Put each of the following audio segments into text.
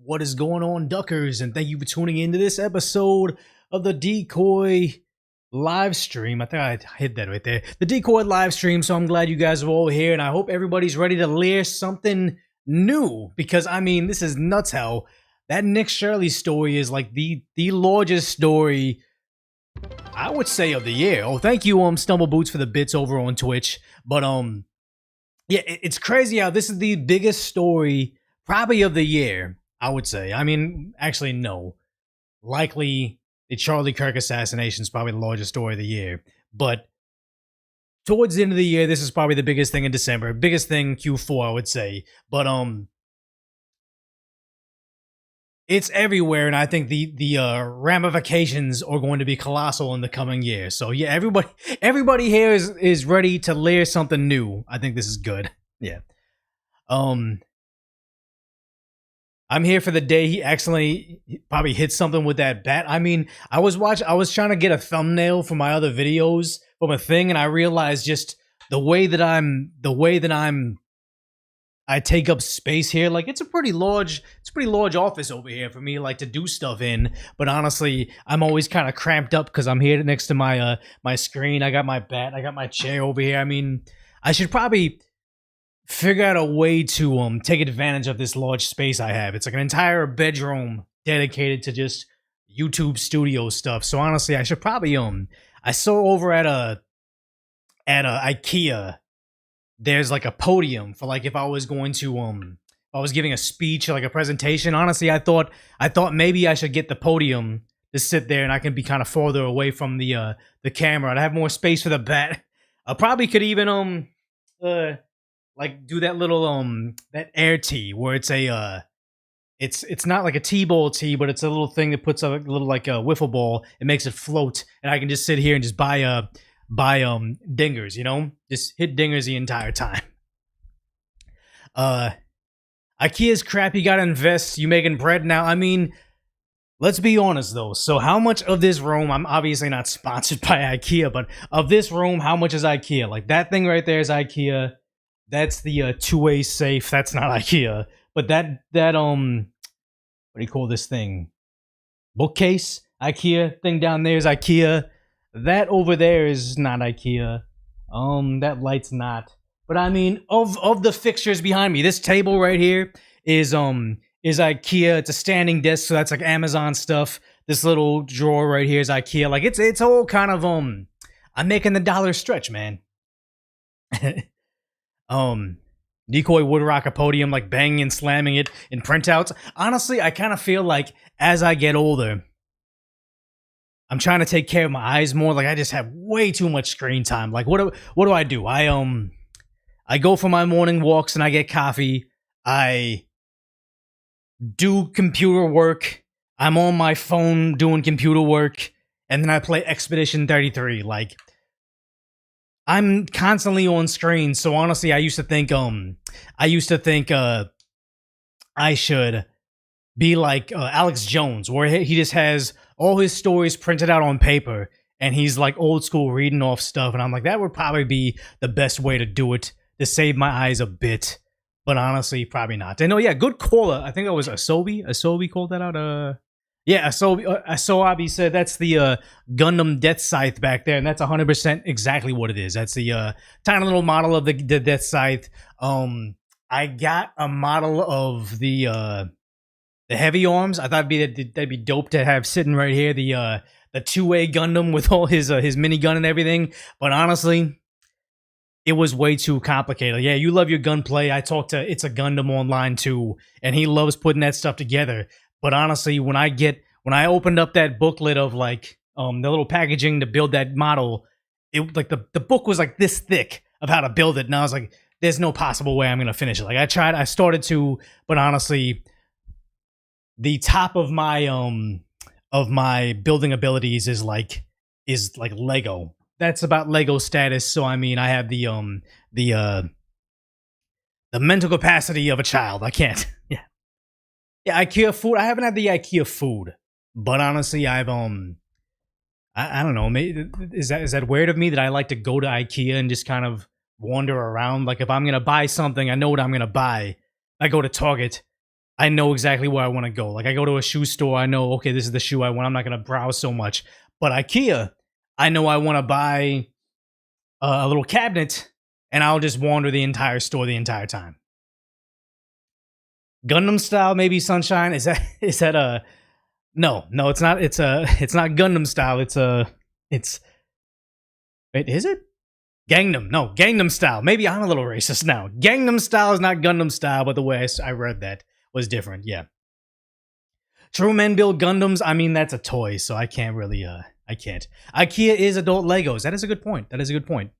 What is going on, Duckers? And thank you for tuning into this episode of the Decoy live stream. I think I hit that right there. The Decoy live stream. So I'm glad you guys are all here, and I hope everybody's ready to learn something new. Because I mean, this is nuts. How that Nick Shirley story is like the largest story, I would say, of the year. Oh, thank you, Stumbleboots, for the bits over on Twitch. But yeah, it's crazy how this is the biggest story probably of the year, I would say. I mean, actually, no. Likely, the Charlie Kirk assassination is probably the largest story of the year. But towards the end of the year, this is probably the biggest thing in December. Biggest thing Q4, I would say. But it's everywhere, and I think the ramifications are going to be colossal in the coming year. So yeah, everybody here is ready to layer something new. I think this is good. Yeah. I'm here for the day he accidentally probably hit something with that bat. I mean, I was trying to get a thumbnail for my other videos from a thing, and I realized just the way that I take up space here. Like, it's a pretty large office over here for me, like, to do stuff in. But honestly, I'm always kind of cramped up because I'm here next to my my screen. I got my bat, I got my chair over here. I mean, I should probably figure out a way to take advantage of this large space I have. It's like an entire bedroom dedicated to just YouTube studio stuff. So honestly, I should probably I saw over at IKEA, there's like a podium for, like, if I was going to if I was giving a speech or like a presentation. Honestly, I thought maybe I should get the podium to sit there, and I can be kind of farther away from the camera. I'd have more space for the bat. I probably could even like do that little that air tee where it's a it's not like a T-ball tee, but it's a little thing that puts a little, like, a wiffle ball. It makes it float, and I can just sit here and just buy dingers, you know, just hit dingers the entire time. IKEA's crap. You gotta invest. You making bread now. I mean, let's be honest though. So how much of this room, I'm obviously not sponsored by IKEA, but of this room, how much is IKEA? Like, that thing right there is IKEA. That's the two-way safe. That's not IKEA. But that what do you call this thing? Bookcase? IKEA. Thing down there is IKEA. That over there is not IKEA. That light's not. But I mean, of the fixtures behind me, this table right here is IKEA. It's a standing desk, so that's like Amazon stuff. This little drawer right here is IKEA. Like, it's all kind of I'm making the dollar stretch, man. Decoy would rock a podium, like banging and slamming it in printouts. Honestly, I kind of feel like as I get older, I'm trying to take care of my eyes more. Like, I just have way too much screen time. Like, what do I do? I go for my morning walks and I get coffee. I do computer work. I'm on my phone doing computer work, and then I play Expedition 33. Like, I'm constantly on screen. So honestly, I used to think I should be like Alex Jones, where he just has all his stories printed out on paper, and he's like old school reading off stuff. And I'm like, that would probably be the best way to do it, to save my eyes a bit. But honestly, probably not. And yeah, good caller. I think that was Asobi. Asobi called that out. Yeah, Asobi said that's the Gundam Death Scythe back there, and that's 100% exactly what it is. That's the tiny little model of the Death Scythe. I got a model of the heavy arms. I thought that'd be dope to have sitting right here. The two-way Gundam with all his minigun and everything. But honestly, it was way too complicated. Yeah, you love your gunplay. I talked to It's a Gundam online too, and he loves putting that stuff together. But honestly, when I opened up that booklet of, like, the little packaging to build that model, it, like, the book was like this thick of how to build it, and I was like, there's no possible way I'm gonna finish it. Like, I started to, but honestly, the top of my building abilities is like Lego. That's about Lego status. So I mean, I have the mental capacity of a child. I can't. Yeah. Yeah, IKEA food. I haven't had the IKEA food, but honestly, I've I don't know. Maybe, is that weird of me that I like to go to IKEA and just kind of wander around? Like, if I'm gonna buy something, I know what I'm gonna buy. I go to Target. I know exactly where I want to go. Like I go to a shoe store, I know, okay, this is the shoe I want. I'm not gonna browse so much. But IKEA, I know I want to buy a little cabinet, and I'll just wander the entire store the entire time. Gundam style, maybe Sunshine. Is that a no? It's not. It's not Gundam style. It's wait, is it Gangnam? No, Gangnam style. Maybe I'm a little racist now. Gangnam style is not Gundam style, but the way I read that was different. Yeah. True men build Gundams. I mean, that's a toy, so I can't really. I can't. IKEA is adult Legos. That is a good point. That is a good point.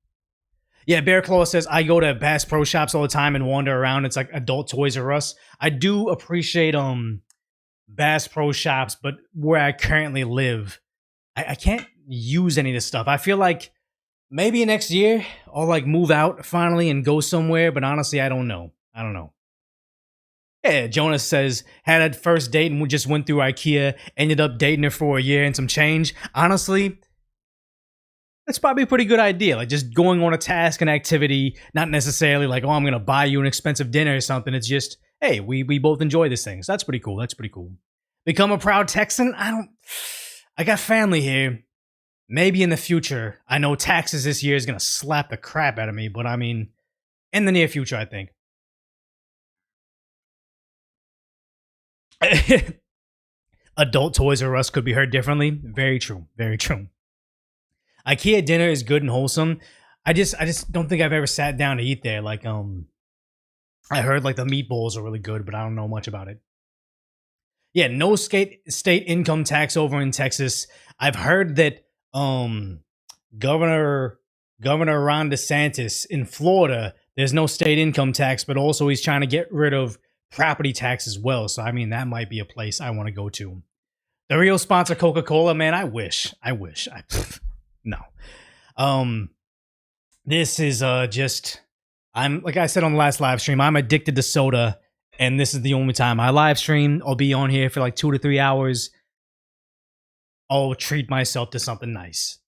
Yeah, Bear Claw says I go to Bass Pro Shops all the time and wander around. It's like adult Toys R Us. I do appreciate Bass Pro Shops, but where I currently live, I can't use any of this stuff. I feel like maybe next year I'll like move out finally and go somewhere, but honestly, I don't know. I don't know. Yeah, Jonas says had a first date and we just went through IKEA, ended up dating her for a year and some change. Honestly, that's probably a pretty good idea. Like just going on a task and activity, not necessarily like, oh, I'm gonna buy you an expensive dinner or something. It's just, hey, we both enjoy this thing. So that's pretty cool. That's pretty cool. Become a proud Texan? I got family here. Maybe in the future. I know taxes this year is gonna slap the crap out of me, but I mean, in the near future, I think. Adult Toys R Us could be heard differently. Very true. Very true. IKEA dinner is good and wholesome. I just don't think I've ever sat down to eat there. Like I heard like the meatballs are really good, but I don't know much about it. Yeah, no state income tax over in Texas. I've heard that um Governor Governor Ron DeSantis in Florida, there's no state income tax, but also he's trying to get rid of property tax as well. So I mean that might be a place I want to go to. The real sponsor Coca-Cola, man, I wish. No. Um this is just I'm like I said on the last live stream, I'm addicted to soda, and this is the only time I live stream. I'll be on here for like 2 to 3 hours. I'll treat myself to something nice.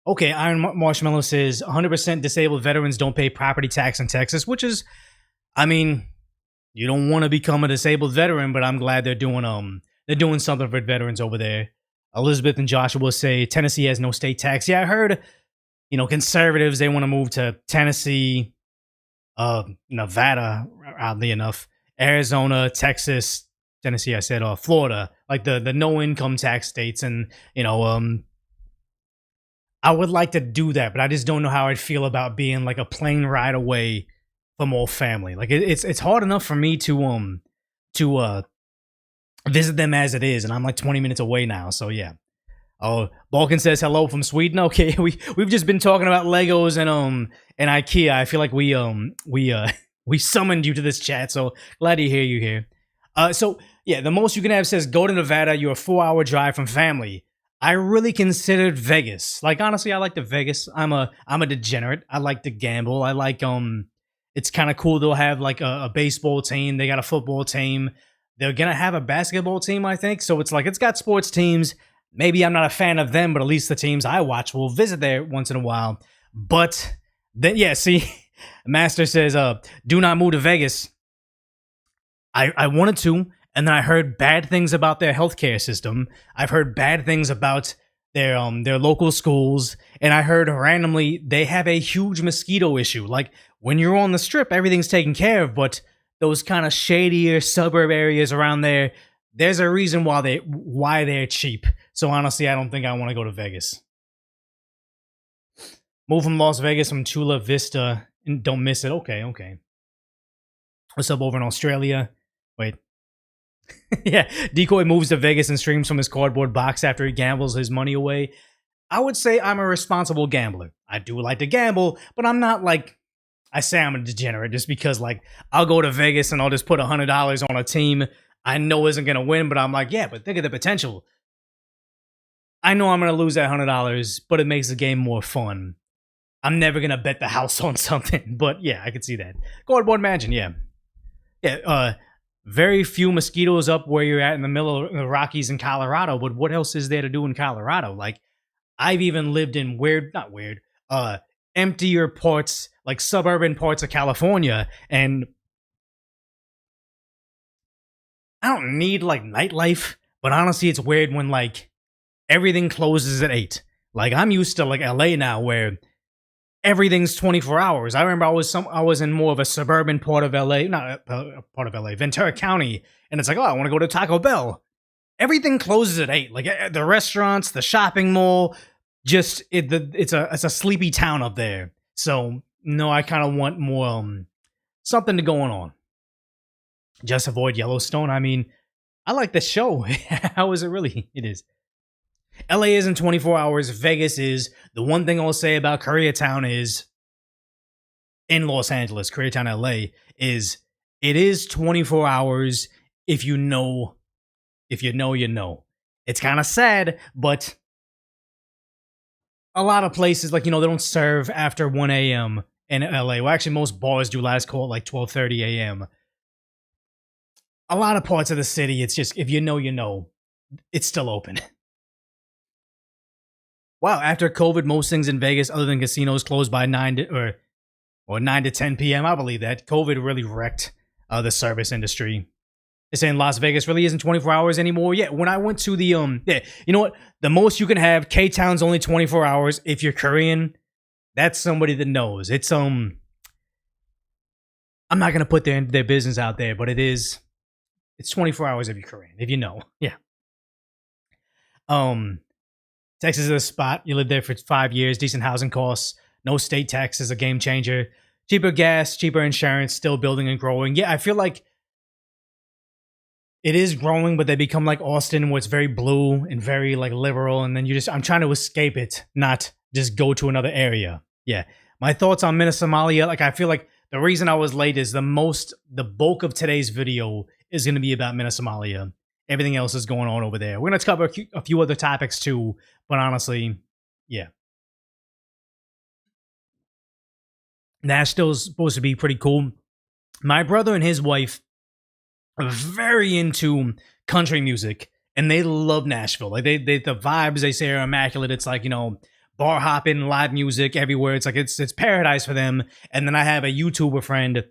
Okay, Iron Marshmallow says 100% disabled veterans don't pay property tax in Texas, which is, I mean, you don't want to become a disabled veteran, but I'm glad they're doing something for veterans over there. Elizabeth and Joshua say Tennessee has no state tax. Yeah, I heard, conservatives, they want to move to Tennessee, Nevada, oddly enough, Arizona, Texas, Tennessee, I said, Florida, like the no income tax states. And, I would like to do that, but I just don't know how I'd feel about being like a plane ride away from all family. Like it's hard enough for me to visit them as it is, and I'm like 20 minutes away now. So yeah. Oh, Balkan says hello from Sweden. Okay, we've just been talking about Legos and IKEA. I feel like we summoned you to this chat. So glad to hear you here. So yeah, the most you can have says go to Nevada. You're a 4-hour drive from family. I really considered Vegas. Like honestly, I like the Vegas. I'm a degenerate. I like to gamble. I like it's kind of cool. They'll have like a baseball team. They got a football team. They're gonna have a basketball team, I think. So it's like it's got sports teams. Maybe I'm not a fan of them, but at least the teams I watch will visit there once in a while. But then, yeah, see, Master says, do not move to Vegas. I wanted to, and then I heard bad things about their healthcare system. I've heard bad things about their local schools, and I heard randomly they have a huge mosquito issue. Like when you're on the strip, everything's taken care of, but those kind of shadier suburb areas around there, there's a reason why they're cheap. So honestly, I don't think I want to go to Vegas. Move from Las Vegas from Chula Vista and don't miss it. Okay. What's up over in Australia? Wait. Yeah, Decoy moves to Vegas and streams from his cardboard box after he gambles his money away. I would say I'm a responsible gambler. I do like to gamble, but I'm not like I say I'm a degenerate just because like I'll go to Vegas and I'll just put $100 on a team I know isn't gonna win, but I'm like, yeah, but think of the potential. I know I'm gonna lose that $100, but it makes the game more fun. I'm never gonna bet the house on something, but yeah, I could see that. Cardboard Mansion, yeah. Very few mosquitoes up where you're at in the middle of the Rockies in Colorado, but what else is there to do in Colorado? Like, I've even lived in emptier parts, like suburban parts of California, and I don't need like nightlife, but honestly, it's weird when like everything closes at 8. Like I'm used to like LA now where everything's 24 hours. I remember I was in more of a suburban part of LA, not part of LA, Ventura County, and it's like, oh, I want to go to Taco Bell. Everything closes at 8. Like the restaurants, the shopping mall, just it's a sleepy town up there. So no, I kind of want more something to going on. Just avoid Yellowstone. I mean, I like the show. How is it really? It is. LA isn't 24 hours. Vegas is. The one thing I'll say about Koreatown is in Los Angeles, Koreatown, LA, is it is 24 hours if you know, you know. It's kind of sad, but a lot of places, like, they don't serve after 1 a.m. in LA. Well, actually, most bars do last call at like 12:30 a.m. A lot of parts of the city, it's just, if you know, you know, it's still open. Wow, after COVID, most things in Vegas, other than casinos, closed by 9 to 10 p.m. I believe that. COVID really wrecked the service industry. They're saying Las Vegas really isn't 24 hours anymore. Yeah, when I went to the, yeah, you know what? The most you can have, K-Town's only 24 hours. If you're Korean, that's somebody that knows. It's, I'm not going to put their business out there, but it's 24 hours if you're Korean, if you know. Yeah. Texas is a spot. You live there for 5 years, decent housing costs, no state tax is a game changer. Cheaper gas, cheaper insurance, still building and growing. Yeah, I feel like it is growing, but they become like Austin, where it's very blue and very like liberal, and then I'm trying to escape it, not just go to another area. Yeah. My thoughts on Somalia, like I feel like the reason I was late is the bulk of today's video is going to be about Somalia. Everything else is going on over there. We're going to cover a few other topics too, but honestly, yeah. Nashville's supposed to be pretty cool. My brother and his wife are very into country music, and they love Nashville. Like the vibes they say are immaculate. It's like, bar hopping, live music everywhere. It's like it's paradise for them. And then I have a YouTuber friend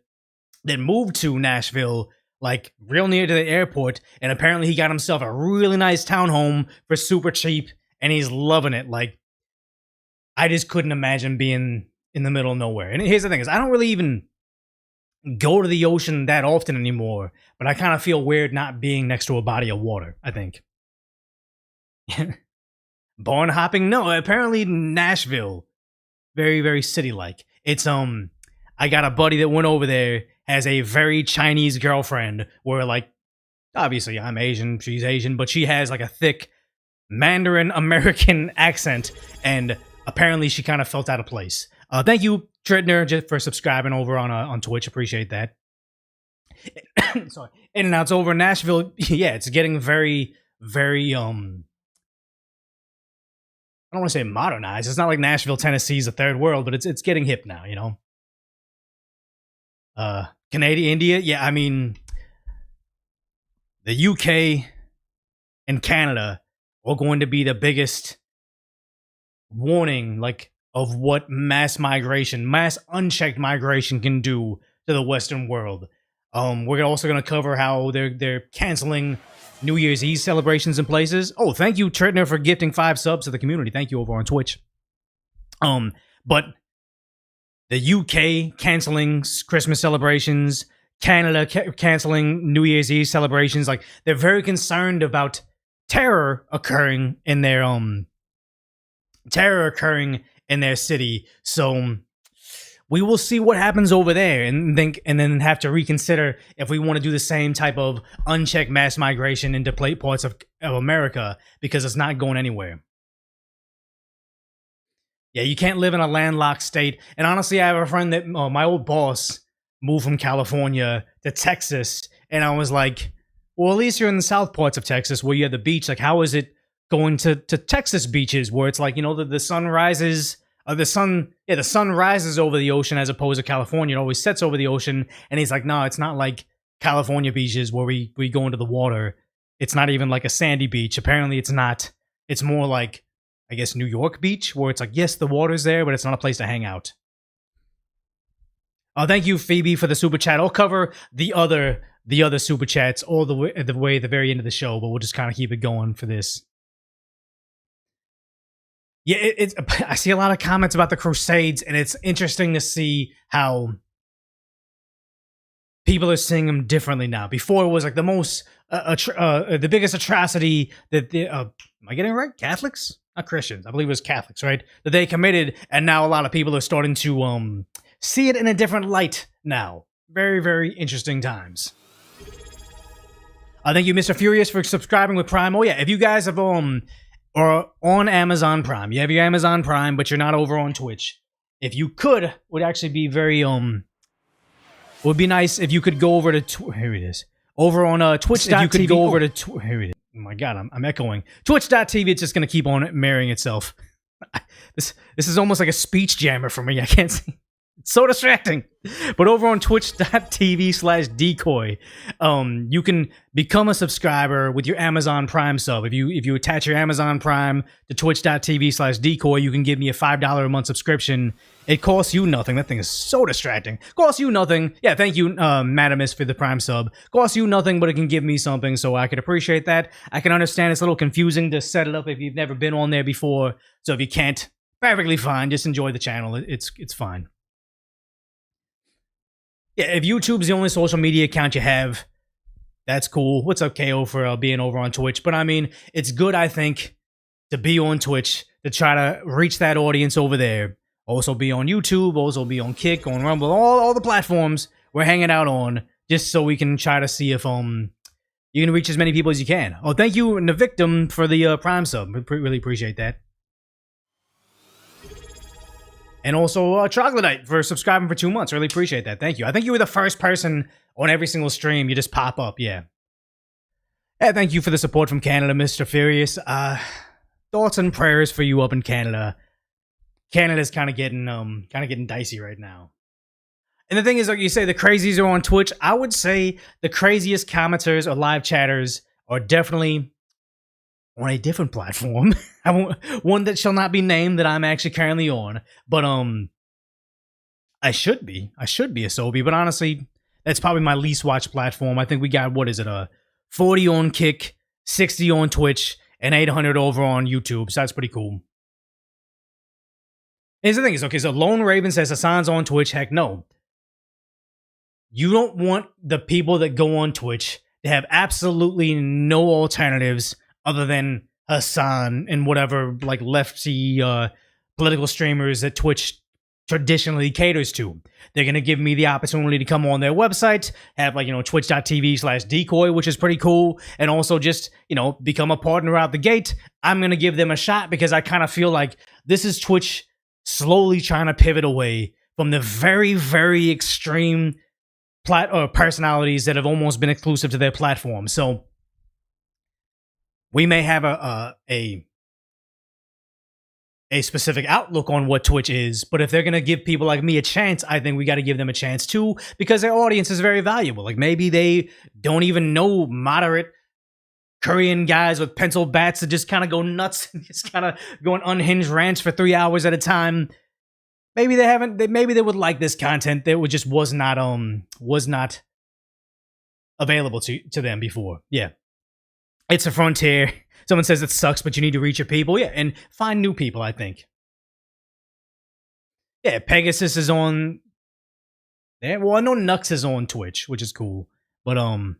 that moved to Nashville, like real near to the airport, and apparently he got himself a really nice townhome for super cheap, and he's loving it. Like, I just couldn't imagine being in the middle of nowhere. And here's the thing: is I don't really even go to the ocean that often anymore, but I kind of feel weird not being next to a body of water, I think. Barn hopping? No, apparently Nashville. Very, very city-like. It's, I got a buddy that went over there, has a very Chinese girlfriend, where, like, obviously I'm Asian, she's Asian, but she has, like, a thick Mandarin American accent, and apparently she kind of felt out of place. Thank you, Tritner, just for subscribing over on Twitch. Appreciate that. Sorry. In and Out's over in Nashville. Yeah, it's getting very, very, I don't want to say modernized. It's not like Nashville, Tennessee's a third world, but it's getting hip now, Canada, India. Yeah, I mean, the UK and Canada are going to be the biggest warning, like, of what mass unchecked migration can do to the Western world. We're also going to cover how they're canceling New Year's Eve celebrations in places. Oh, thank you, Tritner, for gifting 5 subs to the community. Thank you over on Twitch. But the UK canceling Christmas celebrations, Canada canceling New Year's Eve celebrations. Like, they're very concerned about terror occurring in their city. So we will see what happens over there, and then have to reconsider if we want to do the same type of unchecked mass migration into parts of America, because it's not going anywhere. Yeah, you can't live in a landlocked state. And honestly, I have a friend that my old boss moved from California to Texas, and I was like, well, at least you're in the south parts of Texas where you have the beach. Like, how is it going to Texas beaches where it's like, the sun rises, the sun rises over the ocean as opposed to California. It always sets over the ocean. And he's like, no, it's not like California beaches where we go into the water. It's not even like a sandy beach. Apparently it's not. It's more like, I guess, New York beach, where it's like, yes, the water's there, but it's not a place to hang out. Thank you, Phoebe, for the super chat. I'll cover the other the other super chats all the way at the very end of the show, but we'll just kind of keep it going for this. Yeah, it's I see a lot of comments about the Crusades, and it's interesting to see how people are seeing them differently now. Before it was like the most, the biggest atrocity that the, am I getting it right? Catholics? Not Christians. I believe it was Catholics, right? That they committed, and now a lot of people are starting to see it in a different light now. Very, very interesting times. Thank you, Mr. Furious, for subscribing with Prime. Oh yeah, if you guys have or on Amazon Prime, you have your Amazon Prime, but you're not over on Twitch. If you could, would actually be very would be nice if you could go over to here it is over on Twitch.tv. You could go over to here it is. Oh my god, I'm echoing. Twitch.tv. It's just gonna keep on marrying itself. This is almost like a speech jammer for me. I can't see. It's so distracting. But over on twitch.tv/decoy, you can become a subscriber with your Amazon Prime sub. If you attach your Amazon Prime to twitch.tv/decoy, you can give me a $5 a month subscription. It costs you nothing. That thing is so distracting. Costs you nothing. Yeah, thank you, Madamus, for the Prime sub. Costs you nothing, but it can give me something, so I could appreciate that. I can understand it's a little confusing to set it up if you've never been on there before. So if you can't, perfectly fine. Just enjoy the channel. It's fine. Yeah, if YouTube's the only social media account you have, that's cool. What's up, KO, for being over on Twitch? But I mean, it's good, I think, to be on Twitch, to try to reach that audience over there. Also be on YouTube, also be on Kick, on Rumble, all the platforms we're hanging out on, just so we can try to see if you can reach as many people as you can. Oh, thank you, the Victim, for the Prime sub. Really appreciate that. And also Troglodyte for subscribing for 2 months. Really appreciate that. Thank you. I think you were the first person on every single stream. You just pop up. Yeah. Yeah, thank you for the support from Canada, Mr. Furious. Thoughts and prayers for you up in Canada. Canada's kind of getting dicey right now. And the thing is, like you say, the crazies are on Twitch. I would say the craziest commenters or live chatters are definitely on a different platform. One that shall not be named that I'm actually currently on. But I should be a Sobe, but honestly, that's probably my least watched platform. I think we got, what is it, 40 on Kick, 60 on Twitch, and 800 over on YouTube. So that's pretty cool. Here's the thing is, okay, so Lone Raven says Hassan's on Twitch. Heck no. You don't want the people that go on Twitch to have absolutely no alternatives other than Hassan and whatever like lefty political streamers that Twitch traditionally caters to. They're going to give me the opportunity to come on their website, have like, twitch.tv/decoy, which is pretty cool. And also just, become a partner out the gate. I'm going to give them a shot because I kind of feel like this is Twitch slowly trying to pivot away from the very, very extreme personalities that have almost been exclusive to their platform. So we may have a specific outlook on what Twitch is, but if they're going to give people like me a chance, I think we got to give them a chance too, because their audience is very valuable. Like maybe they don't even know moderate Korean guys with pencil bats that just kind of go nuts and just kind of go on unhinged rants for 3 hours at a time. Maybe they haven't. Maybe they would like this content that just was not available to them before. Yeah. It's a frontier. Someone says it sucks, but you need to reach your people. Yeah, and find new people, I think. Yeah, Pegasus is on there. Well, I know Nux is on Twitch, which is cool. But, oh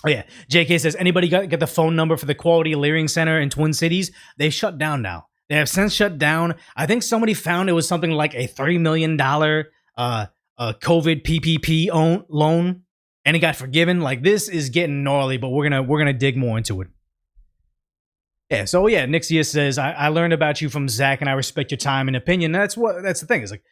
yeah, JK says, anybody get the phone number for the Quality Leering Center in Twin Cities? They shut down now. They have since shut down. I think somebody found it was something like a $3 million COVID PPP loan. And it got forgiven. Like, this is getting gnarly, but we're gonna dig more into it. Yeah, so yeah, Nixia says, I learned about you from Zach, and I respect your time and opinion. That's the thing. It's like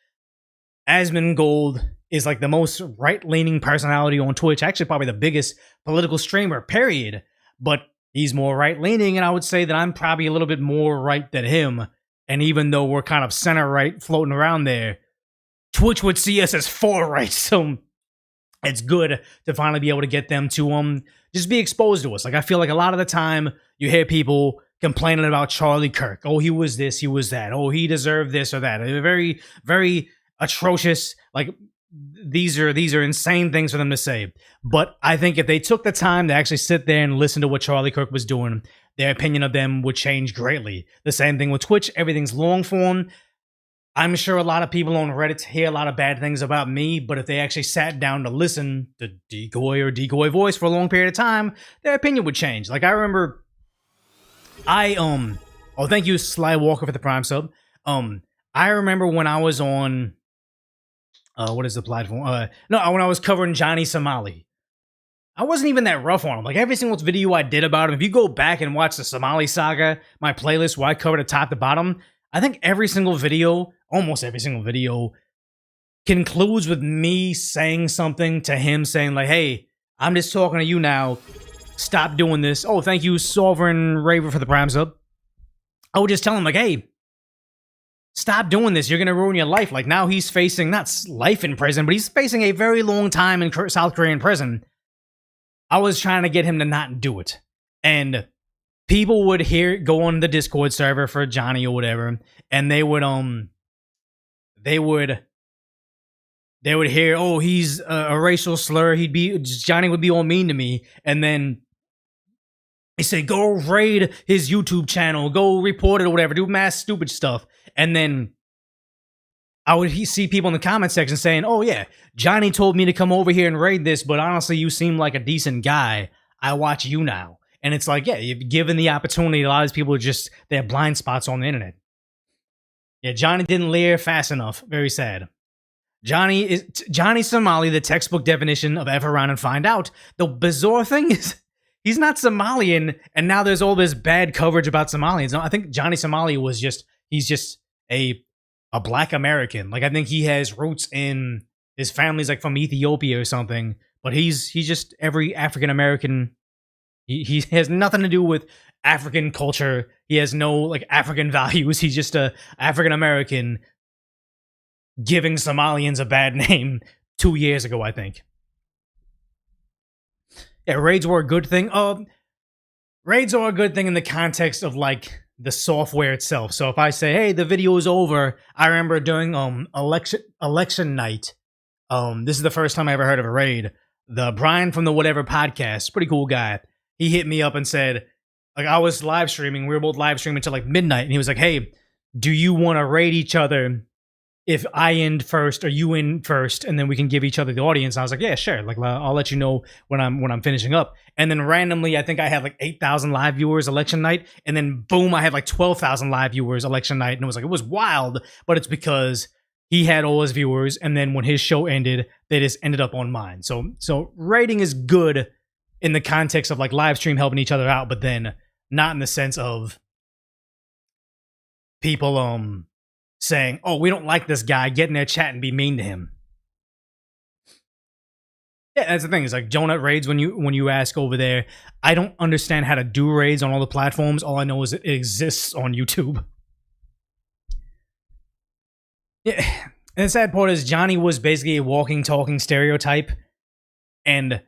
Asmongold is like the most right-leaning personality on Twitch, actually probably the biggest political streamer, period. But he's more right-leaning, and I would say that I'm probably a little bit more right than him. And even though we're kind of center-right floating around there, Twitch would see us as far-right, so it's good to finally be able to get them to just be exposed to us. Like, I feel like a lot of the time you hear people complaining about Charlie Kirk. Oh, he was this, he was that. Oh, he deserved this or that. Very, very atrocious, like these are insane things for them to say. But I think if they took the time to actually sit there and listen to what Charlie Kirk was doing, their opinion of them would change greatly. The same thing with Twitch. Everything's long form. I'm sure a lot of people on Reddit hear a lot of bad things about me, but if they actually sat down to listen to Decoy or Decoy Voice for a long period of time, their opinion would change. Like I remember, oh, thank you, Sly Walker, for the Prime sub. I remember when I was on, what is the platform? No, when I was covering Johnny Somali. I wasn't even that rough on him. Like every single video I did about him, if you go back and watch the Somali Saga, my playlist where I covered it top to bottom, I think every single video, almost every single video, concludes with me saying something to him saying like, hey, I'm just talking to you now. Stop doing this. Oh, thank you, Sovereign Raver, for the Prime sub. I would just tell him like, hey, stop doing this. You're going to ruin your life. Like now he's facing, not life in prison, but he's facing a very long time in South Korean prison. I was trying to get him to not do it. And people would go on the Discord server for Johnny or whatever, and they would hear, oh, he's a racial slur. Johnny would be all mean to me, and then they say, go raid his YouTube channel, go report it or whatever, do mass stupid stuff, and then I would see people in the comment section saying, oh yeah, Johnny told me to come over here and raid this, but honestly, you seem like a decent guy. I watch you now. And it's like, yeah, you've given the opportunity. A lot of these people they have blind spots on the internet. Yeah, Johnny didn't leer fast enough. Very sad. Johnny Somali, the textbook definition of F around and find out. The bizarre thing is, he's not Somalian, and now there's all this bad coverage about Somalians. No, I think Johnny Somali he's just a Black American. Like I think he has roots in, his family's like from Ethiopia or something, but he's just every African American. He has nothing to do with African culture. He has no like African values. He's just a African American giving Somalians a bad name 2 years ago, I think. Yeah, raids were a good thing. Raids are a good thing in the context of like the software itself. So if I say, hey, the video is over, I remember during election night, this is the first time I ever heard of a raid. The Brian from the Whatever podcast, pretty cool guy. He hit me up and said, like, I was live streaming. We were both live streaming until like midnight. And he was like, hey, do you want to raid each other if I end first or you end first? And then we can give each other the audience. And I was like, yeah, sure. Like, I'll let you know when I'm finishing up. And then randomly, I think I had like 8,000 live viewers election night. And then boom, I had like 12,000 live viewers election night. And it was wild, but it's because he had all his viewers. And then when his show ended, they just ended up on mine. So raiding is good in the context of like live stream helping each other out, but then not in the sense of people saying, oh, we don't like this guy, get in their chat and be mean to him. Yeah, that's the thing. It's like donut raids when you ask over there. I don't understand how to do raids on all the platforms. All I know is it exists on YouTube. Yeah. And the sad part is Johnny was basically a walking, talking stereotype. And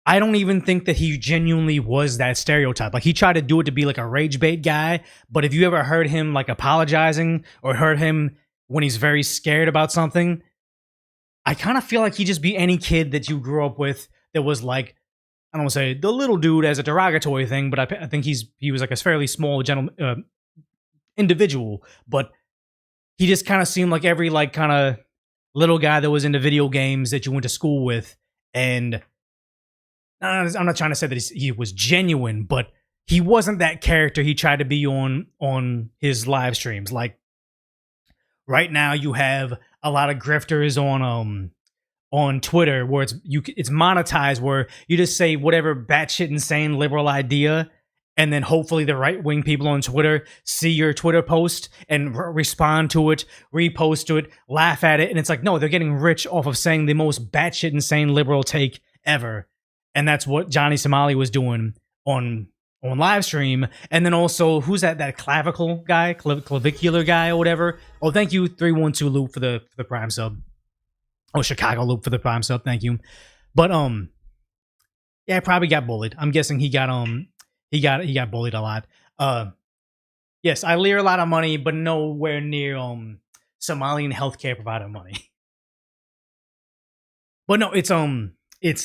I don't even think that he genuinely was that stereotype. Like, he tried to do it to be like a rage bait guy, but if you ever heard him like apologizing or heard him when he's very scared about something, I kind of feel like he'd just be any kid that you grew up with that was like, I don't want to say the little dude as a derogatory thing, but I think he was like a fairly small individual, but he just kind of seemed like every like kind of little guy that was into video games that you went to school with. And I'm not trying to say that he was genuine, but he wasn't that character he tried to be on his live streams. Like right now, you have a lot of grifters on Twitter where it's monetized, where you just say whatever batshit insane liberal idea, and then hopefully the right wing people on Twitter see your Twitter post and respond to it, repost to it, laugh at it, and it's like, no, they're getting rich off of saying the most batshit insane liberal take ever. And that's what Johnny Somali was doing on live stream. And then also, who's that clavicle guy, clavicular guy or whatever? Oh, thank you, 312 Loop for the Prime sub. Oh, Chicago Loop for the Prime sub. Thank you. But yeah, I probably got bullied. I'm guessing he got bullied a lot. Yes, I leer a lot of money, but nowhere near Somalian healthcare provider money. But no, it's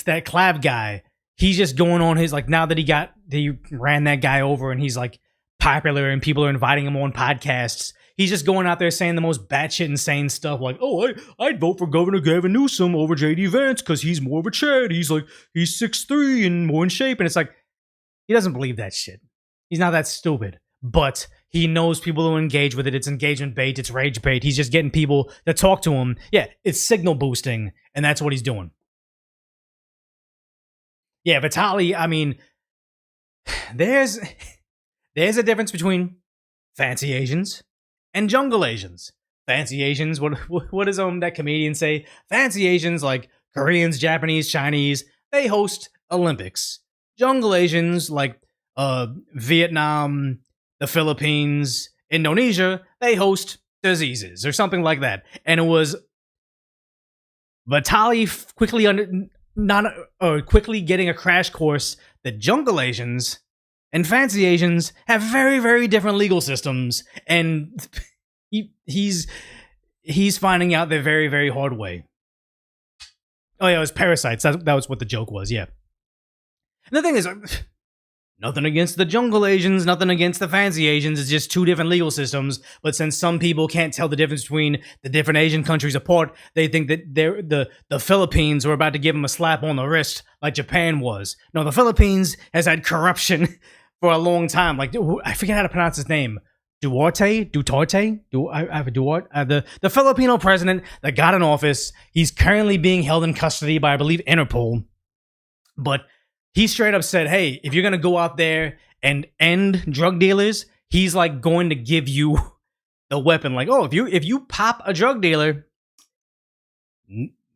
that Clav guy. He's just going on his like now that he ran that guy over and he's like popular and people are inviting him on podcasts. He's just going out there saying the most batshit insane stuff like, "Oh, I'd vote for Governor Gavin Newsom over JD Vance because he's more of a Chad. He's 6'3" and more in shape." And it's like he doesn't believe that shit. He's not that stupid, but he knows people who engage with it. It's engagement bait. It's rage bait. He's just getting people to talk to him. Yeah, it's signal boosting, and that's what he's doing. Yeah, Vitaly, I mean, there's a difference between fancy Asians and jungle Asians. Fancy Asians, what does that comedian say? Fancy Asians, like Koreans, Japanese, Chinese, they host Olympics. Jungle Asians, like Vietnam, the Philippines, Indonesia, they host diseases or something like that. And it was Vitaly quickly getting a crash course that jungle Asians and fancy Asians have very, very different legal systems, and he's finding out the very, very hard way. Oh yeah, it was parasites. That was what the joke was. Yeah. And the thing is, nothing against the jungle Asians, nothing against the fancy Asians. It's just two different legal systems. But since some people can't tell the difference between the different Asian countries apart, they think that the Philippines were about to give them a slap on the wrist like Japan was. No, the Philippines has had corruption for a long time. Like, I forget how to pronounce his name. Duterte. The Filipino president that got in office. He's currently being held in custody by, I believe, Interpol. But he straight up said, "Hey, if you're gonna go out there and end drug dealers, he's like going to give you the weapon. Like, oh, if you pop a drug dealer,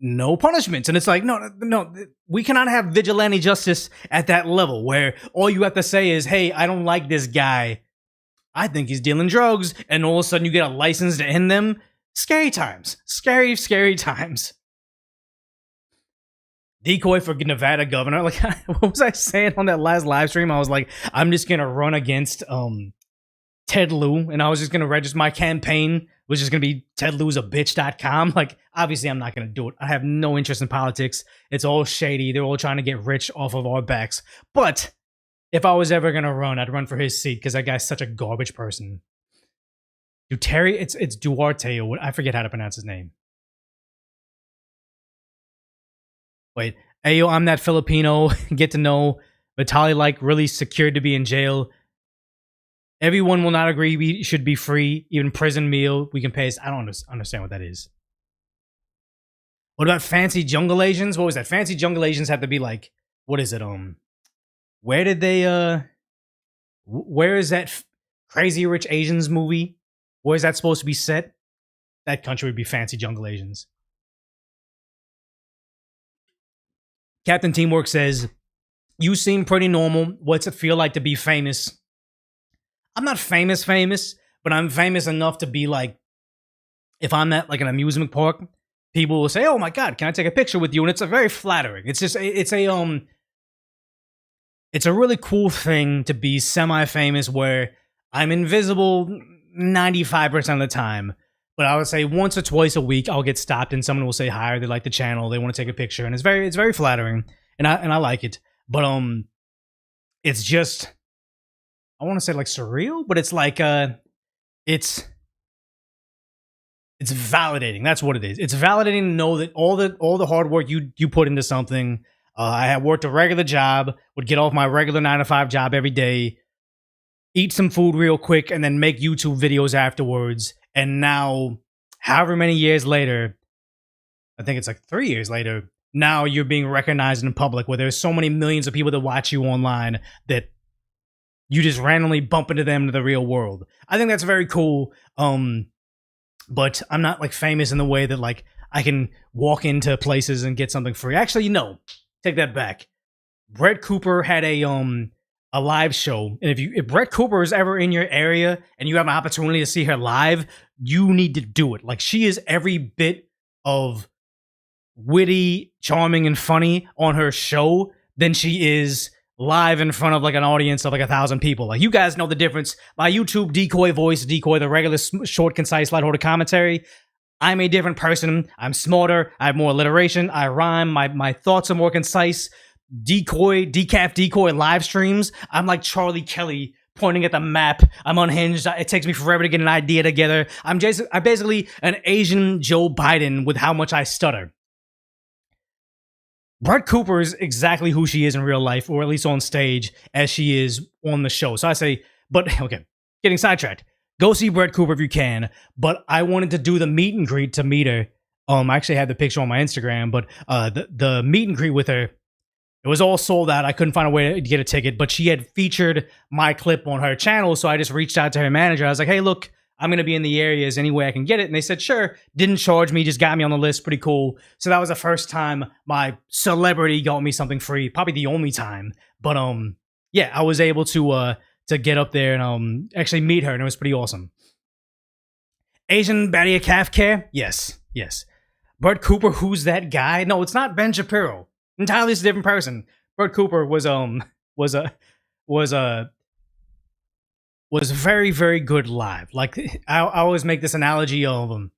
no punishments." And it's like, no, we cannot have vigilante justice at that level where all you have to say is, "Hey, I don't like this guy. I think he's dealing drugs," and all of a sudden you get a license to end them. Scary times. Scary, scary times. Decoy for Nevada governor. Like, what was I saying on that last live stream? I was like, I'm just gonna run against Ted Lieu, and I was just gonna register my campaign, which is gonna be tedlieu'sabitch.com. Like, obviously I'm not gonna do it. I have no interest in politics. It's all shady. They're all trying to get rich off of our backs. But if I was ever gonna run, I'd run for his seat because that guy's such a garbage person. It's Duarte, or I forget how to pronounce his name. Wait, "Ayo, I'm that Filipino. Get to know Vitaly like really secured to be in jail. Everyone will not agree we should be free. Even prison meal we can pay." I don't understand what that is. What about fancy jungle Asians? What was that? Fancy jungle Asians have to be like, what is it? Where did they where is that Crazy Rich Asians movie? Where is that supposed to be set? That country would be fancy jungle Asians. Captain Teamwork says, "You seem pretty normal. What's it feel like to be famous?" I'm not famous, but I'm famous enough to be like, if I'm at like an amusement park, people will say, "Oh my God, can I take a picture with you?" And it's a very flattering. It's a really cool thing to be semi-famous where I'm invisible 95% of the time. But I would say once or twice a week, I'll get stopped and someone will say hi, or they like the channel, they want to take a picture, and it's very flattering, and I like it. But it's just, I want to say like surreal, but it's like it's validating. That's what it is. It's validating to know that all the hard work you put into something. I had worked a regular job, would get off my regular 9-to-5 job every day, eat some food real quick, and then make YouTube videos afterwards. And now, however many years later, I think it's like 3 years later, now you're being recognized in public where there's so many millions of people that watch you online that you just randomly bump into them in the real world. I think that's very cool. But I'm not like famous in the way that like I can walk into places and get something free. Actually, no, take that back. Brett Cooper had a live show, and if Brett Cooper is ever in your area and you have an opportunity to see her live, you need to do it. Like, she is every bit of witty, charming, and funny on her show than she is live in front of like an audience of like 1,000 people. Like, you guys know the difference. My YouTube Decoy voice, Decoy, the regular short, concise, lighthearted commentary. I'm a different person. I'm smarter. I have more alliteration. I rhyme. My thoughts are more concise. Decaf decoy live streams. I'm like Charlie Kelly pointing at the map. I'm unhinged. It takes me forever to get an idea together. I'm basically an Asian Joe Biden with how much I stutter. Brett Cooper is exactly who she is in real life, or at least on stage, as she is on the show. So I say, but okay, getting sidetracked. Go see Brett Cooper if you can. But I wanted to do the meet and greet to meet her. I actually had the picture on my Instagram, but the meet and greet with her, it was all sold out. I couldn't find a way to get a ticket, but she had featured my clip on her channel, so I just reached out to her manager. I was like, hey, look, I'm going to be in the areas any way I can get it. And they said, sure. Didn't charge me, just got me on the list. Pretty cool. So that was the first time my celebrity got me something free. Probably the only time. But yeah, I was able to get up there and actually meet her, and it was pretty awesome. Asian Badia calf care? Yes. Brett Cooper, who's that guy? No, it's not Ben Shapiro. Entirely a different person. Brett Cooper was very, very good live. Like, I always make this analogy of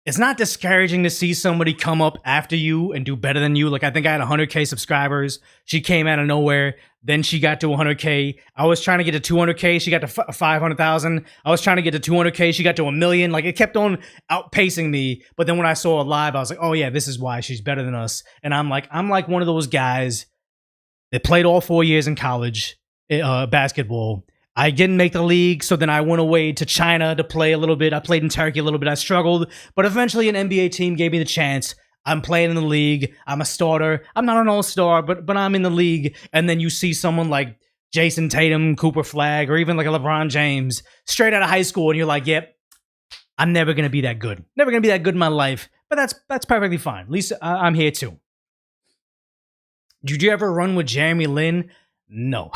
it's not discouraging to see somebody come up after you and do better than you. Like, I think I had 100K subscribers. She came out of nowhere. Then she got to 100K. I was trying to get to 200K. She got to 500,000. I was trying to get to 200K. She got to 1 million. Like, it kept on outpacing me. But then when I saw it live, I was like, oh yeah, this is why she's better than us. And I'm like one of those guys that played all 4 years in college, basketball. I didn't make the league, so then I went away to China to play a little bit. I played in Turkey a little bit. I struggled, but eventually an NBA team gave me the chance. I'm playing in the league. I'm a starter. I'm not an all-star, but I'm in the league. And then you see someone like Jason Tatum, Cooper Flagg, or even like a LeBron James straight out of high school, and you're like, yep, I'm never going to be that good. Never going to be that good in my life, but that's perfectly fine. At least I'm here too. Did you ever run with Jeremy Lin? No.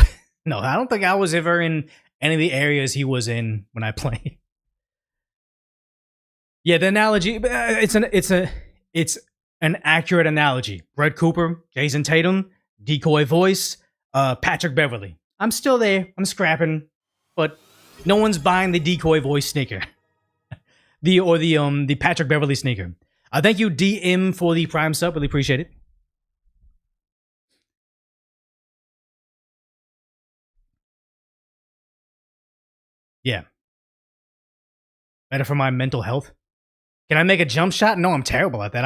No, I don't think I was ever in any of the areas he was in when I played. Yeah, the analogy, it's an accurate analogy. Brett Cooper, Jason Tatum, decoy voice, Patrick Beverly. I'm still there. I'm scrapping, but no one's buying the decoy voice sneaker. the Patrick Beverly sneaker. Thank you, DM, for the Prime sub. Really appreciate it. Yeah. Better for my mental health. Can I make a jump shot? No, I'm terrible at that.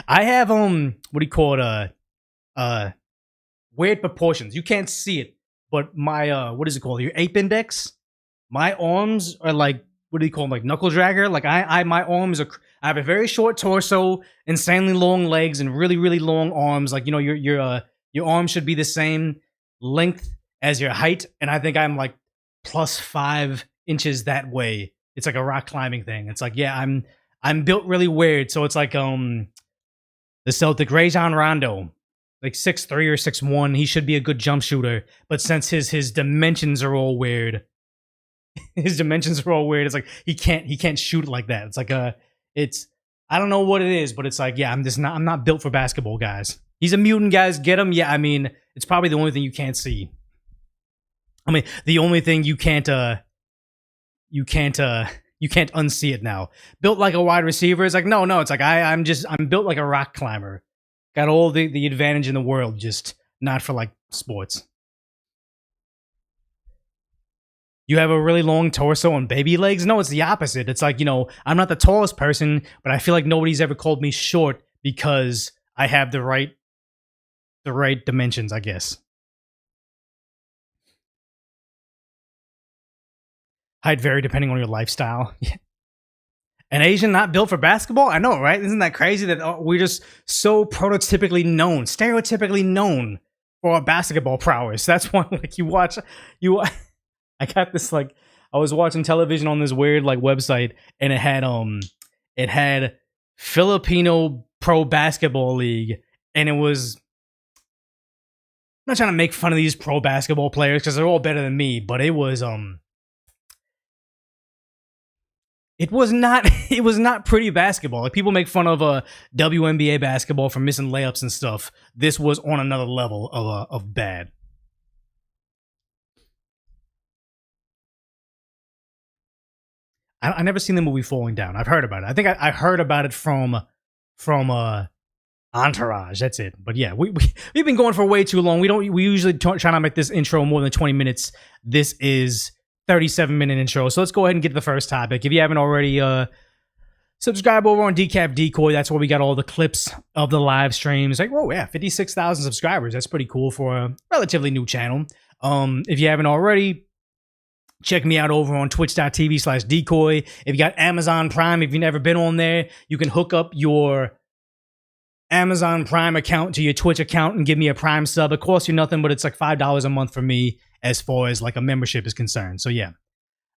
I have what do you call it? Weird proportions. You can't see it, but my what is it called? Your ape index. My arms are like, what do you call them? Like knuckle dragger. Like my arms are. I have a very short torso, insanely long legs, and really, really long arms. Like, you know, your arms should be the same length as your height, and I think I'm like +5 inches that way. It's like a rock climbing thing. It's like, yeah, I'm built really weird. So it's like the Celtic Rajon Rondo, like 6'3" or 6'1". He should be a good jump shooter, but since his dimensions are all weird, it's like he can't shoot like that. It's like I don't know what it is, but it's like, yeah, I'm not built for basketball, guys. He's a mutant, guys. Get him. Yeah, I mean, it's probably the only thing you can't see. I mean, the only thing you can't unsee it now. Built like a wide receiver. It's like, no, it's like I'm built like a rock climber. Got all the advantage in the world, just not for like sports. You have a really long torso and baby legs? No, it's the opposite. It's like, you know, I'm not the tallest person, but I feel like nobody's ever called me short because I have the right dimensions, I guess. Height vary depending on your lifestyle. An Asian not built for basketball? I know, right? Isn't that crazy that we're just so stereotypically known for our basketball prowess? That's why, like, I got this, like, I was watching television on this weird, like, website, and it had Filipino Pro Basketball League, and it was, I'm not trying to make fun of these pro basketball players because they're all better than me, but it was not pretty basketball. Like, people make fun of WNBA basketball for missing layups and stuff. This was on another level of bad. I never seen the movie Falling Down. I've heard about it. I think I heard about it from Entourage. That's it. But yeah, we've been going for way too long. We usually try not to make this intro more than 20 minutes. This is 37-minute intro. So let's go ahead and get to the first topic. If you haven't already, subscribe over on Decap Decoy. That's where we got all the clips of the live streams. Like, whoa, yeah, 56,000 subscribers. That's pretty cool for a relatively new channel. If you haven't already, check me out over on twitch.tv/decoy. If you got Amazon Prime, if you've never been on there, you can hook up your Amazon Prime account to your Twitch account and give me a Prime sub. It costs you nothing, but it's like $5 a month for me as far as like a membership is concerned. So yeah,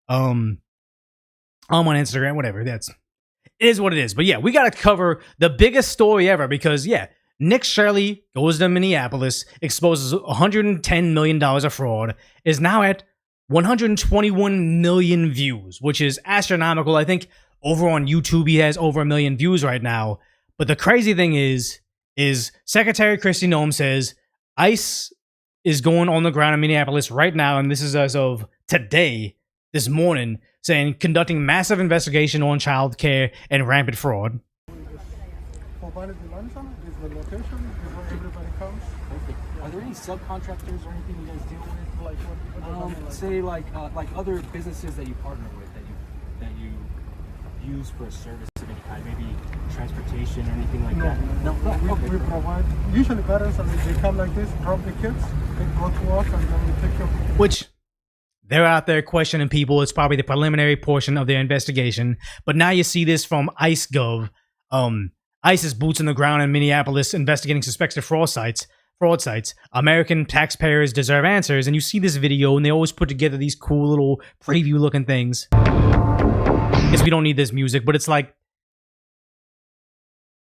I'm on Instagram, whatever. It is what it is. But yeah, we got to cover the biggest story ever because yeah, Nick Shirley goes to Minneapolis, exposes $110 million of fraud, is now at 121 million views, which is astronomical. I think over on YouTube he has over 1 million views right now. But the crazy thing is Secretary Kristi Noem says ICE is going on the ground in Minneapolis right now, and this is as of today, this morning, saying conducting massive investigation on child care and rampant fraud. For Vanity Mansion is the location, is where everybody comes. Perfect. Are there any subcontractors or anything you guys deal with? Like what Say like other businesses that you partner with that you use for a service of any kind, maybe transportation or anything like that. No, we provide usually parents and they come like this, drop the kids, they go to us, and then we take care. Which they're out there questioning people. It's probably the preliminary portion of their investigation. But now you see this from ICE Gov. ICE's boots in the ground in Minneapolis investigating suspected fraud sites. American taxpayers deserve answers. And you see this video, and they always put together these cool little preview-looking things. I guess we don't need this music, but it's like,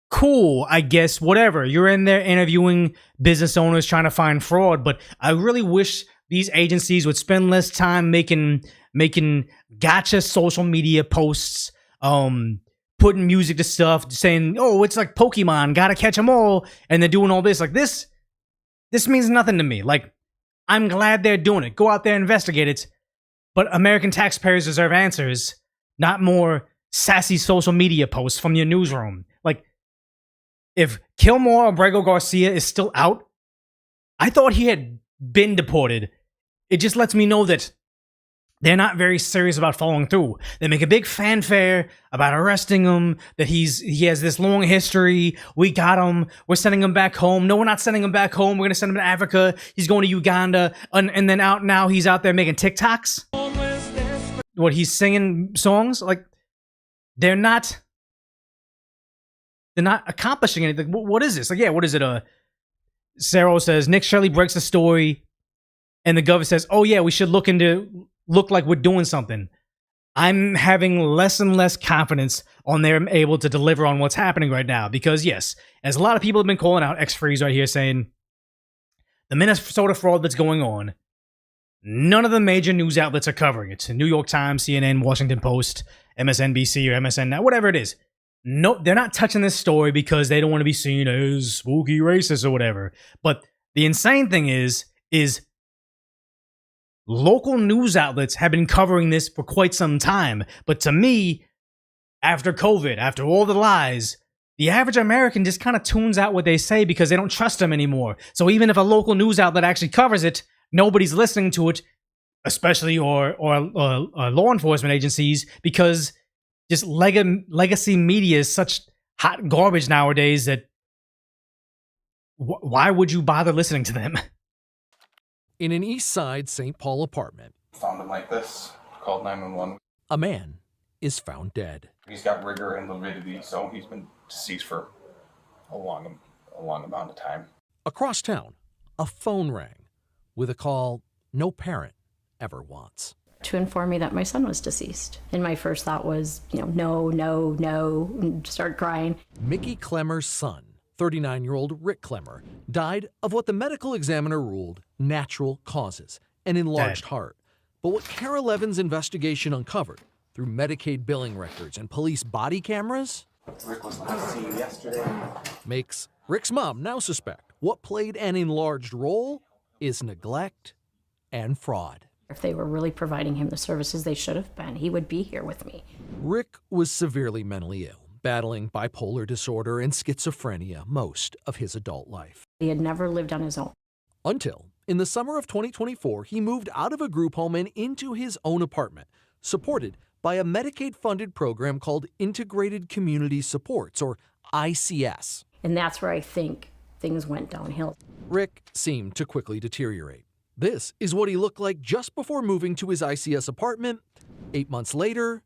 cool, I guess, whatever. You're in there interviewing business owners trying to find fraud, but I really wish these agencies would spend less time making gotcha social media posts, putting music to stuff, saying, oh, it's like Pokemon, gotta catch them all, and they're doing all this. Like, this means nothing to me. Like, I'm glad they're doing it. Go out there and investigate it, but American taxpayers deserve answers, not more sassy social media posts from your newsroom. Like, if Kilmore Abrego Garcia is still out, I thought he had been deported. It just lets me know that they're not very serious about following through. They make a big fanfare about arresting him, that he has this long history. We got him. We're sending him back home. No, we're not sending him back home. We're going to send him to Africa. He's going to Uganda. And then he's out there making TikToks. What, he's singing songs? Like, they're not accomplishing anything. What is this? Like, yeah, what is it? Sarah says, Nick Shirley breaks the story, and the governor says, oh yeah, we should look like we're doing something. I'm having less and less confidence on they're able to deliver on what's happening right now. Because yes, as a lot of people have been calling out, X-Freeze right here saying, the Minnesota fraud that's going on, none of the major news outlets are covering it. New York Times, CNN, Washington Post, MSNBC or MSN now, whatever it is. No, they're not touching this story because they don't want to be seen as spooky racist or whatever. But the insane thing is local news outlets have been covering this for quite some time. But to me, after COVID, after all the lies, the average American just kind of tunes out what they say because they don't trust them anymore. So even if a local news outlet actually covers it, nobody's listening to it, especially or law enforcement agencies, because just legacy media is such hot garbage nowadays that why would you bother listening to them? In an East Side St. Paul apartment, found him like this, called 911. a man is found dead. He's got rigor and lividity, so he's been deceased for a long amount of time. Across town, a phone rang with a call no parent ever wants. To inform me that my son was deceased. And my first thought was, no, and start crying. Mickey Klemmer's son, 39-year-old Rick Klemmer, died of what the medical examiner ruled natural causes, an enlarged heart. But what KARE 11's investigation uncovered through Medicaid billing records and police body cameras Rick was last seen yesterday. makes Rick's mom now suspect what played an enlarged role is neglect and fraud. If they were really providing him the services they should have been, he would be here with me. Rick was severely mentally ill, battling bipolar disorder and schizophrenia most of his adult life. He had never lived on his own. Until, in the summer of 2024, he moved out of a group home and into his own apartment, supported by a Medicaid-funded program called Integrated Community Supports, or ICS. And that's where I think things went downhill. Rick seemed to quickly deteriorate. This is what he looked like just before moving to his ICS apartment. 8 months later,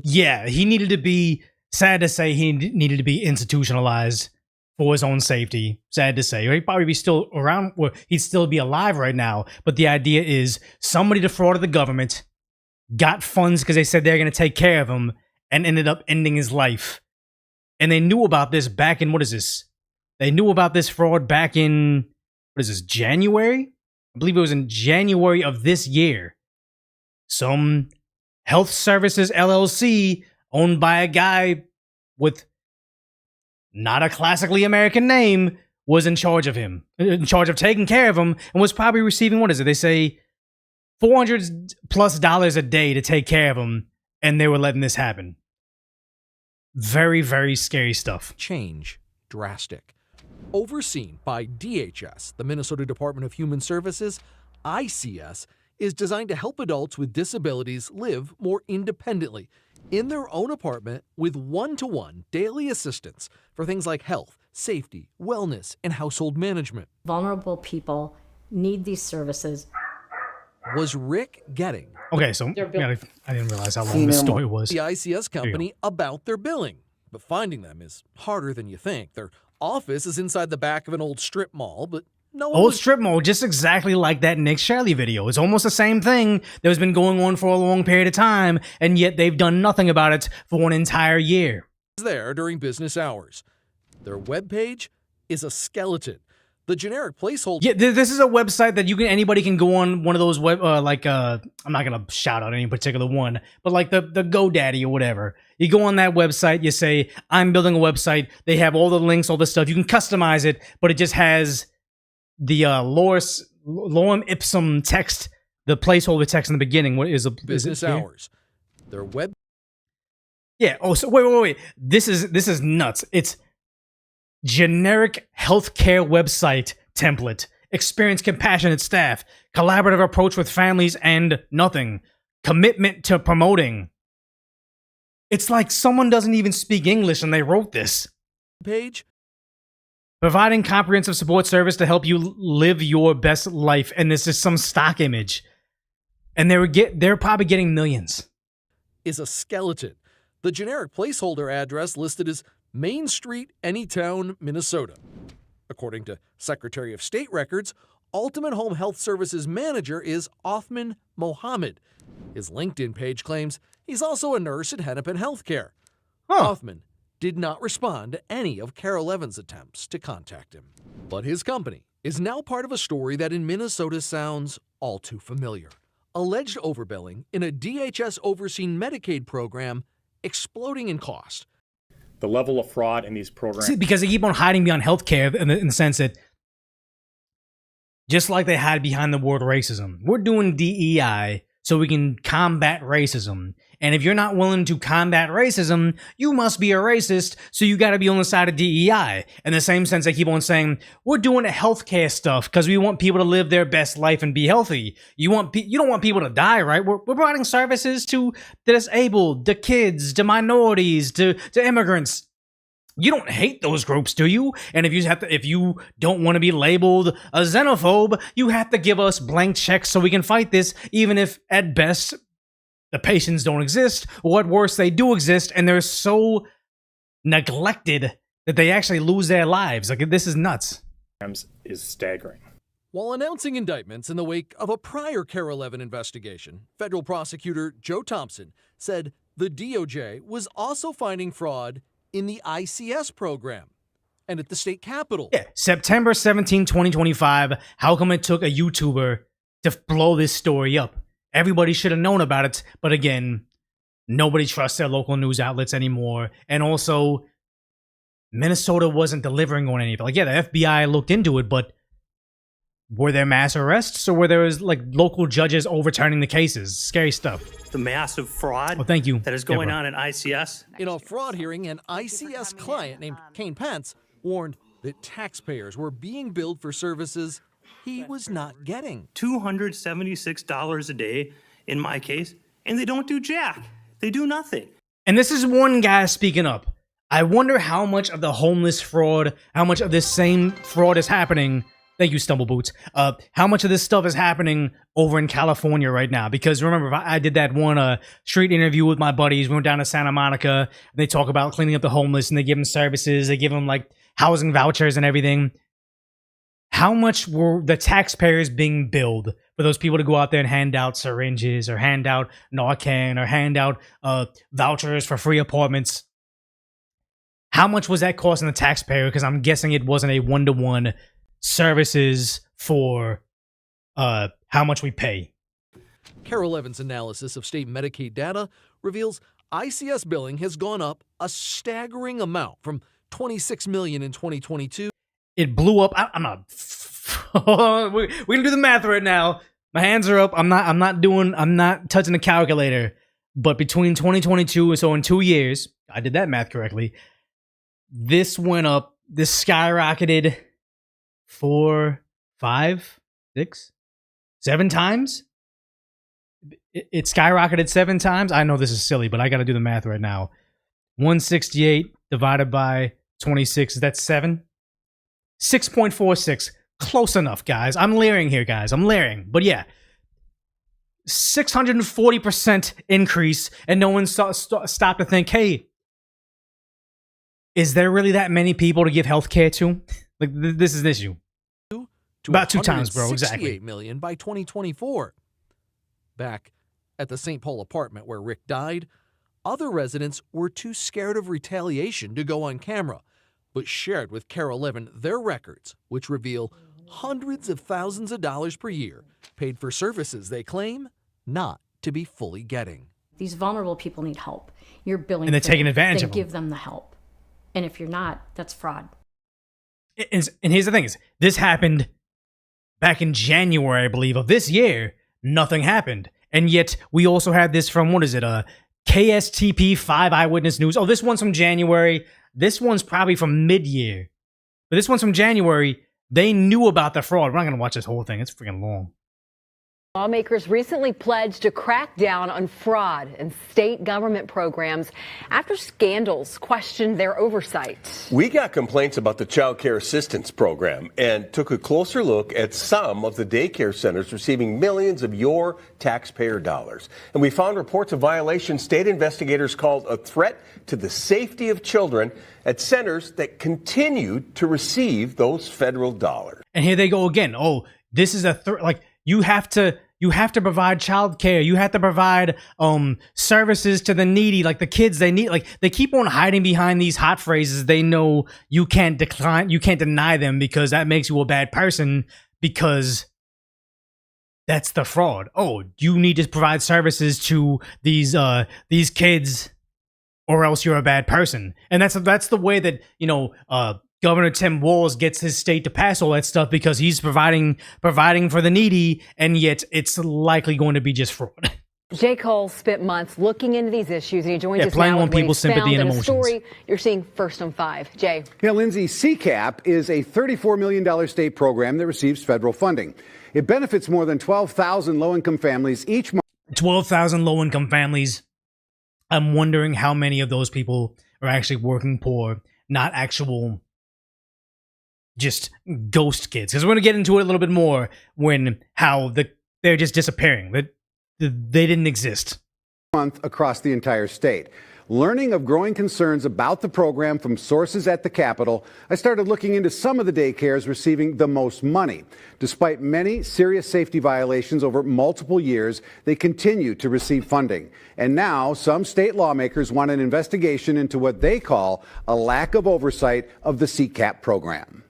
Yeah, he needed to be, sad to say, he needed to be institutionalized for his own safety. Sad to say. He'd probably be still around, well, he'd still be alive right now. But the idea is somebody defrauded the government, got funds because they said they're going to take care of him, and ended up ending his life. And they knew about this back in, what is this? They knew about this fraud back in, what is this, January? I believe it was in January of this year. Some health services LLC owned by a guy with not a classically American name was in charge of him, in charge of taking care of him, and was probably receiving, what is it? They say $400+ a day to take care of him, and they were letting this happen. Very, very scary stuff. change drastic. Overseen by DHS, the Minnesota Department of Human Services, ICS is designed to help adults with disabilities live more independently in their own apartment with one-to-one daily assistance for things like health, safety, wellness, and household management. Vulnerable people need these services. Was Rick getting Okay, so yeah, I didn't realize how long this story was. the ICS company about their billing? But finding them is harder than you think. Their office is inside the back of an old strip mall, but no one Old was strip mall, just exactly like that Nick Shirley video. It's almost the same thing that has been going on for a long period of time, and yet they've done nothing about it for an entire year. there during business hours. Their webpage is a skeleton. The generic placeholder Yeah, this is a website that anybody can go on, one of those web, I'm not gonna shout out any particular one, but like the GoDaddy or whatever. You go on that website, you say, I'm building a website. They have all the links, all the stuff. You can customize it, but it just has the lorem ipsum text, the placeholder text in the beginning. What is business it here? hours. Their web Yeah. Oh, so wait. This is nuts. It's generic healthcare website template. Experience compassionate staff. Collaborative approach with families and nothing. Commitment to promoting. It's like someone doesn't even speak English and they wrote this. page Providing comprehensive support service to help you live your best life. And this is some stock image. And they're probably getting millions. is a skeleton. The generic placeholder address listed as Main Street, Anytown, Minnesota. According to Secretary of State records, Ultimate Home Health Services manager is Othman Mohammed. His LinkedIn page claims he's also a nurse at Hennepin Healthcare. Huh. Othman did not respond to any of Carol Evans' attempts to contact him. But his company is now part of a story that in Minnesota sounds all too familiar. Alleged overbilling in a DHS-overseen Medicaid program exploding in cost. The level of fraud in these programs. See, because they keep on hiding behind healthcare in the sense that just like they hide behind the word racism, we're doing DEI so we can combat racism. And if you're not willing to combat racism, you must be a racist, so you got to be on the side of DEI. In the same sense, they keep on saying, we're doing healthcare stuff because we want people to live their best life and be healthy. You don't want people to die, right? We're providing services to the disabled, the kids, the minorities, to immigrants. You don't hate those groups, do you? And if you don't want to be labeled a xenophobe, you have to give us blank checks so we can fight this, even if at best the patients don't exist, or at worst they do exist, and they're so neglected that they actually lose their lives. Like, this is nuts. Is staggering. While announcing indictments in the wake of a prior Carol Levin investigation, federal prosecutor Joe Thompson said the DOJ was also finding fraud in the ICS program and at the state capitol. Yeah, September 17, 2025. How come it took a YouTuber to blow this story up? Everybody should have known about it, but again, nobody trusts their local news outlets anymore. And also, Minnesota wasn't delivering on any of it. Like, yeah, the FBI looked into it, but were there mass arrests or were there like local judges overturning the cases? Scary stuff. The massive fraud Well, thank you. that is Yeah, going bro. on in ICS. In a fraud hearing, an ICS client named Kane Pence warned that taxpayers were being billed for services he was not getting. $276 a day in my case, and they don't do jack. They do nothing. And this is one guy speaking up. I wonder how much of the homeless fraud, how much of this same fraud is happening. Thank you, Stumbleboots. How much of this stuff is happening over in California right now? Because remember, I did that one street interview with my buddies. We went down to Santa Monica. And they talk about cleaning up the homeless, and they give them services. They give them like housing vouchers and everything. How much were the taxpayers being billed for those people to go out there and hand out syringes or hand out Narcan or hand out vouchers for free apartments? How much was that costing the taxpayer? Because I'm guessing it wasn't a one-to-one services for how much we pay. Carol Evans' analysis of state Medicaid data reveals ICS billing has gone up a staggering amount from $26 million in 2022. It blew up. I'm not. We can do the math right now. My hands are up. I'm not touching the calculator. But between 2022 and so in 2 years, I did that math correctly. This went up. This skyrocketed 4, 5, 6, 7 times. It skyrocketed 7 times. I know this is silly, but I got to do the math right now. 168 divided by 26. That's 7. 6.46. Close enough, guys. I'm layering here, guys. I'm layering. But yeah, 640% increase, and no one stopped to think, hey, is there really that many people to give health care to? Like, this is an issue. To About 2 times, bro. Exactly. $168 million by 2024. Back at the St. Paul apartment where Rick died, other residents were too scared of retaliation to go on camera, but shared with Carol Levin their records, which reveal hundreds of thousands of dollars per year paid for services they claim not to be fully getting. These vulnerable people need help. You're billing And they're for taking them, advantage then of them. give them the help. And if you're not, that's fraud. And here's the thing: is this happened back in January, I believe, of this year. Nothing happened, and yet we also had this from what is it? KSTP 5 Eyewitness News. Oh, this one's from January. This one's probably from mid-year, but this one's from January. They knew about the fraud. We're not gonna watch this whole thing. It's freaking long. Lawmakers recently pledged to crack down on fraud in state government programs after scandals questioned their oversight. We got complaints about the Child Care Assistance Program and took a closer look at some of the daycare centers receiving millions of your taxpayer dollars. And we found reports of violations state investigators called a threat to the safety of children at centers that continued to receive those federal dollars. And here they go again. Oh, this is like. You have to provide child care. You have to provide services to the needy, like the kids they need. Like they keep on hiding behind these hot phrases. They know you can't deny them because that makes you a bad person because that's the fraud. Oh, you need to provide services to these kids or else you're a bad person. And that's the way that, Governor Tim Walz gets his state to pass all that stuff because he's providing for the needy, and yet it's likely going to be just fraud. Jay Cole spent months looking into these issues, and he joins us playing now on with what people's he's sympathy found and in a emotions. story you're seeing first on 5. Jay. Yeah, Lindsay, CCAP is a $34 million state program that receives federal funding. It benefits more than 12,000 low-income families each month. 12,000 low-income families. I'm wondering how many of those people are actually working poor, not actual just ghost kids. Because we're going to get into it a little bit more they're just disappearing. They didn't exist. Month across the entire state. Learning of growing concerns about the program from sources at the Capitol, I started looking into some of the daycares receiving the most money. Despite many serious safety violations over multiple years, they continue to receive funding. And now some state lawmakers want an investigation into what they call a lack of oversight of the CCAP program.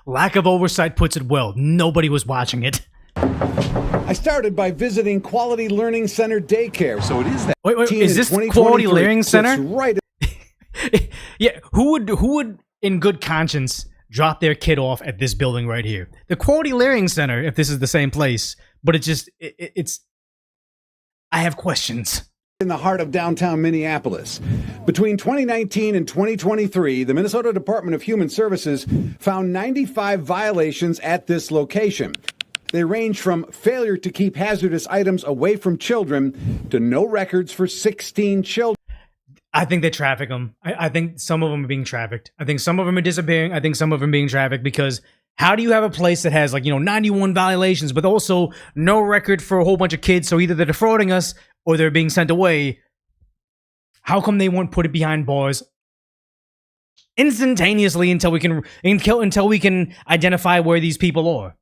Lack of oversight puts it well. Nobody was watching it. I started by visiting Quality Learning Center Daycare. So it is that. Wait, is this Quality Learning Center? Right. Yeah, who would in good conscience drop their kid off at this building right here. The Quality Learning Center, if this is the same place, but it's I have questions. In the heart of downtown Minneapolis. Between 2019 and 2023, the Minnesota Department of Human Services found 95 violations at this location. They range from failure to keep hazardous items away from children to no records for 16 children. I think they traffic them. I think some of them are being trafficked. I think some of them are disappearing. I think some of them are being trafficked because how do you have a place that has 91 violations, but also no record for a whole bunch of kids? So either they're defrauding us or they're being sent away. How come they won't put it behind bars instantaneously until we can identify where these people are?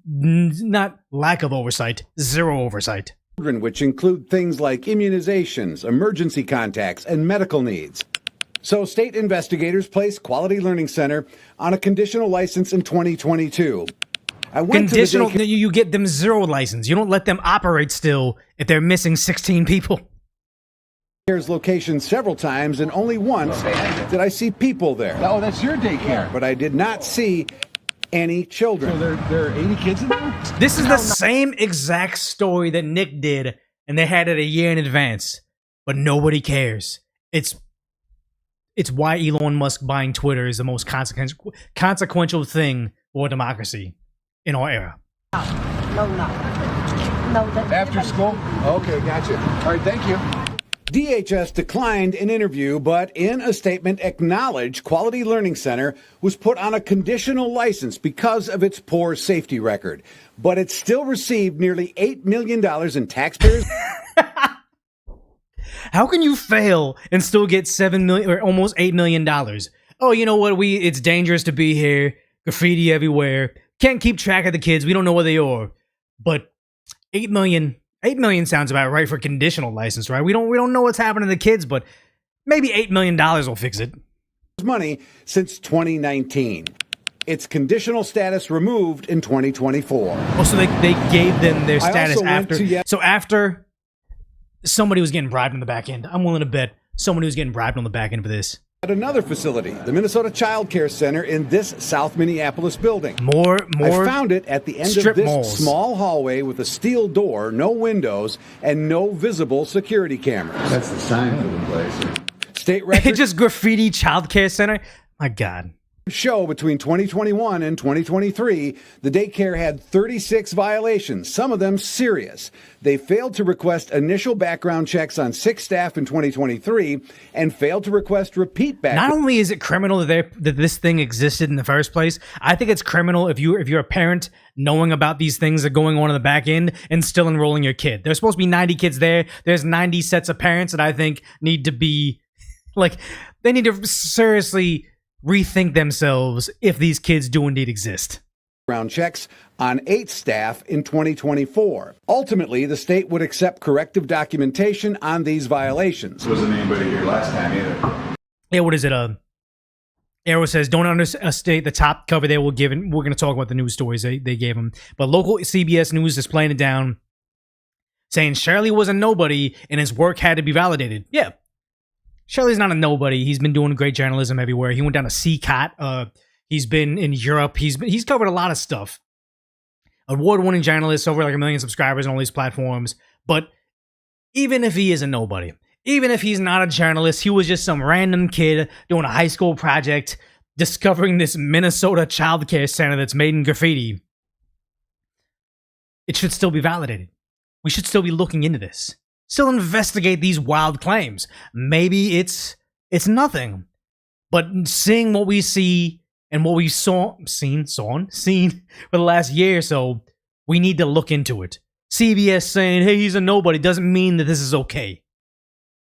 Not lack of oversight, zero oversight. Which include things like immunizations, emergency contacts, and medical needs. So state investigators placed Quality Learning Center on a conditional license in 2022. Conditional, you get them zero license. You don't let them operate still if they're missing 16 people. Daycare's location several times, and only once did I see people there. Oh, that's your daycare. But I did not see any children. So there are 80 kids in there? This is the same exact story that Nick did, and they had it a year in advance. But nobody cares. It's why Elon Musk buying Twitter is the most consequential thing for democracy in our era. No. After school? Okay, gotcha. All right, thank you. DHS declined an interview, but in a statement acknowledged Quality Learning Center was put on a conditional license because of its poor safety record. But it still received nearly $8 million in taxpayers. How can you fail and still get $7 million or almost $8 million? Oh, you know what? It's dangerous to be here. Graffiti everywhere. Can't keep track of the kids. We don't know where they are. But $8 million sounds about right for conditional license, right? We don't know what's happening to the kids, but maybe $8 million will fix it. Money since 2019. Its conditional status removed in 2024. Oh, so they gave them their status after. So after somebody was getting bribed on the back end. I'm willing to bet somebody was getting bribed on the back end for this. At another facility, the Minnesota Child Care Center in this South Minneapolis building. More. I found it at the end of this malls. Small hallway with a steel door, no windows, and no visible security cameras. That's the sign for the place. State records just graffiti Child Care Center. My God. Show between 2021 and 2023, the daycare had 36 violations, some of them serious. They failed to request initial background checks on 6 staff in 2023 and failed to request repeat background. Not only is it criminal that this thing existed in the first place, I think it's criminal if you're a parent knowing about these things that are going on in the back end and still enrolling your kid. There's supposed to be 90 kids there. There's 90 sets of parents that I think need to be they need to seriously rethink themselves if these kids do indeed exist. Background checks on 8 staff in 2024. Ultimately, the state would accept corrective documentation on these violations. Wasn't anybody here last time either. Yeah, what is it? Arrow says, don't understate the top cover they were given. We're going to talk about the news stories they gave them. But local CBS News is playing it down, saying Shirley was a nobody and his work had to be validated. Yeah. Shirley's not a nobody. He's been doing great journalism everywhere. He went down to CCAT. He's been in Europe. He's covered a lot of stuff. Award-winning journalist, over 1 million subscribers on all these platforms. But even if he is a nobody, even if he's not a journalist, he was just some random kid doing a high school project, discovering this Minnesota child care center that's made in graffiti. It should still be validated. We should still be looking into this. Still investigate these wild claims. Maybe it's nothing. But seeing what we see and what we've seen for the last year or so, we need to look into it. CBS saying, hey, he's a nobody doesn't mean that this is okay.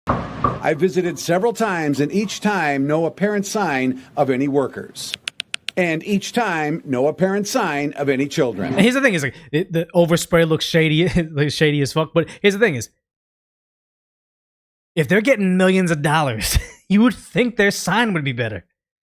I visited several times, and each time, no apparent sign of any workers. And each time, no apparent sign of any children. And here's the thing, is the overspray looks shady, shady as fuck, but here's the thing is, if they're getting millions of dollars, you would think their sign would be better.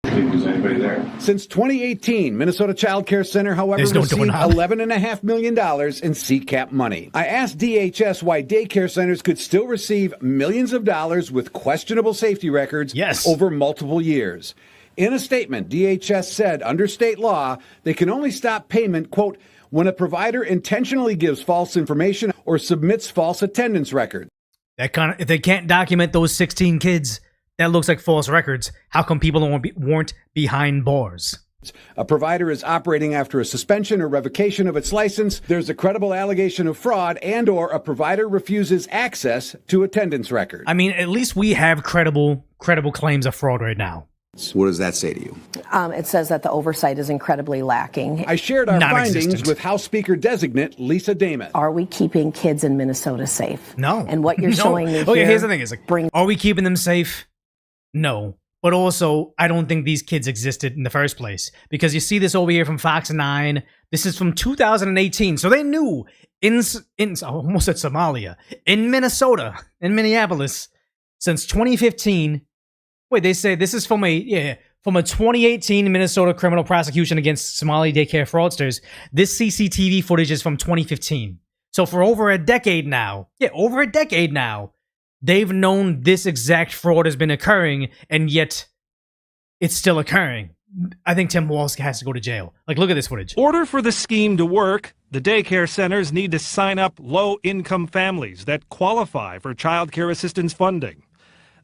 Think there's anybody there? Since 2018, Minnesota Child Care Center, however, There's no received doorknob. $11.5 million in CCAP money. I asked DHS why daycare centers could still receive millions of dollars with questionable safety records over multiple years. In a statement, DHS said under state law, they can only stop payment, quote, when a provider intentionally gives false information or submits false attendance records. If they can't document those 16 kids, that looks like false records. How come people weren't behind bars? A provider is operating after a suspension or revocation of its license. There's a credible allegation of fraud and or a provider refuses access to attendance records. I mean, at least we have credible claims of fraud right now. What does that say to you? It says that the oversight is incredibly lacking. I shared our findings with House Speaker designate Lisa Damon. Are we keeping kids in Minnesota safe? No. And what you're showing me Okay, here, here's the thing: is like, are we keeping them safe? No. But also, I don't think these kids existed in the first place, because you see this over here from Fox 9. This is from 2018, so they knew in almost at Somalia, in Minnesota, in Minneapolis, since 2015. Wait, they say this is from a 2018 Minnesota criminal prosecution against Somali daycare fraudsters. This CCTV footage is from 2015. So for over a decade now, they've known this exact fraud has been occurring, and yet it's still occurring. I think Tim Walz has to go to jail. Like, look at this footage. Order for the scheme to work, the daycare centers need to sign up low-income families that qualify for child care assistance funding.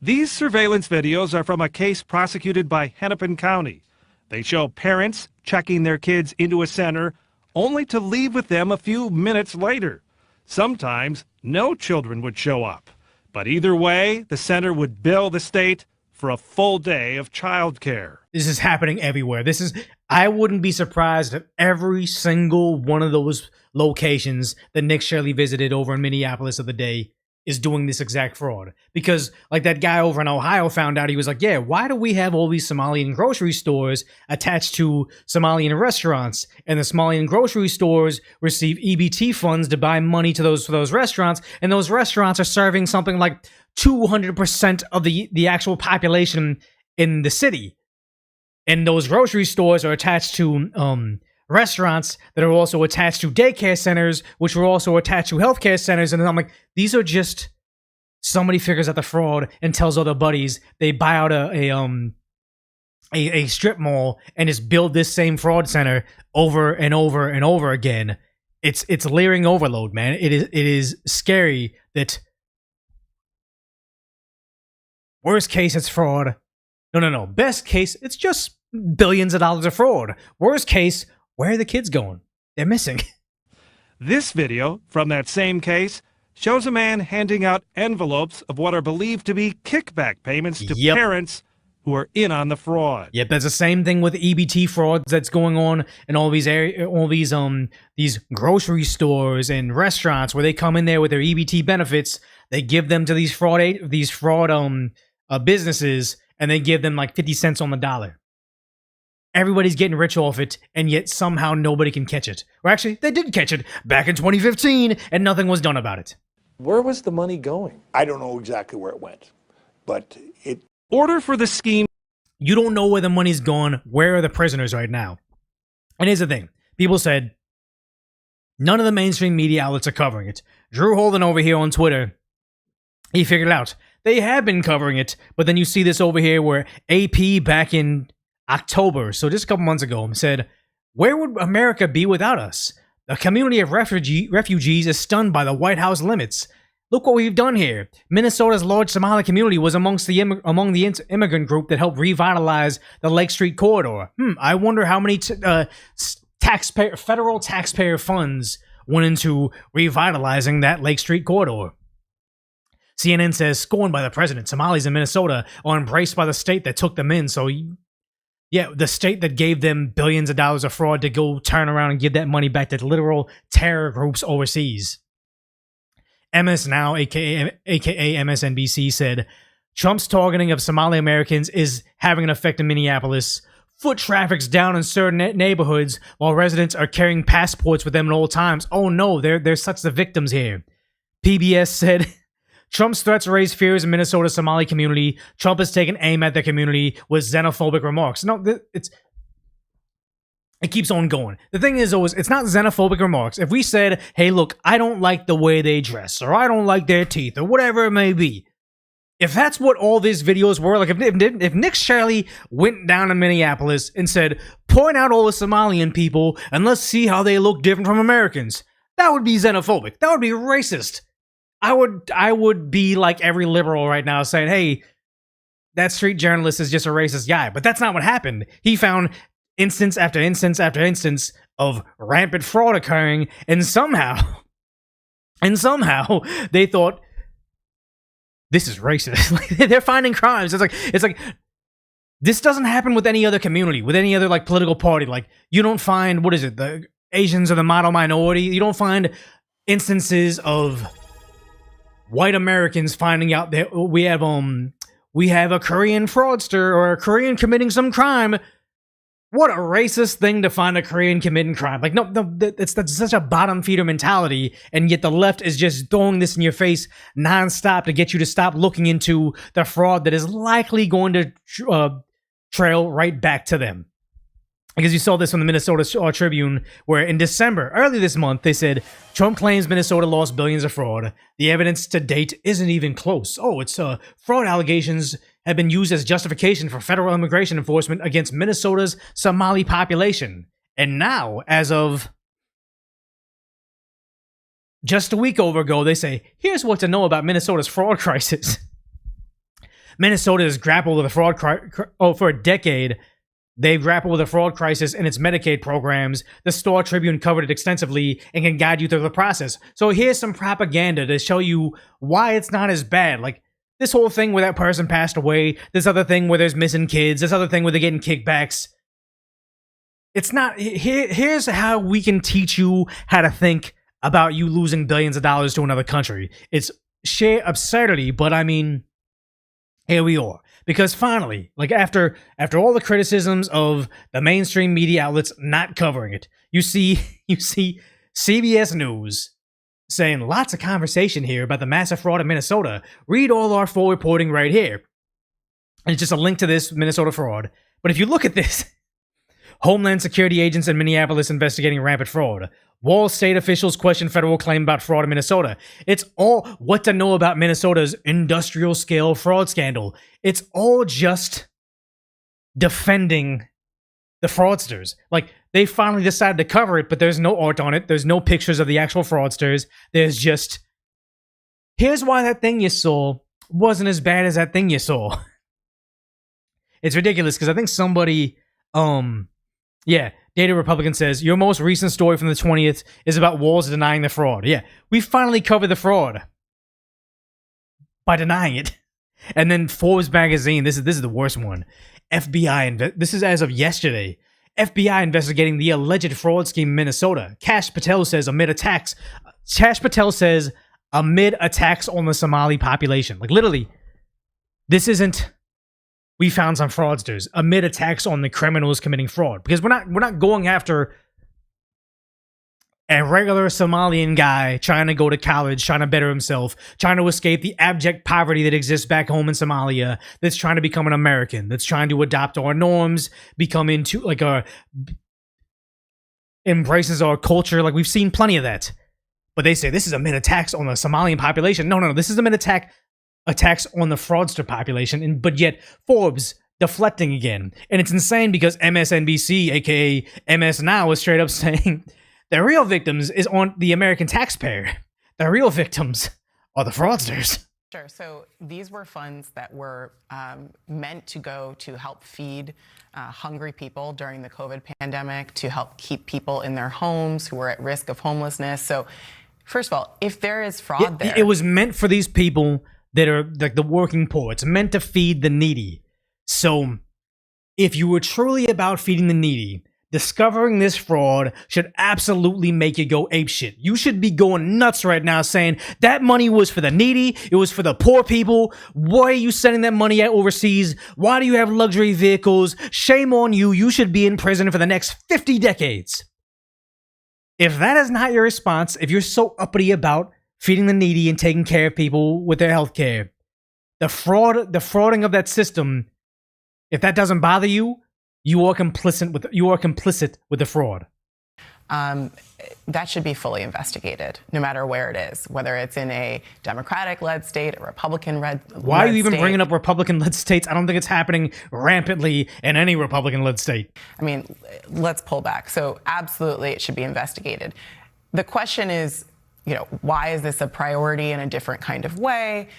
These surveillance videos are from a case prosecuted by Hennepin County. They show parents checking their kids into a center only to leave with them a few minutes later. Sometimes no children would show up. But either way, the center would bill the state for a full day of child care. This is happening everywhere. I wouldn't be surprised if every single one of those locations that Nick Shirley visited over in Minneapolis the other day is doing this exact fraud. Because like that guy over in Ohio found out, he was like, yeah, why do we have all these Somalian grocery stores attached to Somalian restaurants? And the Somalian grocery stores receive EBT funds to buy money to those restaurants, and those restaurants are serving something like 200% of the actual population in the city. And those grocery stores are attached to restaurants that are also attached to daycare centers, which are also attached to healthcare centers. And I'm like, these are just, somebody figures out the fraud and tells all their buddies, they buy out a strip mall and just build this same fraud center over and over and over again. It's leering overload, man. It is scary that worst case it's fraud. No. Best case, it's just billions of dollars of fraud. Worst case, where are the kids going? They're missing. This video from that same case shows a man handing out envelopes of what are believed to be kickback payments to parents who are in on the fraud. Yep, that's the same thing with EBT frauds that's going on in all these these grocery stores and restaurants where they come in there with their EBT benefits. They give them to these fraud businesses, and they give them like 50 cents on the dollar. Everybody's getting rich off it, and yet somehow nobody can catch it. Or actually, they did catch it back in 2015, and nothing was done about it. Where was the money going? I don't know exactly where it went, but it... Order for the scheme. You don't know where the money's gone. Where are the prisoners right now? And here's the thing. People said, none of the mainstream media outlets are covering it. Drew Holden over here on Twitter, he figured it out. They have been covering it, but then you see this over here where AP back in October, so just a couple months ago, said, where would America be without us? The community of refugees is stunned by the White House limits. Look what we've done here. Minnesota's large Somali community was among the immigrant group that helped revitalize the Lake Street corridor. I wonder how many federal taxpayer funds went into revitalizing that Lake Street corridor. CNN says, scorned by the president, Somalis in Minnesota are embraced by the state that took them in. So, yeah, the state that gave them billions of dollars of fraud to go turn around and give that money back to literal terror groups overseas. MS Now, aka MSNBC, said, Trump's targeting of Somali Americans is having an effect in Minneapolis. Foot traffic's down in certain neighborhoods while residents are carrying passports with them at all times. Oh no, they're such the victims here. PBS said, Trump's threats raise fears in Minnesota's Somali community. Trump has taken aim at the community with xenophobic remarks. No, it keeps on going. The thing is always, it's not xenophobic remarks. If we said, hey, look, I don't like the way they dress, or I don't like their teeth, or whatever it may be, if that's what all these videos were, like if Nick Shirley went down to Minneapolis and said, point out all the Somalian people and let's see how they look different from Americans, that would be xenophobic. That would be racist. I would be like every liberal right now saying, hey, that street journalist is just a racist guy. But that's not what happened. He found instance after instance after instance of rampant fraud occurring, and somehow they thought this is racist. Like, they're finding crimes. It's like this doesn't happen with any other community, with any other like political party. Like, you don't find, what is it, the Asians or the model minority, you don't find instances of white Americans finding out that we have a Korean fraudster or a Korean committing some crime. What a racist thing to find a Korean committing crime. Like, no, that's such a bottom feeder mentality, and yet the left is just throwing this in your face nonstop to get you to stop looking into the fraud that is likely going to trail right back to them. Because you saw this from the Minnesota Tribune, where in December, early this month, they said, Trump claims Minnesota lost billions of fraud. The evidence to date isn't even close. Oh, it's fraud allegations have been used as justification for federal immigration enforcement against Minnesota's Somali population. And now, as of just a week ago, they say, here's what to know about Minnesota's fraud crisis. Minnesota has grappled with a fraud for a decade. They've grappled with a fraud crisis in its Medicaid programs. The Star Tribune covered it extensively and can guide you through the process. So here's some propaganda to show you why it's not as bad. Like, this whole thing where that person passed away, this other thing where there's missing kids, this other thing where they're getting kickbacks. It's not, here's how we can teach you how to think about you losing billions of dollars to another country. It's sheer absurdity, but I mean, here we are. Because finally, like after all the criticisms of the mainstream media outlets not covering it, you see CBS News saying lots of conversation here about the massive fraud in Minnesota. Read all our full reporting right here. And it's just a link to this Minnesota fraud. But if you look at this, Homeland Security agents in Minneapolis investigating rampant fraud. Wall state officials question federal claim about fraud in Minnesota. It's all what to know about Minnesota's industrial scale fraud scandal. It's all just defending the fraudsters. Like, they finally decided to cover it, but there's no art on it. There's no pictures of the actual fraudsters. There's just, here's why that thing you saw wasn't as bad as that thing you saw. It's ridiculous because I think somebody, Data Republican says, your most recent story from the 20th is about Walz denying the fraud. Yeah, we finally covered the fraud by denying it. And then Forbes magazine, this is the worst one. FBI, this is as of yesterday. FBI investigating the alleged fraud scheme in Minnesota. Kash Patel says amid attacks on the Somali population. Like, literally, this isn't, we found some fraudsters amid attacks on the criminals committing fraud. Because we're not going after a regular Somalian guy trying to go to college, trying to better himself, trying to escape the abject poverty that exists back home in Somalia, that's trying to become an American, that's trying to adopt our norms, become into like embraces our culture. Like, we've seen plenty of that. But they say this is amid attacks on the Somalian population. No, this is amid attacks on the fraudster population, but yet Forbes deflecting again. And it's insane because MSNBC, aka MS Now, is straight up saying the real victims is on the American taxpayer. The real victims are the fraudsters. Sure. So these were funds that were meant to go to help feed hungry people during the COVID pandemic, to help keep people in their homes who were at risk of homelessness. So first of all, if there is fraud there... It was meant for these people that are like the working poor. It's meant to feed the needy. So if you were truly about feeding the needy, discovering this fraud should absolutely make you go apeshit. You should be going nuts right now saying that money was for the needy. It was for the poor people. Why are you sending that money out overseas? Why do you have luxury vehicles? Shame on you. You should be in prison for the next 50 decades. If that is not your response, if you're so uppity about feeding the needy and taking care of people with their health care. The frauding of that system, if that doesn't bother you, you are complicit with the fraud. That should be fully investigated, no matter where it is, whether it's in a Democratic-led state, a Republican-led Why are you even state. bringing up Republican-led states? I don't think it's happening rampantly in any Republican-led state. I mean, let's pull back. So absolutely, it should be investigated. The question is, why is this a priority in a different kind of way?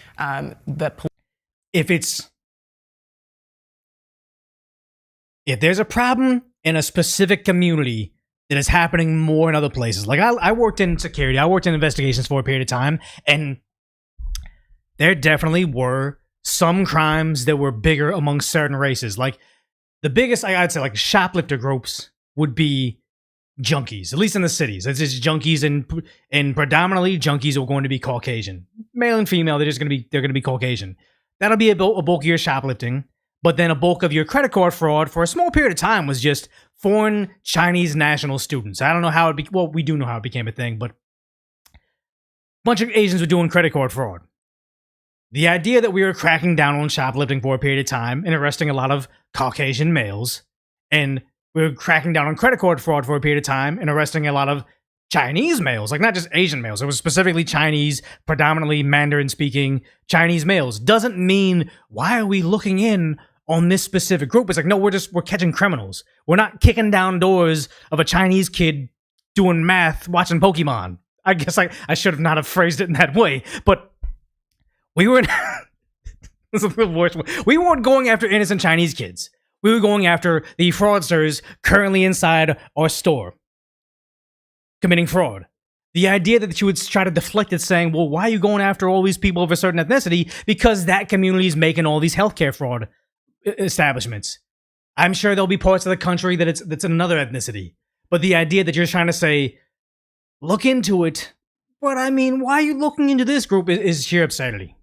If there's a problem in a specific community that is happening more in other places, like I worked in security, I worked in investigations for a period of time, and there definitely were some crimes that were bigger among certain races. Like the biggest, I'd say, like shoplifter groups would be junkies, at least in the cities. It's just junkies, and predominantly junkies are going to be Caucasian, male and female. They're going to be Caucasian. That'll be a bulk of your shoplifting. But then a bulk of your credit card fraud for a small period of time was just foreign Chinese national students. I don't know how we do know how it became a thing, but a bunch of Asians were doing credit card fraud. The idea that we were cracking down on shoplifting for a period of time and arresting a lot of Caucasian males, and we were cracking down on credit card fraud for a period of time and arresting a lot of Chinese males, like not just Asian males. It was specifically Chinese, predominantly Mandarin-speaking Chinese males. Doesn't mean, why are we looking in on this specific group? It's like, no, we're catching criminals. We're not kicking down doors of a Chinese kid doing math, watching Pokemon. I guess I should have not have phrased it in that way, but we were we weren't going after innocent Chinese kids. We were going after the fraudsters currently inside our store committing fraud. The idea that you would try to deflect it saying, well, why are you going after all these people of a certain ethnicity? Because that community is making all these healthcare fraud establishments. I'm sure there'll be parts of the country that's another ethnicity. But the idea that you're trying to say, look into it, but I mean, why are you looking into this group is sheer absurdity.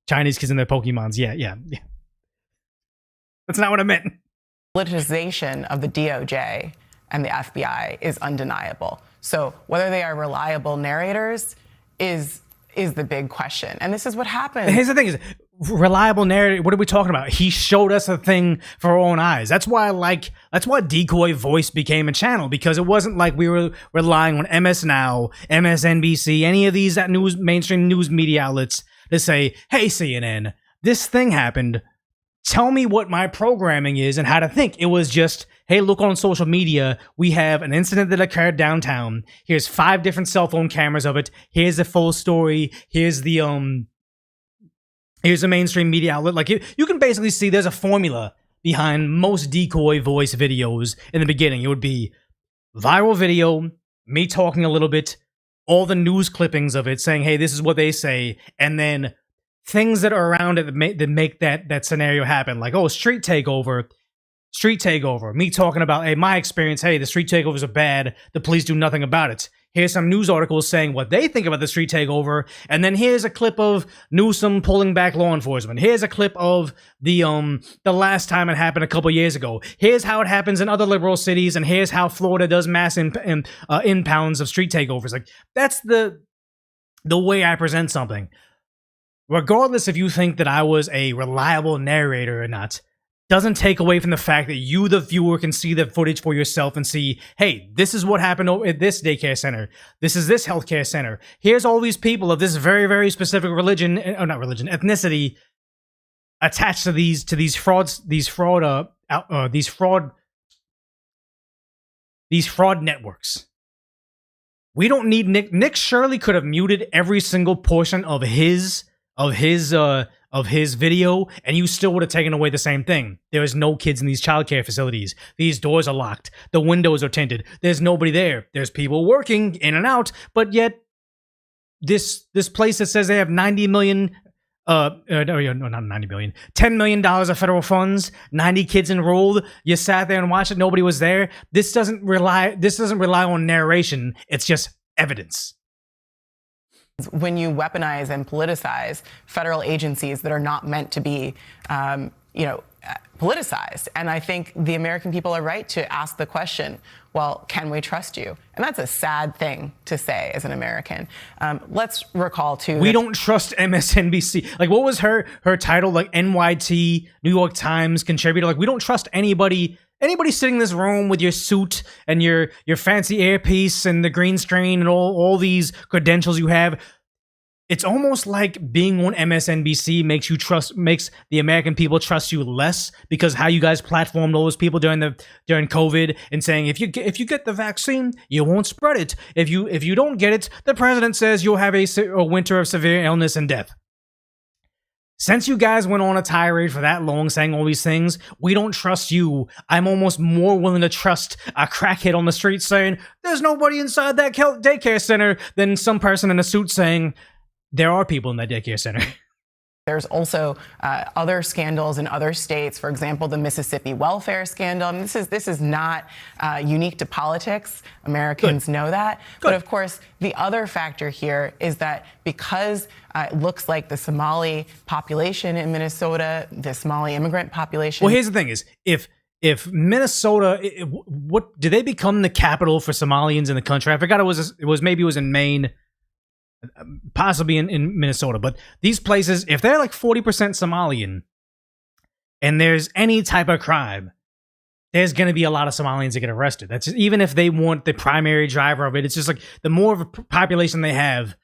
Chinese kids and their Pokemons, yeah. That's not what I meant. Politicization of the DOJ and the FBI is undeniable. So whether they are reliable narrators is the big question. And this is what happens. Here's the thing is, reliable narrative, what are we talking about? He showed us a thing for our own eyes. That's why Decoy Voice became a channel, because it wasn't like we were relying on MS Now, MSNBC, any of these mainstream news media outlets to say, hey, CNN, this thing happened. Tell me what my programming is and how to think. It was just, hey, look on social media. We have an incident that occurred downtown. Here's 5 different cell phone cameras of it. Here's the full story. Here's a mainstream media outlet. Like you can basically see there's a formula behind most Decoy Voice videos in the beginning. It would be viral video, me talking a little bit, all the news clippings of it saying, hey, this is what they say, and then things that are around it that make that scenario happen. Like, oh, street takeover, me talking about, hey, my experience, hey, the street takeovers are bad, the police do nothing about it. Here's some news articles saying what they think about the street takeover, and then here's a clip of Newsom pulling back law enforcement. Here's a clip of the last time it happened a couple years ago. Here's how it happens in other liberal cities, and here's how Florida does mass impounds of street takeovers. Like, that's the way I present something. Regardless if you think that I was a reliable narrator or not, doesn't take away from the fact that you, the viewer, can see the footage for yourself and see, hey, this is what happened at this daycare center. This is this healthcare center. Here's all these people of this very, very specific ethnicity attached to these fraud networks. We don't need Nick Shirley could have muted every single portion of his video, and you still would have taken away the same thing. There is no kids in these childcare facilities. These doors are locked. The windows are tinted. There's nobody there. There's people working in and out, but yet this place that says they have $90 million, no, not $90 billion, $10 million of federal funds, 90 kids enrolled. You sat there and watched it. Nobody was there. This doesn't rely on narration. It's just evidence. When you weaponize and politicize federal agencies that are not meant to be politicized. And I think the American people are right to ask the question, well, can we trust you? And that's a sad thing to say as an American. Let's recall, too. We don't trust MSNBC. Like, what was her title? Like, NYT, New York Times contributor. Like, we don't trust anybody sitting in this room with your suit and your fancy earpiece and the green screen and all these credentials you have. It's almost like being on MSNBC makes the American people trust you less, because how you guys platformed all those people during COVID and saying if you get the vaccine, you won't spread it. If you don't get it, the president says you'll have a winter of severe illness and death. Since you guys went on a tirade for that long saying all these things, we don't trust you. I'm almost more willing to trust a crackhead on the street saying there's nobody inside that daycare center than some person in a suit saying there are people in that daycare center. There's also other scandals in other states. For example, the Mississippi welfare scandal. And this is not unique to politics. Americans know that. But of course, the other factor here is that because it looks like the Somali population in Minnesota, the Somali immigrant population. Well, here's the thing: is if Minnesota, what did they become the capital for Somalians in the country? I forgot it was maybe it was in Maine. Possibly in Minnesota, but these places, if they're like 40% Somalian and there's any type of crime, there's going to be a lot of Somalians that get arrested. That's just, even if they want the primary driver of it, it's just like the more of a population they have,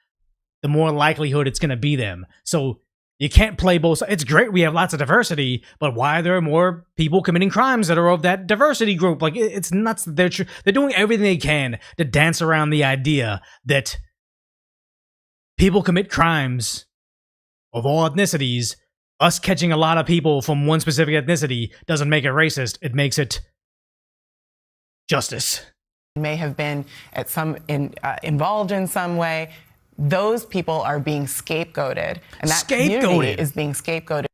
the more likelihood it's going to be them. So you can't play both sides. It's great we have lots of diversity, but why are there more people committing crimes that are of that diversity group? Like, it's nuts. They're doing everything they can to dance around the idea that people commit crimes of all ethnicities. Us catching a lot of people from one specific ethnicity doesn't make it racist. It makes it justice. May have been involved in some way. Those people are being scapegoated, and that community is being scapegoated.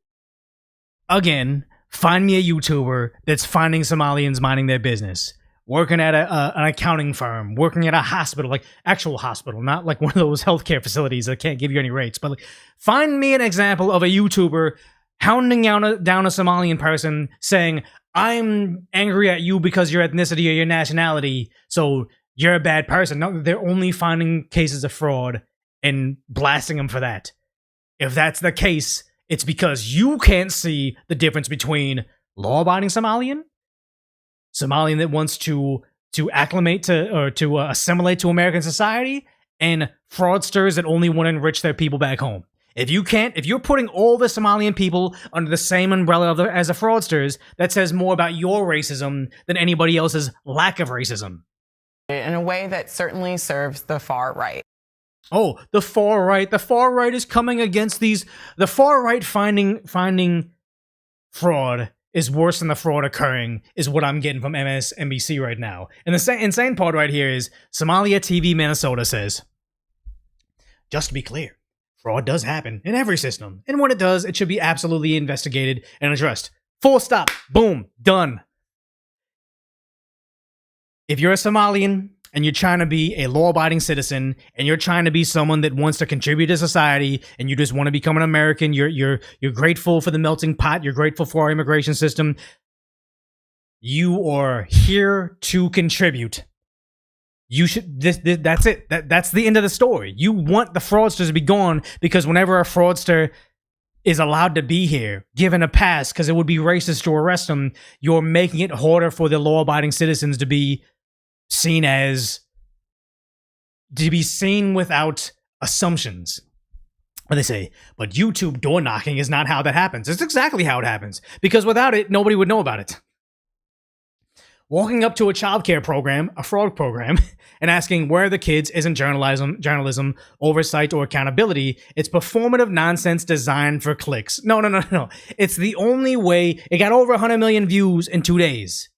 Again, find me a YouTuber that's finding Somalians minding their business, working at an accounting firm, working at a hospital, like actual hospital, not like one of those healthcare facilities that can't give you any rates. But like, find me an example of a YouTuber hounding down a Somalian person saying, I'm angry at you because your ethnicity or your nationality, so you're a bad person. No, they're only finding cases of fraud and blasting them for that. If that's the case, it's because you can't see the difference between law-abiding Somalian that wants to acclimate to or to assimilate to American society, and fraudsters that only want to enrich their people back home. If you're putting all the Somalian people under the same umbrella as the fraudsters, that says more about your racism than anybody else's lack of racism. In a way that certainly serves the far right. Oh, the far right. The far right is coming against these. The far right finding fraud is worse than the fraud occurring, is what I'm getting from MSNBC right now. And the insane part right here is Somalia TV Minnesota says, just to be clear, fraud does happen in every system. And when it does, it should be absolutely investigated and addressed. Full stop. Boom. Done. If you're a Somalian and you're trying to be a law-abiding citizen and you're trying to be someone that wants to contribute to society and you just want to become an American, you're grateful for the melting pot, you're grateful for our immigration system, you are here to contribute. You should that's it. That's the end of the story. You want the fraudsters to be gone, because whenever a fraudster is allowed to be here, given a pass because it would be racist to arrest them, you're making it harder for the law-abiding citizens to be seen without assumptions. What they say, but YouTube door knocking is not how that happens. It's exactly how it happens, because without it, nobody would know about it. Walking up to a childcare program, a fraud program, and asking where are the kids isn't journalism, oversight, or accountability. It's performative nonsense designed for clicks. No. It's the only way. It got over 100 million views in 2 days.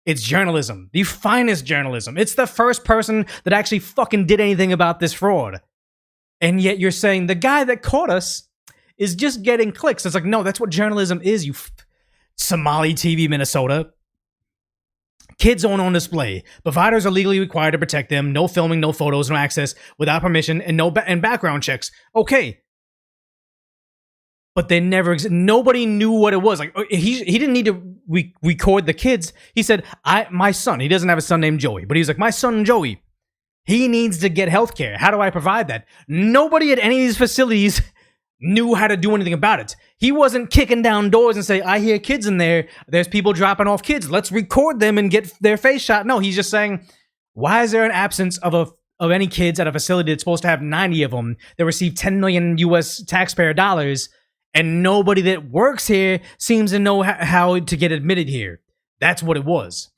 It's journalism, the finest journalism. It's the first person that actually fucking did anything about this fraud. And yet you're saying the guy that caught us is just getting clicks. It's like, no, that's what journalism is, you Somali TV Minnesota. Kids own on display. Providers are legally required to protect them. No filming, no photos, no access without permission, and and background checks. Okay. but they never. Nobody knew what it was. Like he didn't need to record the kids. He said, my son. He doesn't have a son named Joey, but he's like, my son Joey. He needs to get health care. How do I provide that? Nobody at any of these facilities knew how to do anything about it. He wasn't kicking down doors and say, I hear kids in there. There's people dropping off kids. Let's record them and get their face shot. No, he's just saying, why is there an absence of any kids at a facility that's supposed to have 90 of them that receive 10 million US taxpayer dollars, and nobody that works here seems to know how to get admitted here? That's what it was.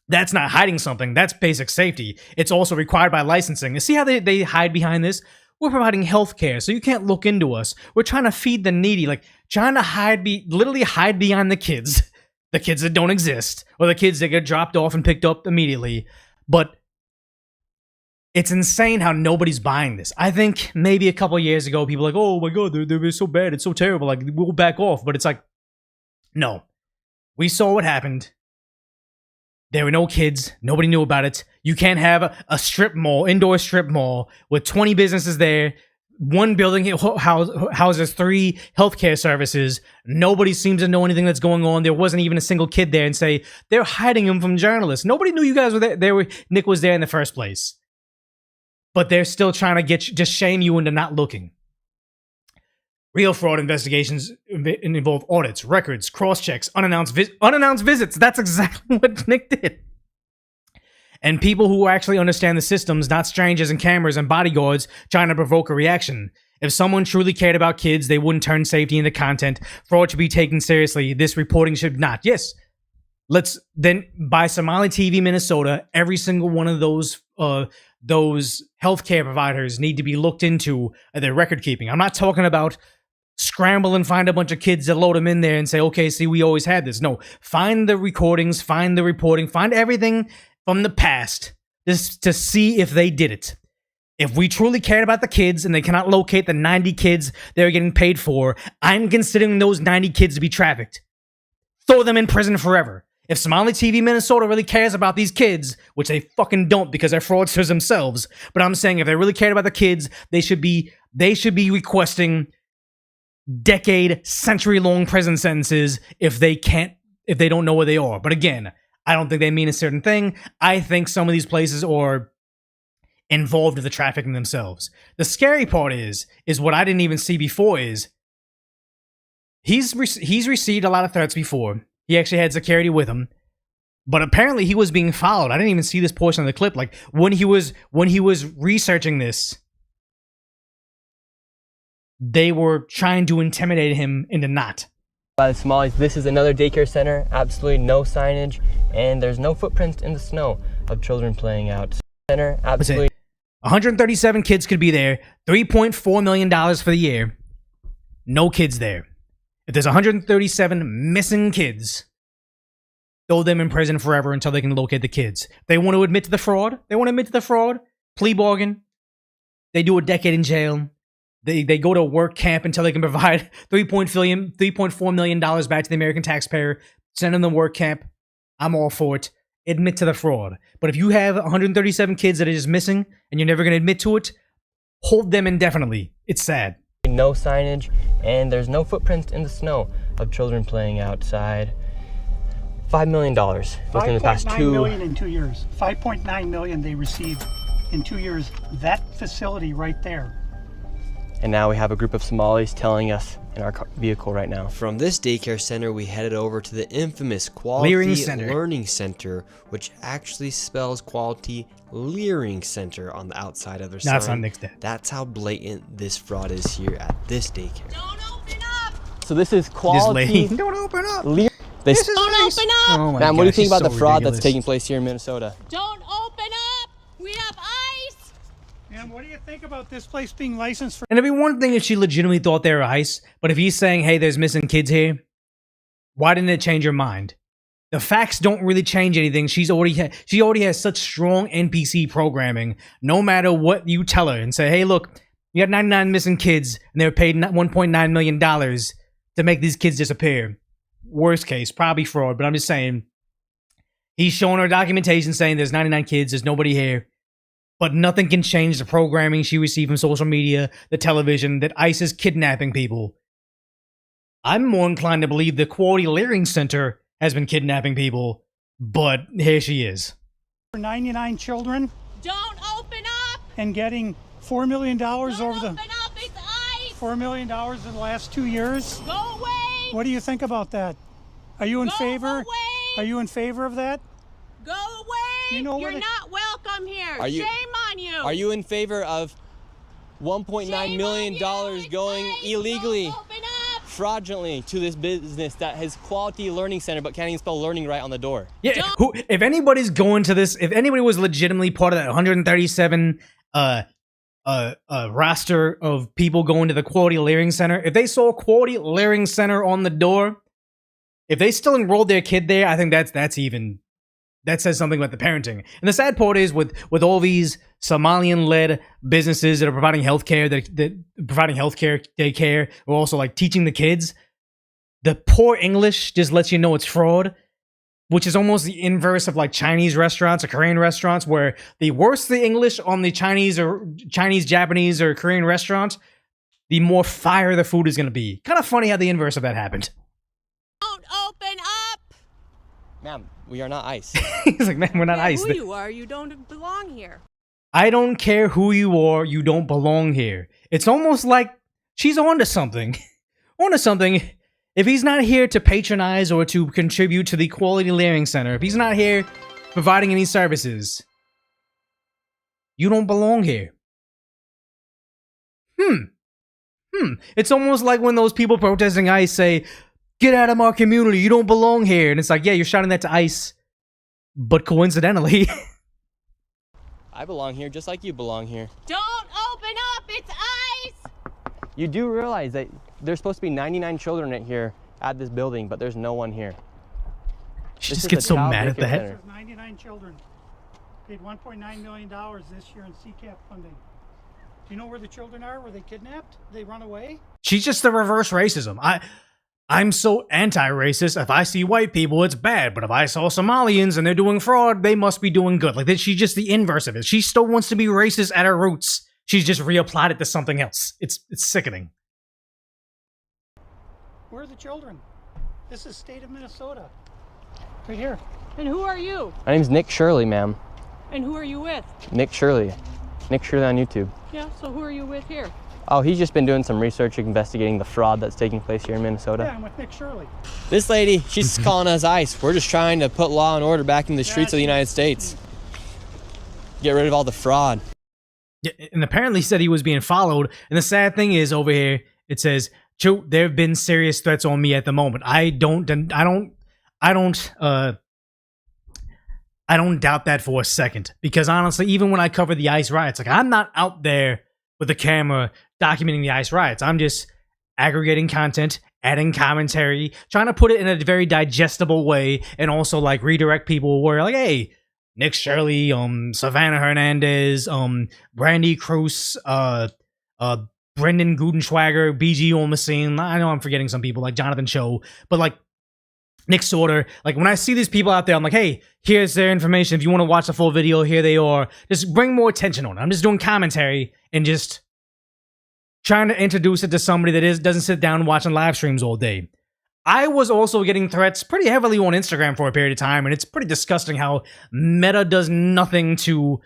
That's not hiding something. That's basic safety. It's also required by licensing. You see how they hide behind this? We're providing health care, so you can't look into us. We're trying to feed the needy, like trying to literally hide behind the kids that don't exist, or the kids that get dropped off and picked up immediately. But it's insane how nobody's buying this. I think maybe a couple of years ago, people were like, oh my God, they're so bad. It's so terrible. Like, we'll back off. But it's like, no. We saw what happened. There were no kids. Nobody knew about it. You can't have a strip mall, indoor strip mall, with 20 businesses there. One building houses 3 healthcare services. Nobody seems to know anything that's going on. There wasn't even a single kid there, and say they're hiding him from journalists. Nobody knew you guys were there. Nick was there in the first place. But they're still trying to just shame you into not looking. Real fraud investigations involve audits, records, cross-checks, unannounced visits. That's exactly what Nick did. And people who actually understand the systems, not strangers and cameras and bodyguards trying to provoke a reaction. If someone truly cared about kids, they wouldn't turn safety into content. Fraud should be taken seriously. This reporting should not. Yes. Let's then, by Somali TV Minnesota, every single one of those healthcare providers need to be looked into their record keeping. I'm not talking about scramble and find a bunch of kids that load them in there and say, okay, see, we always had this. No, find the recordings, find the reporting, find everything from the past just to see if they did it. If we truly cared about the kids and they cannot locate the 90 kids they're getting paid for, I'm considering those 90 kids to be trafficked. Throw them in prison forever. If Somali TV Minnesota really cares about these kids, which they fucking don't because they're fraudsters themselves, but I'm saying if they really cared about the kids, they should be requesting decade, century-long prison sentences if they don't know where they are. But again, I don't think they mean a certain thing. I think some of these places are involved with the trafficking themselves. The scary part is what I didn't even see before is he's received a lot of threats before. He actually had security with him, but apparently he was being followed. I didn't even see this portion of the clip. Like when he was researching this, they were trying to intimidate him into not. By the Somalis, this is another daycare center. Absolutely no signage, and there's no footprints in the snow of children playing out. Center, absolutely. 137 kids could be there. $3.4 million for the year. No kids there. If there's 137 missing kids, throw them in prison forever until they can locate the kids. They want to admit to the fraud. Plea bargain. They do a decade in jail. They go to work camp until they can provide $3.4 million back to the American taxpayer. Send them to work camp. I'm all for it. Admit to the fraud. But if you have 137 kids that are just missing and you're never going to admit to it, hold them indefinitely. It's sad. No signage, and there's no footprints in the snow of children playing outside. $5 million within the past 2 million in 2 years. 5.9 million they received in 2 years. That facility right there. And now we have a group of Somalis telling us in our vehicle right now. From this daycare center, we headed over to the infamous Quality Learning Center, which actually spells Quality Learning Center on the outside of their sign. That's not Nick's dad. That's how blatant this fraud is here at this daycare. Don't open up! So this is Quality. Don't open up! Don't open up! Oh Ma'am, what do you think about the fraud that's taking place here in Minnesota? Don't open up! We have ice! And what do you think about this place being licensed for? And it'd be one thing if she legitimately thought they were ICE, but if he's saying, hey, there's missing kids here, why didn't it change your mind? The facts don't really change anything. She already has such strong NPC programming. No matter what you tell her and say, hey, look, you got 99 missing kids and they were paid $1.9 million to make these kids disappear. Worst case, probably fraud, but I'm just saying, he's showing her documentation saying there's 99 kids, there's nobody here. But nothing can change the programming she received from social media, the television, that ICE is kidnapping people. I'm more inclined to believe the Quality Learning Center has been kidnapping people, but here she is. For 99 children. Don't open up. And getting $4 million over the Open up. It's ice. $4 million in the last 2 years. Go away. What do you think about that? Are you in favor? Away. Are you in favor of that? Go away. You know You're not welcome here. Are you- Shame on you. Are you in favor of $1.9 million going illegally, fraudulently to this business that has Quality Learning Center but can't even spell learning right on the door? Yeah, if anybody's going to this, if anybody was legitimately part of that 137 roster of people going to the Quality Learning Center, if they saw Quality Learning Center on the door, if they still enrolled their kid there, I think that says something about the parenting. And the sad part is with all these Somalian-led businesses that are providing healthcare, that providing healthcare, daycare, or also like teaching the kids, the poor English just lets you know it's fraud, which is almost the inverse of like Chinese restaurants or Korean restaurants, where the worse the English on the Chinese, Japanese, or Korean restaurant, the more fire the food is going to be. Kind of funny how the inverse of that happened. Don't open up. Ma'am, we are not ICE. He's like, man, we're not ICE. Who you are, you don't belong here. I don't care who you are, you don't belong here. It's almost like she's onto something. Onto something. If he's not here to patronize or to contribute to the Quality Learning Center, if he's not here providing any services, you don't belong here. It's almost like when those people protesting ICE say, get out of our community, you don't belong here. And it's like, yeah, you're shouting that to ICE, but coincidentally... I belong here just like you belong here. Don't open up. It's ice. You do realize that there's supposed to be 99 children here at this building, but there's no one here. She just gets so mad at that. There's 99 children. Paid $1.9 million this year in CCAP funding. Do you know where the children are? Were they kidnapped? They run away? She's just the reverse racism. I'm so anti-racist. If I see white people, it's bad. But if I saw Somalians and they're doing fraud, they must be doing good. Like, she's just the inverse of it. She still wants to be racist at her roots. She's just reapplied it to something else. It's sickening. Where are the children? This is state of Minnesota. Right here. And who are you? My name's Nick Shirley, ma'am. And who are you with? Nick Shirley. Nick Shirley on YouTube. Yeah, so who are you with here? Oh, he's just been doing some research investigating the fraud that's taking place here in Minnesota. Yeah, I'm with Nick Shirley. This lady, she's calling us ICE. We're just trying to put law and order back in the streets of the United States. Get rid of all the fraud. Yeah, and apparently said he was being followed. And the sad thing is over here, it says, there have been serious threats on me at the moment. I don't doubt that for a second. Because honestly, even when I cover the ICE riots, like, I'm not out there with a camera documenting the ICE riots. I'm just aggregating content, adding commentary, trying to put it in a very digestible way, and also like redirect people where like, hey, Nick Shirley, Savannah Hernandez, Brandy Cruz, Brendan Gudenschwager, BG on the scene. I know I'm forgetting some people like Jonathan Cho, but like Nick Sorter. Like, when I see these people out there, I'm like, hey, here's their information. If you want to watch the full video, here they are. Just bring more attention on it. I'm just doing commentary and just trying to introduce it to somebody that doesn't sit down watching live streams all day. I was also getting threats pretty heavily on Instagram for a period of time, and it's pretty disgusting how Meta does nothing to...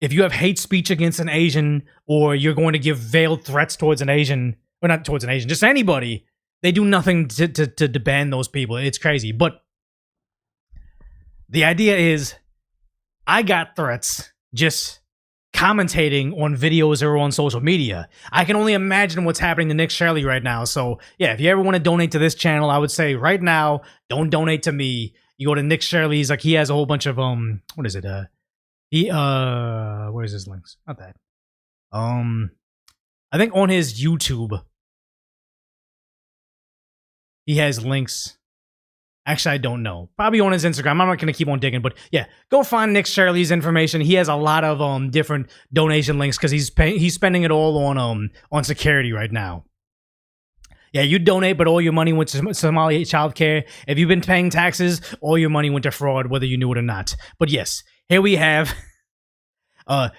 If you have hate speech against an Asian, or you're going to give veiled threats towards an Asian, or not towards an Asian, just anybody, they do nothing to ban those people. It's crazy. But the idea is, I got threats just commentating on videos or on social media. I can only imagine what's happening to Nick Shirley right now. So yeah, if you ever want to donate to this channel, I would say right now, don't donate to me. You go to Nick Shirley's, like, he has a whole bunch of what is it? Where's his links? Not that. I think on his YouTube, he has links. Actually, I don't know. Probably on his Instagram. I'm not going to keep on digging, but yeah, go find Nick Shirley's information. He has a lot of different donation links because he's spending it all on security right now. Yeah, you donate, but all your money went to Somali childcare. If you've been paying taxes, all your money went to fraud, whether you knew it or not. But yes, here we have.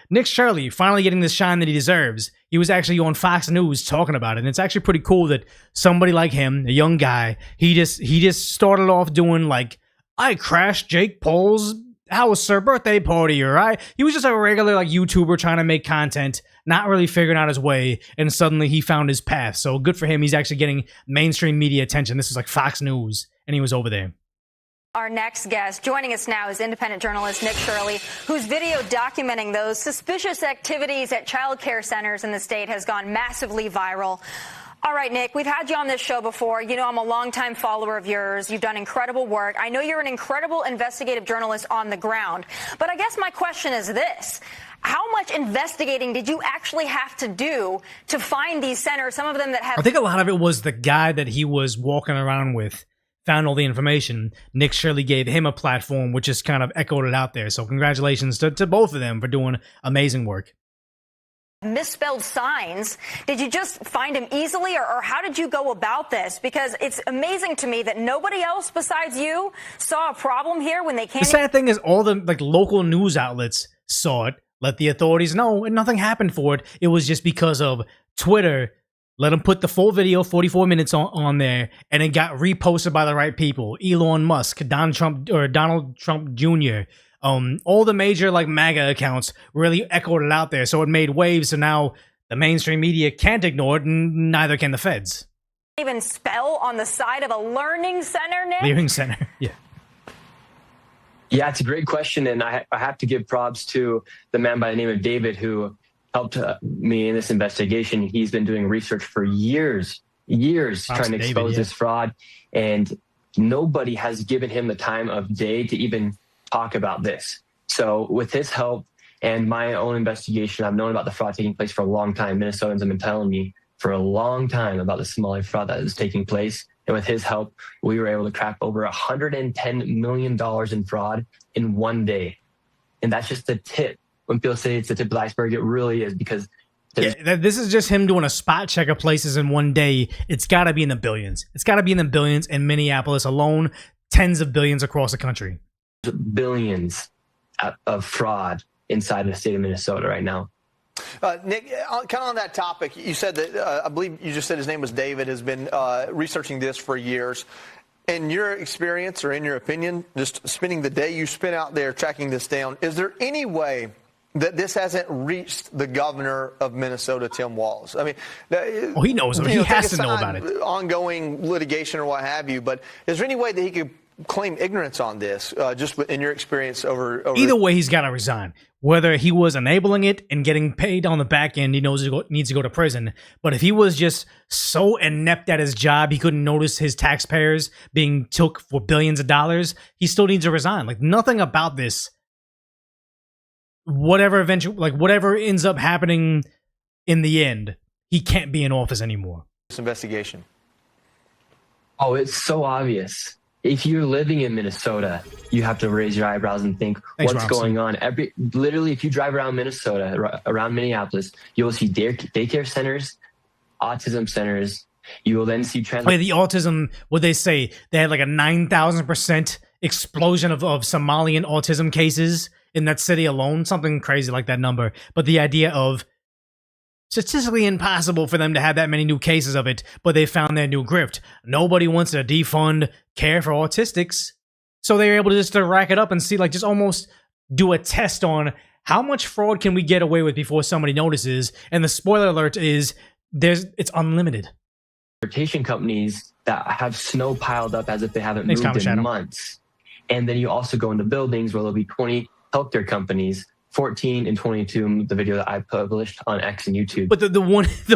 Nick Shirley finally getting the shine that he deserves. He was actually on Fox News talking about it, and it's actually pretty cool that somebody like him, a young guy, he just started off doing like, I crashed Jake Paul's house or birthday party, or he was just a regular like YouTuber trying to make content, not really figuring out his way, and suddenly he found his path. So good for him. He's actually getting mainstream media attention. This is like Fox News, and he was over there. Our next guest joining us now is independent journalist Nick Shirley, whose video documenting those suspicious activities at child care centers in the state has gone massively viral. All right, Nick, we've had you on this show before. You know, I'm a longtime follower of yours. You've done incredible work. I know you're an incredible investigative journalist on the ground. But I guess my question is this. How much investigating did you actually have to do to find these centers, some of them that have... I think a lot of it was the guy that he was walking around with found all the information. Nick Shirley gave him a platform, which just kind of echoed it out there. So congratulations to both of them for doing amazing work. Misspelled signs. Did you just find him easily, or how did you go about this? Because it's amazing to me that nobody else besides you saw a problem here when they can't... The sad thing is all the like local news outlets saw it, let the authorities know, and nothing happened for it. It was just because of Twitter let them put the full video, 44 minutes on there, and it got reposted by the right people. Elon Musk, Donald Trump Jr., all the major like MAGA accounts really echoed it out there, so it made waves. So now the mainstream media can't ignore it, and neither can the feds. Even spell on the side of a learning center, Nick? Learning center, yeah. Yeah, it's a great question, and I have to give props to the man by the name of David who helped me in this investigation. He's been doing research for years trying to expose this fraud, and nobody has given him the time of day to even talk about this. So with his help and my own investigation, I've known about the fraud taking place for a long time. Minnesotans have been telling me for a long time about the Somali fraud that is taking place. And with his help, we were able to crack over $110 million in fraud in one day. And that's just the tip. When people say it's the tip of the iceberg, it really is, because this is just him doing a spot check of places in one day. It's got to be in the billions. It's got to be in the billions in Minneapolis alone, tens of billions across the country. Billions of fraud inside the state of Minnesota right now. Nick, kind of on that topic, you said that, I believe you just said his name was David, has been researching this for years. In your experience, or in your opinion, just spending the day you spent out there tracking this down, is there any way that this hasn't reached the governor of Minnesota, Tim Walz? I mean, he knows. He has to know about it. Ongoing litigation or what have you, but is there any way that he could claim ignorance on this, just in your experience over... Either way, he's got to resign. Whether he was enabling it and getting paid on the back end, he knows he needs to go to prison. But if he was just so inept at his job, he couldn't notice his taxpayers being took for billions of dollars, he still needs to resign. Like, nothing about this, whatever ends up happening in the end, he can't be in office anymore. This investigation. Oh, it's so obvious. If you're living in Minnesota, you have to raise your eyebrows and think, what's going on? Literally, if you drive around Minnesota, around Minneapolis, you'll see daycare centers, autism centers. You will then see the autism, what they say, they had like a 9,000% explosion of Somalian autism cases in that city alone, something crazy like that number. But the idea of statistically impossible for them to have that many new cases of it, but they found their new grift. Nobody wants to defund care for autistics, so they were able to just rack it up and see, like, just almost do a test on how much fraud can we get away with before somebody notices. And the spoiler alert is it's unlimited. Transportation companies that have snow piled up as if they haven't moved in months, and then you also go into buildings where there'll be 20 healthcare companies. 14 and 22, the video that I published on X and YouTube. But the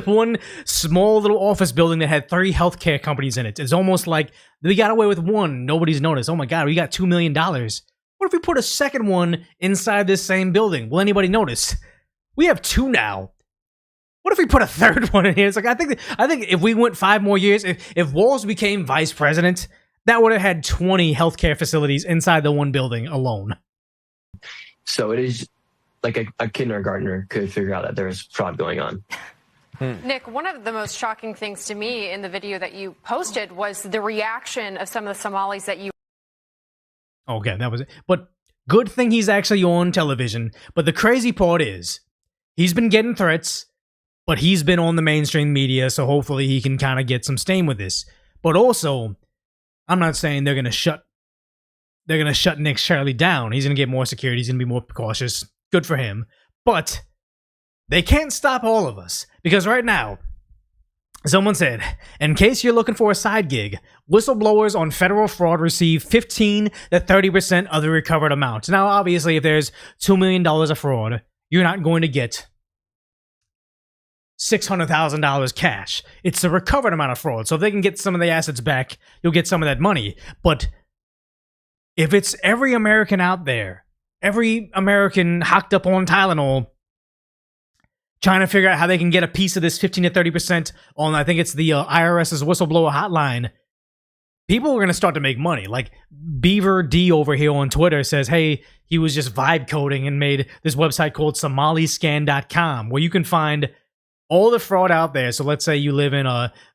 one small little office building that had 3 healthcare companies in it, it's almost like we got away with one. Nobody's noticed. Oh my God, we got $2 million. What if we put a second one inside this same building? Will anybody notice? We have 2 now. What if we put a third one in here? It's like, I think if we went 5 more years, if Walz became vice president, that would have had 20 healthcare facilities inside the one building alone. So it is like a kindergartner could figure out that there's fraud going on. Nick, one of the most shocking things to me in the video that you posted was the reaction of some of the Somalis that you... Okay, that was it. But Good thing he's actually on television. But the crazy part is, he's been getting threats, but he's been on the mainstream media, so hopefully he can kind of get some stain with this. But also, I'm not saying they're gonna shut Nick Shirley down. He's gonna get more security. He's gonna be more cautious. Good for him. But they can't stop all of us, because right now, someone said, in case you're looking for a side gig, whistleblowers on federal fraud receive 15 to 30% of the recovered amount. Now, obviously, if there's $2 million of fraud, you're not going to get $600,000 cash. It's the recovered amount of fraud. So if they can get some of the assets back, you'll get some of that money. But if it's every American out there, every American hocked up on Tylenol, trying to figure out how they can get a piece of this 15 to 30% on, I think it's the IRS's whistleblower hotline, people are going to start to make money. Like Beaver D over here on Twitter says, hey, he was just vibe coding and made this website called SomaliScan.com, where you can find all the fraud out there. So let's say you live in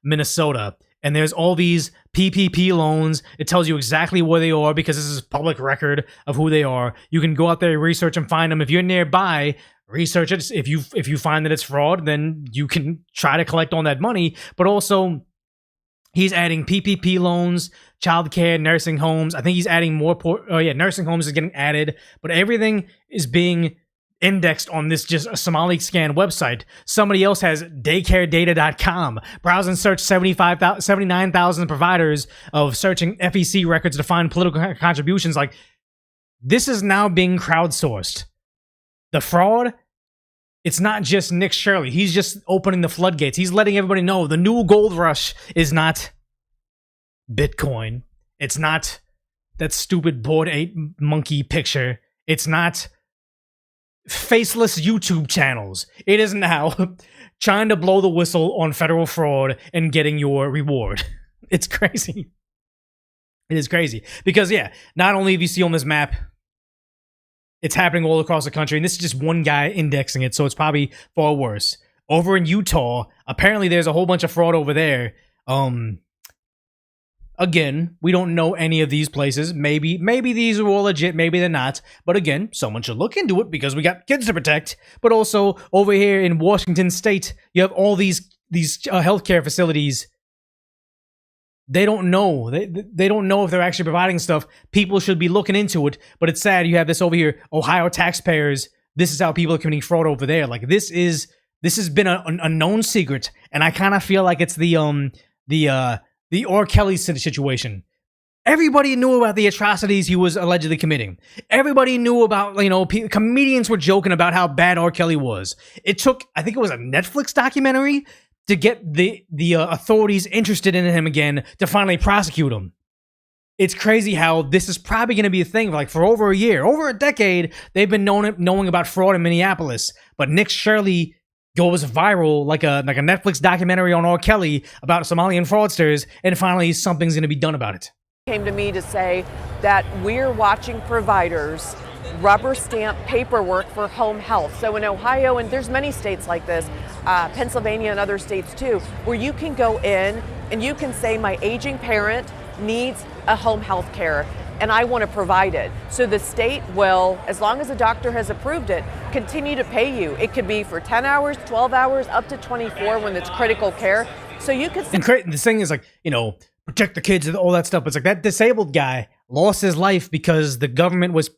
Minnesota, and there's all these PPP loans. It tells you exactly where they are because this is public record of who they are. You can go out there, research, and find them. If you're nearby, research it. If you find that it's fraud, then you can try to collect on that money. But also, he's adding PPP loans, childcare, nursing homes. I think he's adding more. Nursing homes is getting added, but everything is being indexed on this just a Somali Scan website. Somebody else has daycaredata.com. Browse and search 79,000 providers of searching FEC records to find political contributions. Like, this is now being crowdsourced. The fraud, it's not just Nick Shirley. He's just opening the floodgates. He's letting everybody know the new gold rush is not Bitcoin. It's not that stupid Bored Ape monkey picture. It's not faceless YouTube channels. It is now trying to blow the whistle on federal fraud and getting your reward. It's crazy. It is crazy. Because, yeah, not only have you see on this map, it's happening all across the country, and this is just one guy indexing it, so it's probably far worse. Over in Utah, apparently there's a whole bunch of fraud over there. Again, we don't know any of these places. Maybe these are all legit, maybe they're not. But again, someone should look into it because we got kids to protect. But also, over here in Washington State, you have all these healthcare facilities. They don't know. They don't know if they're actually providing stuff. People should be looking into it. But it's sad you have this over here. Ohio taxpayers. This is how people are committing fraud over there. Like, this has been a known secret, and I kind of feel like it's the R. Kelly situation. Everybody knew about the atrocities he was allegedly committing. Everybody knew about, comedians were joking about how bad R. Kelly was. It took, I think it was a Netflix documentary, to get the authorities interested in him again to finally prosecute him. It's crazy how this is probably going to be a thing for over a year, over a decade. They've been knowing about fraud in Minneapolis, but Nick Shirley goes viral like a Netflix documentary on R. Kelly about Somalian fraudsters, and finally something's going to be done about it. Came to me to say that we're watching providers rubber stamp paperwork for home health. So in Ohio, and there's many states like this, Pennsylvania and other states too, where you can go in and you can say my aging parent needs a home health care and I want to provide it. So the state will, as long as a doctor has approved it, continue to pay you. It could be for 10 hours, 12 hours, up to 24 when it's critical care. So you could... And the thing is protect the kids and all that stuff. It's like that disabled guy lost his life because the government was...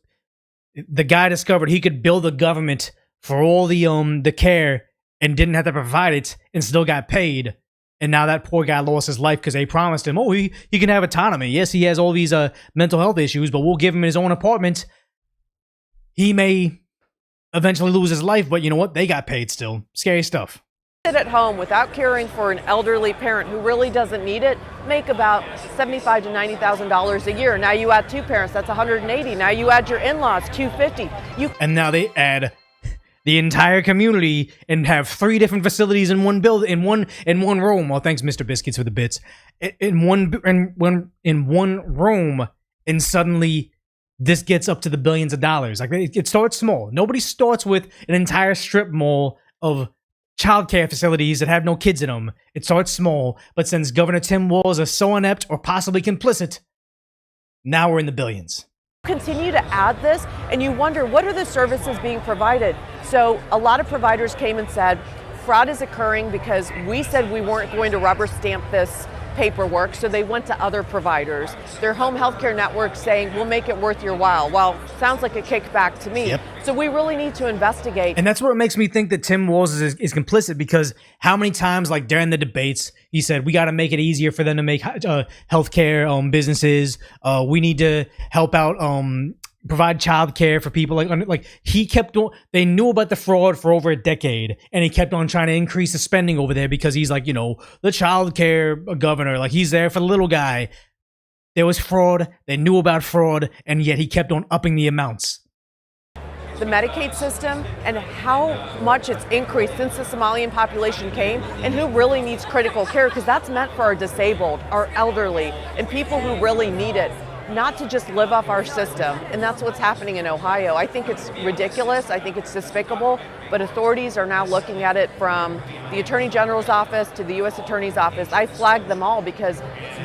The guy discovered he could bill the government for all the care and didn't have to provide it and still got paid. And now that poor guy lost his life because they promised him, he can have autonomy. Yes, he has all these mental health issues, but we'll give him his own apartment. He may eventually lose his life, but you know what? They got paid still. Scary stuff. Sit at home without caring for an elderly parent who really doesn't need it, make about $75,000 to $90,000 a year. Now you add two parents, that's $180,000. Now you add your in-laws, $250,000. And now they add the entire community and have 3 different facilities in one building, in one room. Well, thanks, Mr. Biscuits, for the bits. In one room, and suddenly this gets up to the billions of dollars. Like, it starts small. Nobody starts with an entire strip mall of childcare facilities that have no kids in them. It starts small, but since Governor Tim Walz is so inept or possibly complicit, now we're in the billions. Continue to add this, And you wonder, what are the services being provided? So a lot of providers came and said, fraud is occurring because we said we weren't going to rubber stamp this paperwork, so they went to other providers. Their home healthcare network saying, we'll make it worth your while. Well, sounds like a kickback to me. Yep. So we really need to investigate. And that's what makes me think that Tim Walz is complicit, because how many times, like during the debates, he said, we got to make it easier for them to make healthcare businesses. We need to help out, provide childcare for people. Like he kept on, they knew about the fraud for over a decade, and he kept on trying to increase the spending over there because he's like, the childcare governor, like he's there for the little guy. There was fraud. They knew about fraud, and yet he kept on upping the amounts. The Medicaid system and how much it's increased since the Somalian population came, and who really needs critical care, because that's meant for our disabled, our elderly, and people who really need it, not to just live off our system. And that's what's happening in Ohio. I think it's ridiculous. I think it's despicable, but authorities are now looking at it from the Attorney General's office to the U.S. Attorney's office. I flagged them all because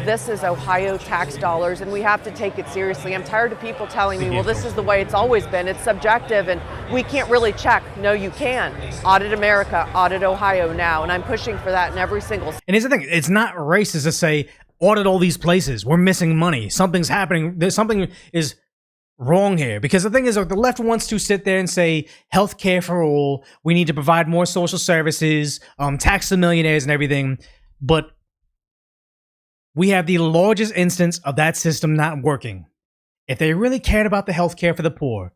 this is Ohio tax dollars, and we have to take it seriously. I'm tired of people telling me, well, this is the way it's always been. It's subjective, and we can't really check. No, you can. Audit America, audit Ohio now, and I'm pushing for that in every single state. And here's the thing, it's not racist to say, audit all these places. We're missing money. Something's happening. Something is wrong here. Because the thing is, the left wants to sit there and say, health care for all. We need to provide more social services, tax the millionaires and everything. But we have the largest instance of that system not working. If they really cared about the health care for the poor,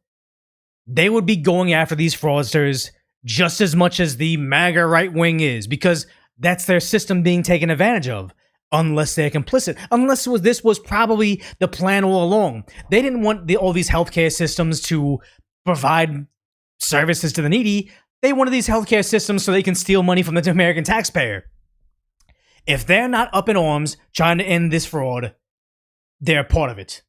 they would be going after these fraudsters just as much as the MAGA right wing is, because that's their system being taken advantage of. Unless they're complicit, unless this was probably the plan all along. They didn't want all these healthcare systems to provide services to the needy. They wanted these healthcare systems so they can steal money from the American taxpayer. If they're not up in arms trying to end this fraud, they're part of it.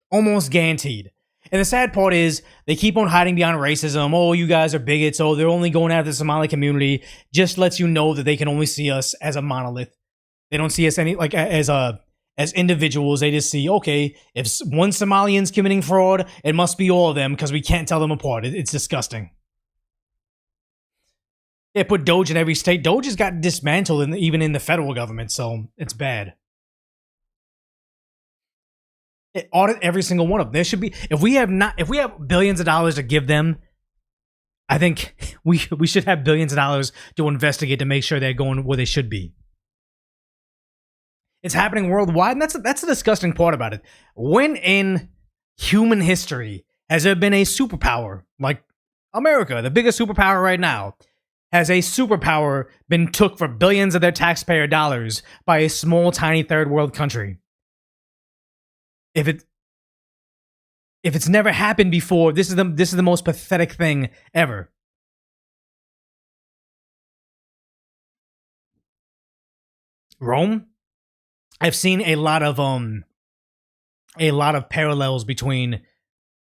Almost guaranteed. And the sad part is they keep on hiding behind racism. Oh, you guys are bigots. Oh, they're only going after the Somali community. Just lets you know that they can only see us as a monolith. They don't see us as individuals. They just see, okay, if one Somalian's committing fraud, it must be all of them because we can't tell them apart. It's disgusting. They put Doge in every state. Doge has got dismantled even in the federal government, so it's bad. Audit every single one of them. There should be, if we have billions of dollars to give them, I think we should have billions of dollars to investigate to make sure they're going where they should be. It's happening worldwide, and that's the disgusting part about it. When in human history has there been a superpower like America, the biggest superpower right now, has a superpower been took for billions of their taxpayer dollars by a small, tiny third world country? If it's never happened before, this is the most pathetic thing ever. Rome. I've seen a lot of parallels between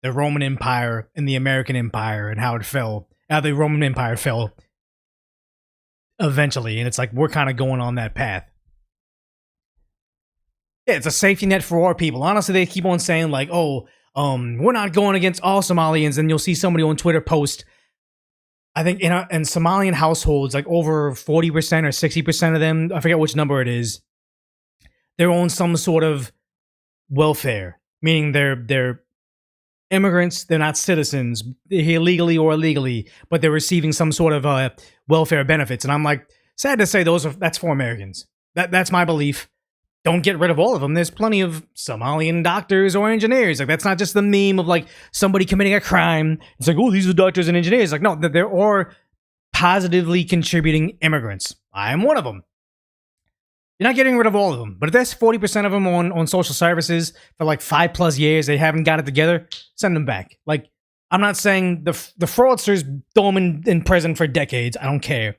the Roman Empire and the American Empire and how it fell. How the Roman Empire fell eventually, and it's like we're kind of going on that path. Yeah, it's a safety net for our people. Honestly, they keep on saying like, "Oh, we're not going against all Somalians," and you'll see somebody on Twitter post, I think in Somalian households, like over 40% or 60% of them, I forget which number it is, they're on some sort of welfare, meaning they're immigrants, they're not citizens, they're here legally or illegally, but they're receiving some sort of welfare benefits. And I'm like, sad to say, that's for Americans. That's my belief. Don't get rid of all of them. There's plenty of Somalian doctors or engineers. Like, that's not just the meme of like somebody committing a crime. It's like, oh, these are doctors and engineers. Like, no, there are positively contributing immigrants. I am one of them. You're not getting rid of all of them, but if there's 40% of them on social services for like 5+ years, they haven't got it together, send them back. Like, I'm not saying the fraudsters throw them in prison for decades. I don't care.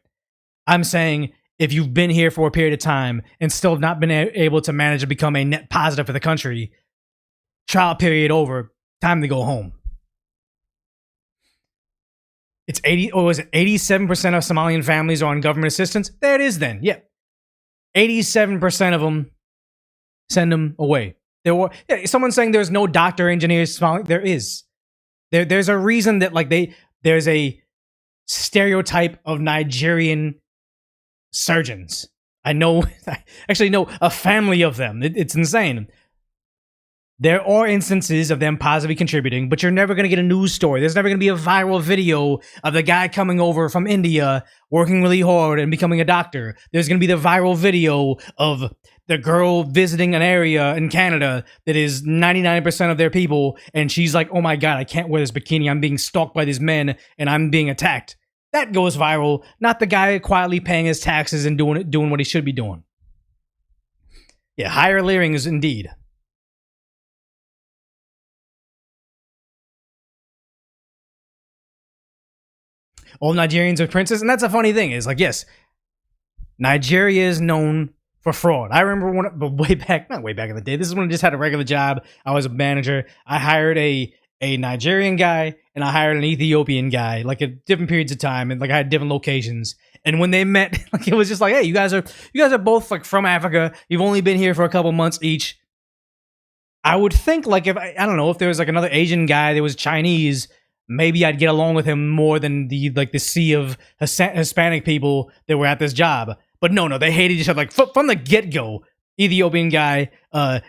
I'm saying if you've been here for a period of time and still have not been able to manage to become a net positive for the country, trial period over, time to go home. It's 87% of Somalian families are on government assistance? There it is then. Yep. 87% of them, send them away. Someone saying there's no doctor, engineers, there is. There's a reason that like there's a stereotype of Nigerian surgeons. I actually know a family of them. It's insane. There are instances of them positively contributing, but you're never going to get a news story. There's never going to be a viral video of the guy coming over from India, working really hard and becoming a doctor. There's going to be the viral video of the girl visiting an area in Canada that is 99% of their people, and she's like, oh my God, I can't wear this bikini. I'm being stalked by these men, and I'm being attacked. That goes viral, not the guy quietly paying his taxes and doing what he should be doing. Yeah, higher layering is indeed. All Nigerians are princes, and that's a funny thing. Is like, yes, Nigeria is known for fraud. I remember not way back in the day. This is when I just had a regular job. I was a manager. I hired a Nigerian guy and I hired an Ethiopian guy, like at different periods of time, and like I had different locations. And when they met, like it was just like, hey, you guys are both like from Africa. You've only been here for a couple months each. I would think like if I don't know if there was like another Asian guy that was Chinese, maybe I'd get along with him more than the sea of Hispanic people that were at this job. But no, they hated each other like from the get-go. Ethiopian guy,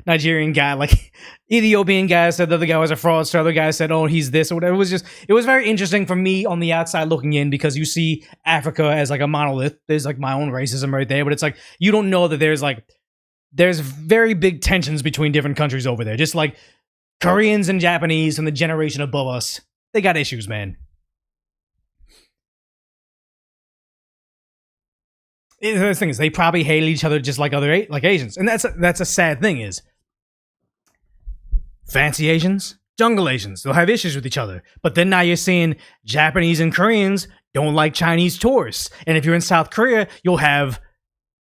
Nigerian guy, like Ethiopian guy said the other guy was a fraudster. Other guy said, oh, he's this or whatever. It was very interesting for me on the outside looking in because you see Africa as like a monolith. There's like my own racism right there, but it's like you don't know that there's very big tensions between different countries over there. Just like Koreans and Japanese and the generation above us. They got issues, man. The thing is, they probably hated each other just like other like Asians, and that's a sad thing. Is fancy Asians, jungle Asians, they'll have issues with each other. But then now you're seeing Japanese and Koreans don't like Chinese tourists, and if you're in South Korea, you'll have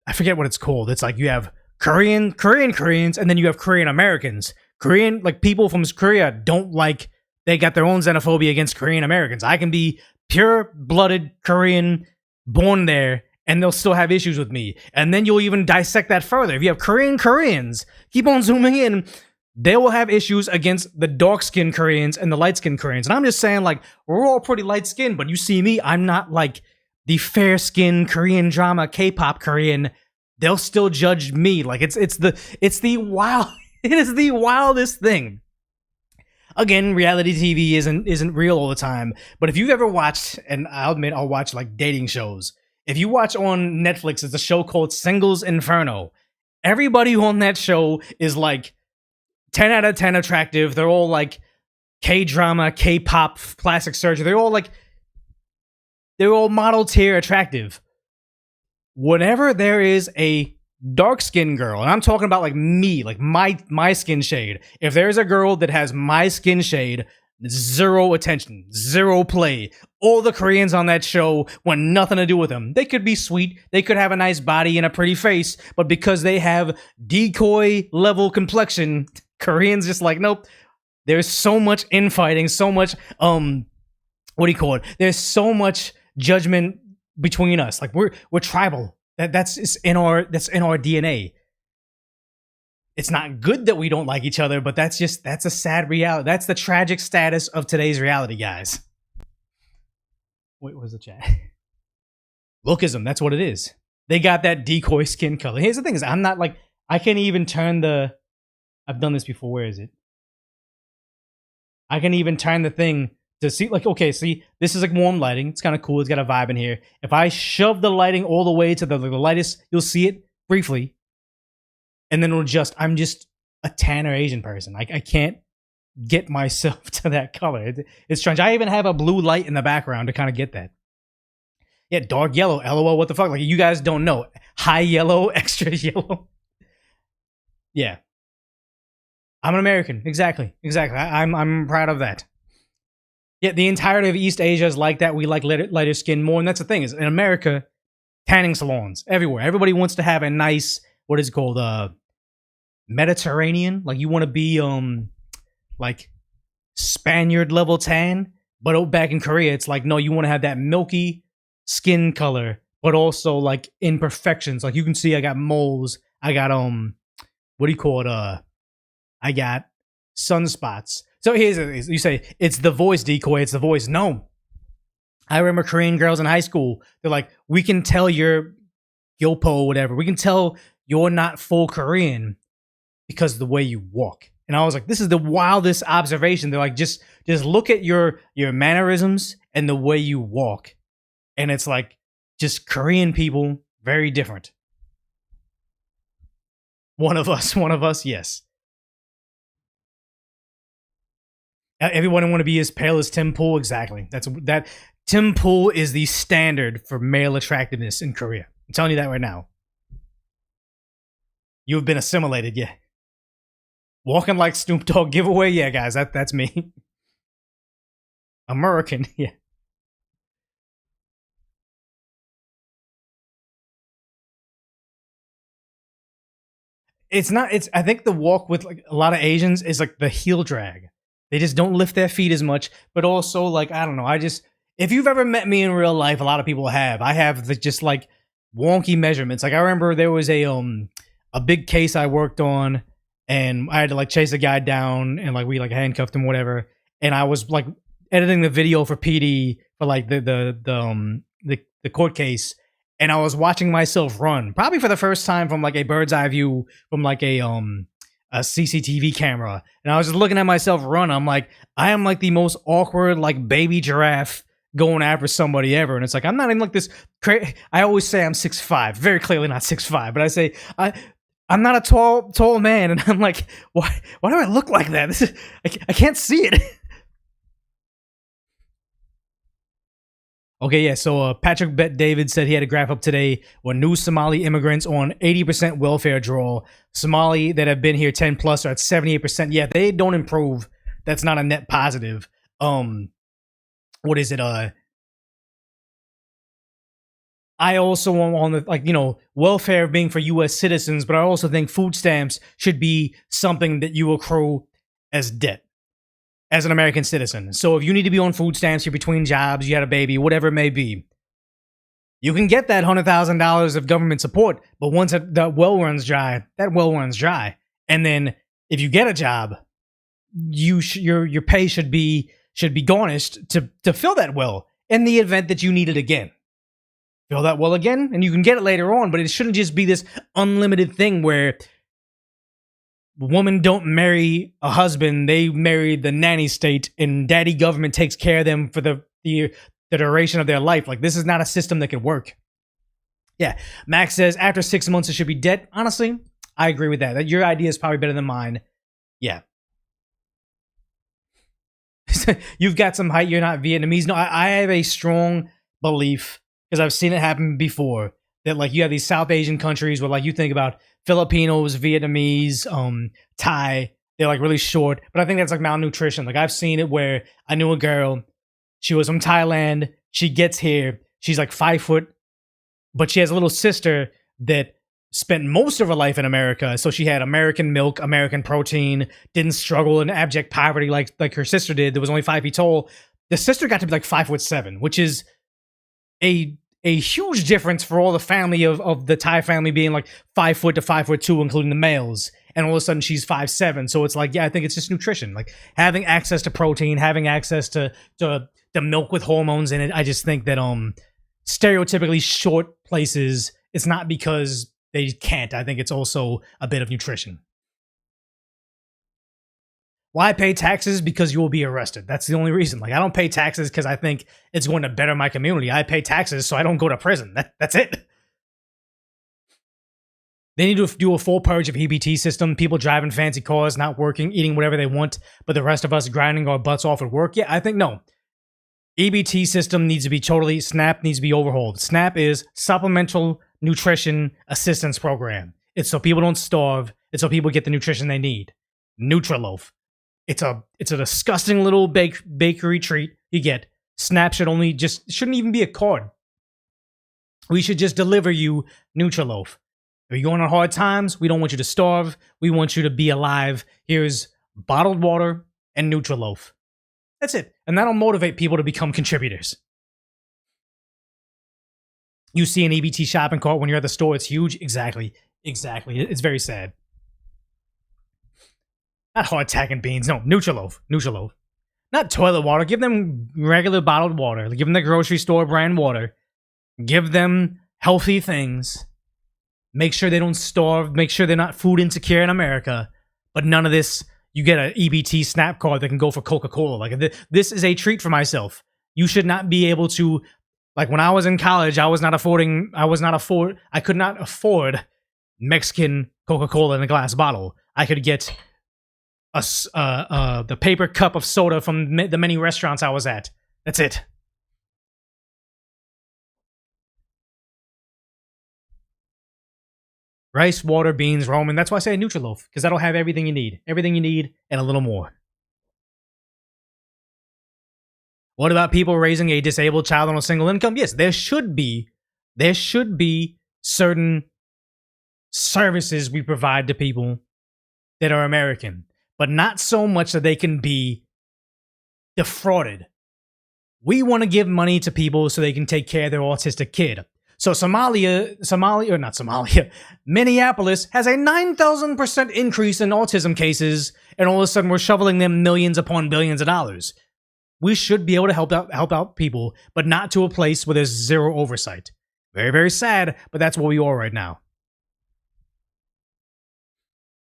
I forget what it's called. It's like you have Koreans, and then you have Korean Americans. Korean like people from Korea don't like. They got their own xenophobia against Korean Americans. I can be pure-blooded Korean, born there, and they'll still have issues with me. And then you'll even dissect that further. If you have Koreans, keep on zooming in, they will have issues against the dark-skinned Koreans and the light-skinned Koreans. And I'm just saying, like, we're all pretty light-skinned, but you see me, I'm not like the fair-skinned Korean drama, K-pop Korean. They'll still judge me. Like, it is the wildest thing. Again, reality TV isn't real all the time, but if you've ever watched, and I'll admit I'll watch like dating shows. If you watch on Netflix, it's a show called Singles Inferno. Everybody on that show is like 10 out of 10 attractive. They're all like K-drama, K-pop, plastic surgery. They're all model tier attractive. Whenever there is a dark-skinned girl, and I'm talking about like me, like my skin shade. If there's a girl that has my skin shade, zero attention, zero play. All the Koreans on that show want nothing to do with them. They could be sweet, they could have a nice body and a pretty face, but because they have decoy level complexion, Koreans just like, nope. There's so much infighting, so much there's so much judgment between us. Like we're tribal. That's in our DNA. It's not good that we don't like each other, but that's a sad reality. That's the tragic status of today's reality, guys. Wait, what was the chat? Lookism, that's what it is. They got that decoy skin color. Here's the thing is I'm not like I can't even turn I've done this before. Where is it? I can even turn the thing to see, like, okay, see, this is like warm lighting. It's kind of cool. It's got a vibe in here. If I shove the lighting all the way to the lightest, you'll see it briefly. And then I'm just a tan or Asian person. I can't get myself to that color. It's strange. I even have a blue light in the background to kind of get that. Yeah, dark yellow. LOL, what the fuck? Like, you guys don't know. High yellow, extra yellow. Yeah. I'm an American. Exactly. I'm proud of that. Yeah, the entirety of East Asia is like that. We like lighter skin more, and that's the thing is in America, tanning salons everywhere. Everybody wants to have a nice, what is it called, Mediterranean. Like you want to be like Spaniard level tan, but back in Korea, it's like no, you want to have that milky skin color, but also like imperfections. Like you can see, I got moles. I got I got sunspots. So you say it's the voice, decoy. It's the voice. No, I remember Korean girls in high school. They're like, we can tell you're Yopo, whatever. We can tell you're not full Korean because of the way you walk. And I was like, this is the wildest observation. They're like, just look at your mannerisms and the way you walk. And it's like, just Korean people, very different. One of us, yes. Everyone want to be as pale as Tim Pool, exactly. That Tim Pool is the standard for male attractiveness in Korea. I'm telling you that right now. You've been assimilated, yeah. Walking like Snoop Dogg giveaway, yeah, guys, that's me. American, yeah. I think the walk with like a lot of Asians is like the heel drag. They just don't lift their feet as much, but also like, I don't know, if you've ever met me in real life, a lot of people have. I have just like wonky measurements. Like I remember there was a big case I worked on, and I had to like chase a guy down, and like we like handcuffed him, whatever. And I was like editing the video for PD for like the court case, and I was watching myself run, probably for the first time from like a bird's eye view from like a CCTV camera, and I was just looking at myself run. I'm like, I am like the most awkward like baby giraffe going after somebody ever. And it's like, I'm not even like this I always say I'm 6'5", very clearly not 6'5", but I say I'm not a tall man, and I'm like, why do I look like that? I can't see it. Okay, yeah, so Patrick Bet David said he had a graph up today where new Somali immigrants on 80% welfare draw. Somali that have been here 10 plus are at 78%. Yeah, they don't improve. That's not a net positive. What is it? I also on the, like, you know, welfare being for U.S. citizens, but I also think food stamps should be something that you accrue as debt as an American citizen. So if you need to be on food stamps, you're between jobs, you had a baby, whatever it may be, you can get that $100,000 of government support. But once that well runs dry, that well runs dry. And then if you get a job, your pay should be garnished to fill that well in the event that you need it again. Fill that well again, and you can get it later on, but it shouldn't just be this unlimited thing where women don't marry a husband, they marry the nanny state, and daddy government takes care of them for the duration of their life. Like, this is not a system that could work. Yeah, Max says, after 6 months, it should be debt. Honestly, I agree with that. Your idea is probably better than mine. Yeah. You've got some height, you're not Vietnamese. No, I have a strong belief, because I've seen it happen before, that like you have these South Asian countries where like you think about Filipinos, Vietnamese, Thai, they're like really short, but I think that's like malnutrition. Like I've seen it where I knew a girl, she was from Thailand, she gets here, she's like 5 foot, but she has a little sister that spent most of her life in America, so she had American milk, American protein, didn't struggle in abject poverty like her sister did, that was only 5 feet tall. The sister got to be like 5'7", which is a huge difference for all the family of the Thai family being like 5 foot to 5'2", including the males. And all of a sudden she's 5'7". So it's like, yeah, I think it's just nutrition. Like having access to protein, having access to the milk with hormones in it. I just think that stereotypically short places, it's not because they can't. I think it's also a bit of nutrition. Why pay taxes? Because you will be arrested. That's the only reason. Like, I don't pay taxes because I think it's going to better my community. I pay taxes so I don't go to prison. That's it. They need to do a full purge of EBT system. People driving fancy cars, not working, eating whatever they want, but the rest of us grinding our butts off at work. Yeah, I think no. EBT system needs to be SNAP needs to be overhauled. SNAP is Supplemental Nutrition Assistance Program. It's so people don't starve. It's so people get the nutrition they need. Nutriloaf. It's a disgusting little bakery treat you get. SNAP shouldn't even be a card. We should just deliver you Nutriloaf. If you're going on hard times, we don't want you to starve. We want you to be alive. Here's bottled water and Nutriloaf. That's it. And that'll motivate people to become contributors. You see an EBT shopping cart when you're at the store, it's huge. Exactly. It's very sad. Not hardtack and beans. No, Nutriloaf. Nutriloaf. Not toilet water. Give them regular bottled water. Give them the grocery store brand water. Give them healthy things. Make sure they don't starve. Make sure they're not food insecure in America. But none of this, you get an EBT SNAP card that can go for Coca-Cola. Like, this is a treat for myself. You should not be able to, like, when I was in college, I could not afford Mexican Coca-Cola in a glass bottle. I could get the paper cup of soda from the many restaurants I was at. That's it. Rice, water, beans, ramen. That's why I say a Nutriloaf, because that'll have everything you need. Everything you need and a little more. What about people raising a disabled child on a single income? Yes, there should be certain services we provide to people that are American, but not so much that they can be defrauded. We want to give money to people so they can take care of their autistic kid. So Minneapolis has a 9,000% increase in autism cases, and all of a sudden we're shoveling them millions upon billions of dollars. We should be able to help out people, but not to a place where there's zero oversight. Very, very sad, but that's where we are right now.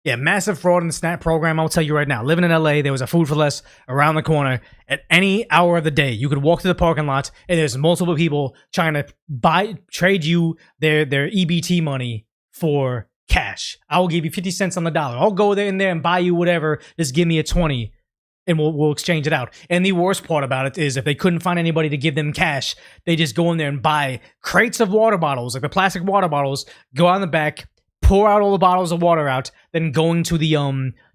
Yeah, massive fraud in the SNAP program, I'll tell you right now. Living in LA, there was a Food for Less around the corner at any hour of the day. You could walk to the parking lot, and there's multiple people trying to trade you their EBT money for cash. I will give you 50 cents on the dollar. I'll go there and buy you whatever. Just give me a 20, and we'll exchange it out. And the worst part about it is if they couldn't find anybody to give them cash, they just go in there and buy crates of water bottles, like the plastic water bottles, go out in the back, pour out all the bottles of water out, then going to the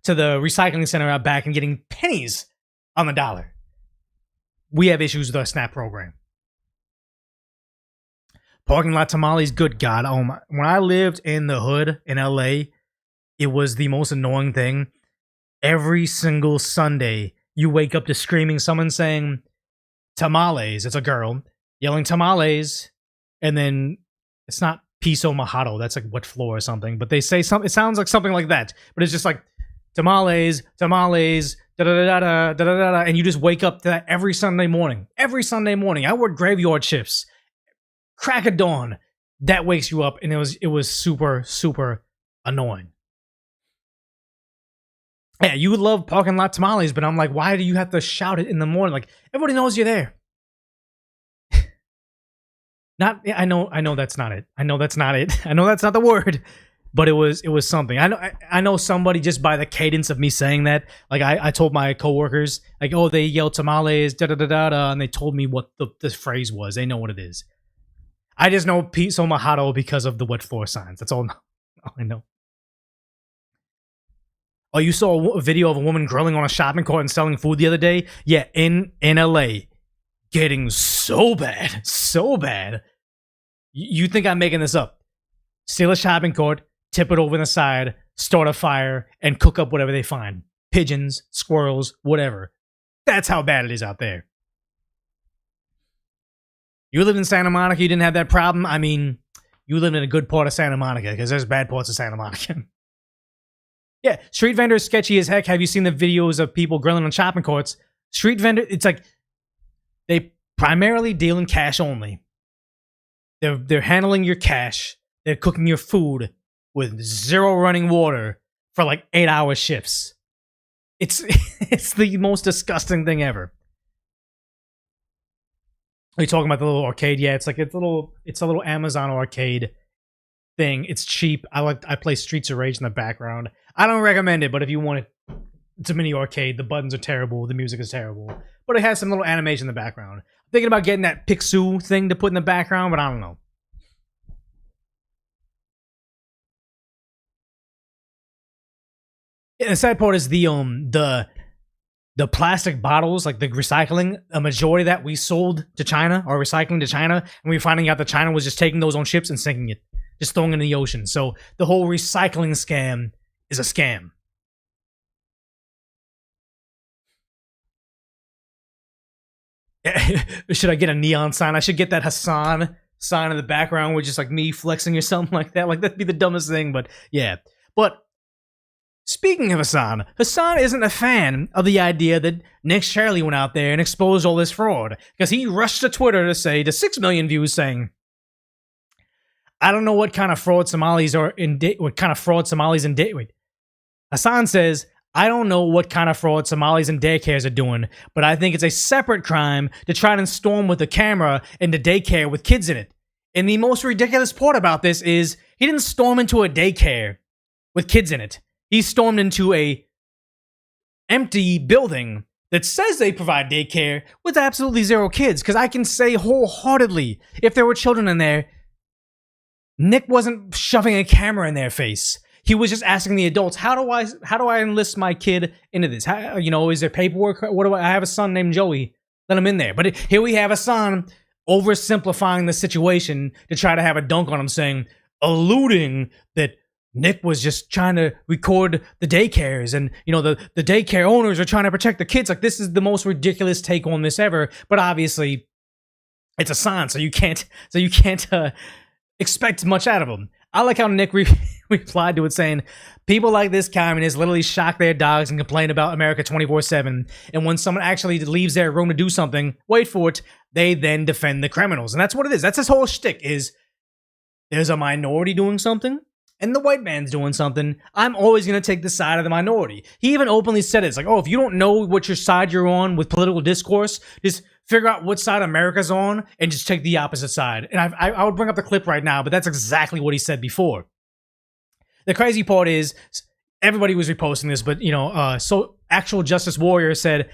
recycling center out back and getting pennies on the dollar. We have issues with our SNAP program. Parking lot tamales, good God. Oh my. When I lived in the hood in LA, it was the most annoying thing. Every single Sunday, you wake up to screaming someone saying tamales. It's a girl yelling tamales, and then it's not piso mojado, that's like wet floor or something, but they say something, it sounds like something like that, but it's just like tamales, da da da da da da, and you just wake up to that every Sunday morning. I worked graveyard shifts, crack of dawn, that wakes you up, and it was super annoying. Yeah, you would love parking lot tamales, but I'm like, why do you have to shout it in the morning? Like, everybody knows you're there. I know that's not it. I know that's not it. I know that's not the word, but it was something. I know somebody just by the cadence of me saying that. Like I told my coworkers, like, oh, they yell tamales, da da da da da, and they told me what the phrase was. They know what it is. I just know piso mojado because of the wet floor signs. That's all I know. Oh, you saw a video of a woman grilling on a shopping cart and selling food the other day? Yeah, in LA. Getting so bad. You think I'm making this up? Steal a shopping cart, tip it over the side, start a fire, and cook up whatever they find. Pigeons, squirrels, whatever. That's how bad it is out there. You lived in Santa Monica, you didn't have that problem? I mean, you live in a good part of Santa Monica, because there's bad parts of Santa Monica. Yeah, street vendors sketchy as heck. Have you seen the videos of people grilling on shopping carts? Street vendor, it's like, they primarily deal in cash only. They're handling your cash. They're cooking your food with zero running water for like 8-hour shifts. It's the most disgusting thing ever. Are you talking about the little arcade? Yeah, it's a little Amazon arcade thing. It's cheap. I play Streets of Rage in the background. I don't recommend it, but if you want it, it's a mini arcade. The buttons are terrible. The music is terrible. But it has some little animation in the background. I'm thinking about getting that Picsou thing to put in the background, but I don't know. Yeah, the sad part is the plastic bottles, like the recycling, a majority of that we sold to China or recycling to China, and we were finding out that China was just taking those on ships and sinking it, just throwing it in the ocean. So the whole recycling scam is a scam. Should I get a neon sign? I should get that Hassan sign in the background with just like me flexing or something like that. Like, that'd be the dumbest thing, but yeah. But Speaking of Hassan isn't a fan of the idea that Nick Shirley went out there and exposed all this fraud, because he rushed to Twitter to say, to 6 million views, saying, I don't know what kind of fraud Somalis are in, what kind of fraud Somalis in day. Wait. Hassan says, I don't know what kind of fraud Somalis in daycares are doing, but I think it's a separate crime to try and storm with a camera into daycare with kids in it. And the most ridiculous part about this is he didn't storm into a daycare with kids in it. He stormed into a empty building that says they provide daycare with absolutely 0 kids. Because I can say wholeheartedly, if there were children in there, Nick wasn't shoving a camera in their face. He was just asking the adults, how do I enlist my kid into this? How, is there paperwork? I have a son named Joey. Let him in there. But here we have a son oversimplifying the situation to try to have a dunk on him, saying, alluding that Nick was just trying to record the daycares, and the daycare owners are trying to protect the kids. Like, this is the most ridiculous take on this ever. But obviously, it's a sign, so you can't expect much out of him. I like how Nick replied to it, saying, people like this communist literally shock their dogs and complain about America 24/7. And when someone actually leaves their room to do something, wait for it, they then defend the criminals. And that's what it is. That's his whole shtick, is there's a minority doing something and the white man's doing something. I'm always going to take the side of the minority. He even openly said it. It's like, oh, if you don't know what your side you're on with political discourse, just figure out what side America's on and just take the opposite side. And I would bring up the clip right now, but that's exactly what he said before. The crazy part is, everybody was reposting this, but, so Actual Justice Warrior said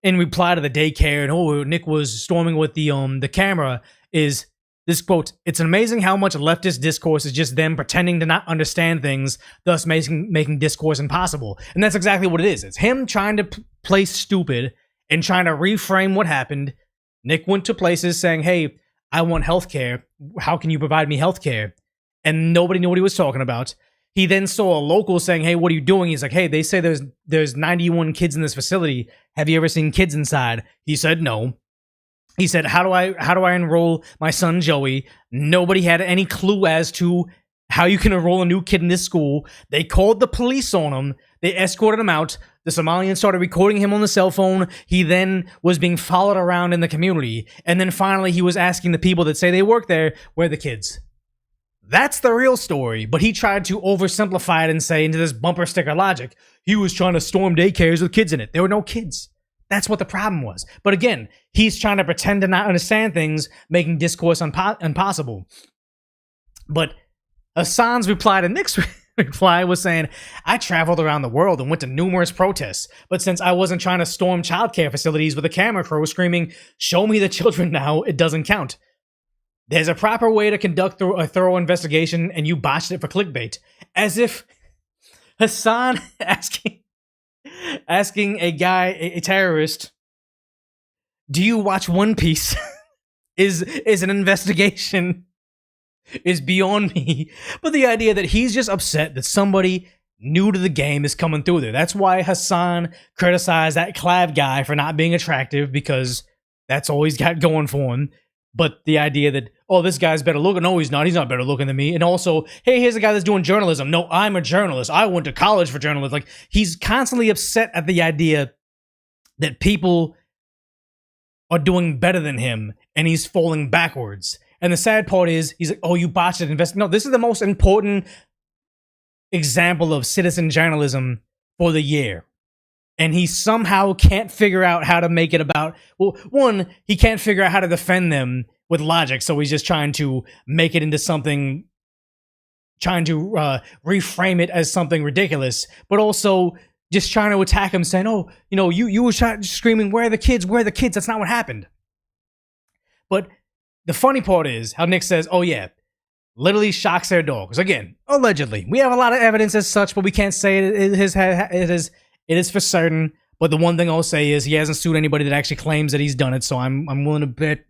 in reply to the daycare, and Nick was storming with the camera, is this quote, it's amazing how much leftist discourse is just them pretending to not understand things, thus making discourse impossible. And that's exactly what it is. It's him trying to play stupid and trying to reframe what happened. Nick went to places saying, hey, I want healthcare. How can you provide me healthcare? And nobody knew what he was talking about. He then saw a local saying, hey, what are you doing? He's like, hey, they say there's 91 kids in this facility. Have you ever seen kids inside? He said no. He said, how do I enroll my son Joey? Nobody had any clue as to how you can enroll a new kid in this school. They called the police on him. They escorted him out. The Somalians started recording him on the cell phone. He then was being followed around in the community. And then finally he was asking the people that say they work there, where are the kids? That's the real story. But he tried to oversimplify it and say, into this bumper sticker logic, he was trying to storm daycares with kids in it. There were no kids. That's what the problem was. But again, he's trying to pretend to not understand things, making discourse impossible. But Hassan's reply to Nick's reply was saying, I traveled around the world and went to numerous protests, but since I wasn't trying to storm childcare facilities with a camera crew screaming, show me the children now, it doesn't count. There's a proper way to conduct a thorough investigation, and you botched it for clickbait. As if Hassan asking a guy, a terrorist, do you watch One Piece is an investigation, is beyond me. But the idea that he's just upset that somebody new to the game is coming through there. That's why Hassan criticized that Clav guy for not being attractive, because that's all he's got going for him. But the idea that, oh, this guy's better looking. No, he's not. He's not better looking than me. And also, hey, here's a guy that's doing journalism. No, I'm a journalist. I went to college for journalism. Like, he's constantly upset at the idea that people are doing better than him and he's falling backwards. And the sad part is, he's like, oh, you botched it. No, this is the most important example of citizen journalism for the year. And he somehow can't figure out how to make it about, well, one, he can't figure out how to defend them with logic, so he's just trying to make it into something, trying to reframe it as something ridiculous, but also just trying to attack him, saying, oh, you were screaming, where are the kids? Where are the kids? That's not what happened. But the funny part is how Nick says, oh yeah, literally shocks their dogs. Again, allegedly. We have a lot of evidence as such, but we can't say it is for certain. But the one thing I'll say is he hasn't sued anybody that actually claims that he's done it, so I'm willing to bet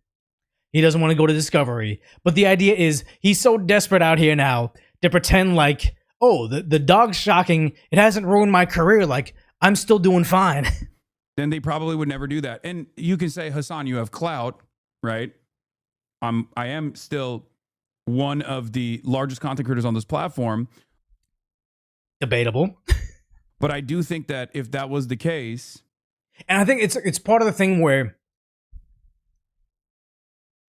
he doesn't want to go to discovery. But the idea is he's so desperate out here now to pretend like, oh, the dog's shocking, it hasn't ruined my career, like I'm still doing fine. Then they probably would never do that. And you can say, Hassan, you have clout, right? I am still one of the largest content creators on this platform. Debatable. But I do think that if that was the case, and I think it's part of the thing where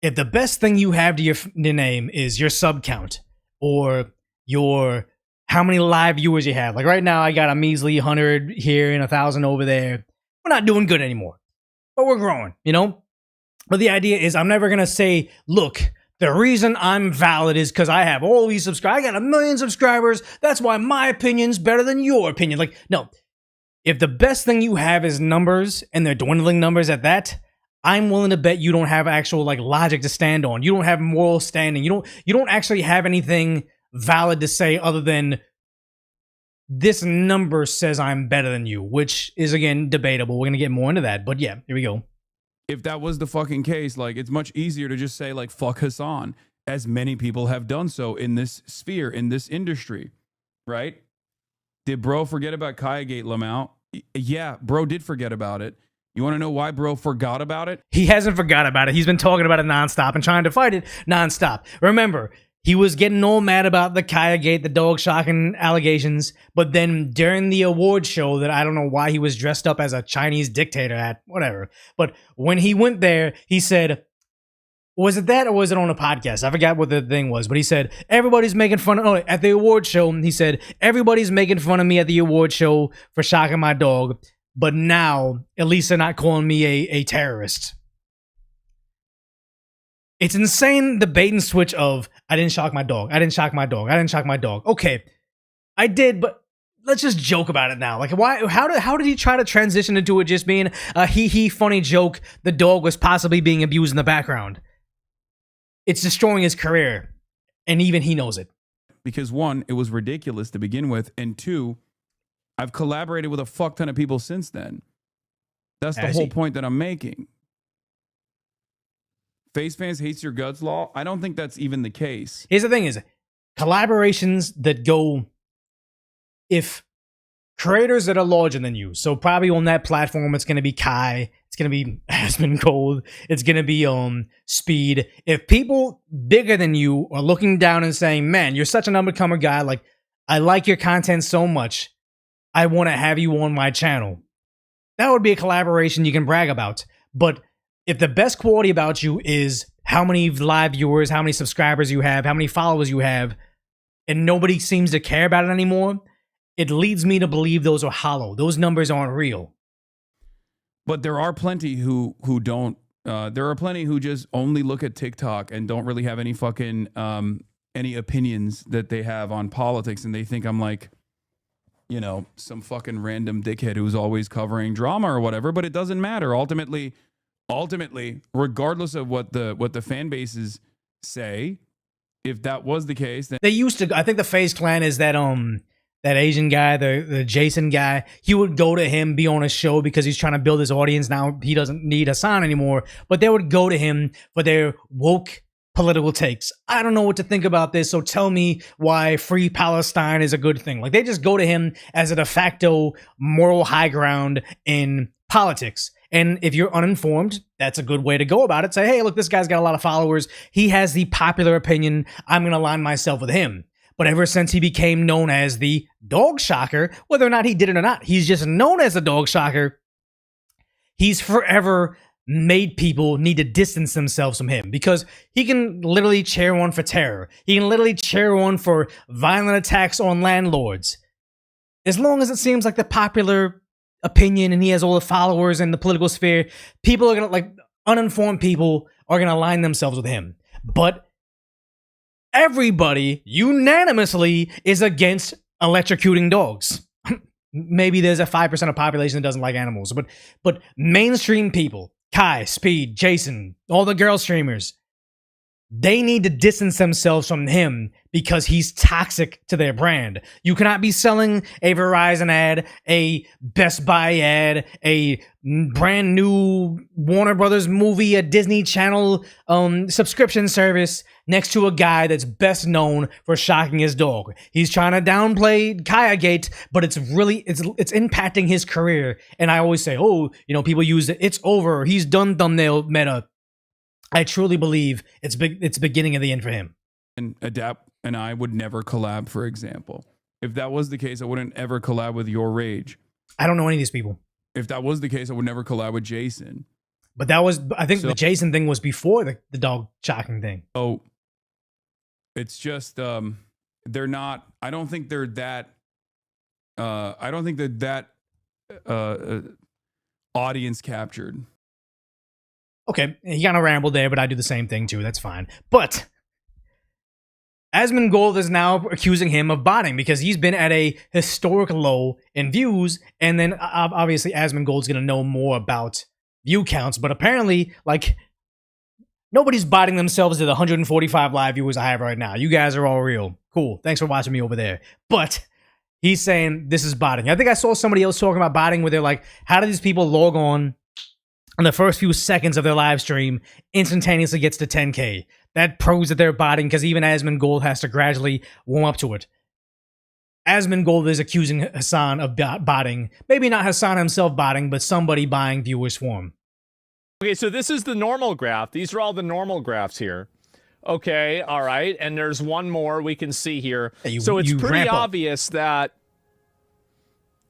if the best thing you have to your name is your sub count or your how many live viewers you have, like right now I got a measly 100 here and 1,000 over there. We're not doing good anymore, but we're growing, you know? But the idea is I'm never going to say, look, the reason I'm valid is because I have all these subscribers. I got 1 million subscribers. That's why my opinion's better than your opinion. Like, no. If the best thing you have is numbers and they're dwindling numbers at that, I'm willing to bet you don't have actual like logic to stand on. You don't have moral standing. You don't actually have anything valid to say other than this number says I'm better than you, which is again debatable. We're going to get more into that, but yeah, here we go. If that was the fucking case, like it's much easier to just say like fuck Hasan, as many people have done so in this sphere, in this industry, right? Did bro forget about Kayagate, Lamau? Yeah, bro did forget about it. You want to know why bro forgot about it? He hasn't forgot about it. He's been talking about it nonstop and trying to fight it nonstop. Remember, he was getting all mad about the Kayagate, the dog shocking allegations, but then during the award show that I don't know why he was dressed up as a Chinese dictator at, whatever. But when he went there, he said, was it that or was it on a podcast? I forgot what the thing was, but he said, everybody's making fun of, at the award show, he said, everybody's making fun of me at the award show for shocking my dog, but now at least they're not calling me a terrorist. It's insane, the bait and switch of, I didn't shock my dog. I didn't shock my dog. I didn't shock my dog. Okay, I did, but let's just joke about it now. Like, why? How did he try to transition into it just being a hee funny joke? The dog was possibly being abused in the background. It's destroying his career, and even he knows it. Because one, it was ridiculous to begin with, and two, I've collaborated with a fuck ton of people since then. That's the whole point that I'm making. Face fans hates your guts law. I don't think that's even the case. Here's the thing is, collaborations that go, if creators that are larger than you, so probably on that platform, it's going to be Kai, it's going to be Aspen Cold, it's going to be Speed. If people bigger than you are looking down and saying, man, you're such an up-and-comer guy, like, I like your content so much, I want to have you on my channel. That would be a collaboration you can brag about. But if the best quality about you is how many live viewers, how many subscribers you have, how many followers you have, and nobody seems to care about it anymore, it leads me to believe those are hollow. Those numbers aren't real. But there are plenty who don't. There are plenty who just only look at TikTok and don't really have any fucking any opinions that they have on politics, and they think I'm like, you know, some fucking random dickhead who's always covering drama or whatever. But it doesn't matter. Ultimately, regardless of what the fan bases say, if that was the case, then they used to. I think the FaZe Clan is that that Asian guy, the Jason guy. He would go to him, be on a show because he's trying to build his audience. Now he doesn't need Hasan anymore, but they would go to him for their woke political takes. I don't know what to think about this, so tell me why free Palestine is a good thing. Like, they just go to him as a de facto moral high ground in politics. And if you're uninformed, that's a good way to go about it. Say, hey, look, this guy's got a lot of followers. He has the popular opinion. I'm going to align myself with him. But ever since he became known as the dog shocker, whether or not he did it or not, he's just known as the dog shocker. He's forever made people need to distance themselves from him because he can literally cheer one for terror. He can literally cheer one for violent attacks on landlords. As long as it seems like the popular opinion and he has all the followers in the political sphere, people are going to, like, uninformed people are going to align themselves with him. But everybody unanimously is against electrocuting dogs. Maybe there's a 5% of population that doesn't like animals, but mainstream people, Kai, Speed, Jason, all the girl streamers, they need to distance themselves from him because he's toxic to their brand. You cannot be selling a Verizon ad, a Best Buy ad, a brand new Warner Brothers movie, a Disney Channel subscription service next to a guy that's best known for shocking his dog. He's trying to downplay Kayagate, but it's impacting his career. And I always say, oh, you know, people use it. It's over. He's done thumbnail meta. I truly believe it's the beginning of the end for him. And Adapt and I would never collab, for example. If that was the case, I wouldn't ever collab with Your Rage. I don't know any of these people. If that was the case, I would never collab with Jason. But that was, I think the Jason thing was before the dog shocking thing. Oh, it's just they're not. I don't think they're that. I don't think that audience captured. Okay, he kind of rambled there, but I do the same thing too. That's fine. But Asmongold is now accusing him of botting because he's been at a historic low in views, and then obviously Asmongold's going to know more about view counts, but apparently, like, nobody's botting themselves to the 145 live viewers I have right now. You guys are all real. Cool. Thanks for watching me over there. But he's saying this is botting. I think I saw somebody else talking about botting where they're like, how do these people log on in the first few seconds of their live stream instantaneously gets to 10K? That proves that they're botting because even Asmongold has to gradually warm up to it. Asmongold is accusing Hassan of botting. Maybe not Hassan himself botting, but somebody buying viewers for him. Okay, so this is the normal graph. These are all the normal graphs here. Okay, all right, and there's one more we can see here. So it's pretty obvious that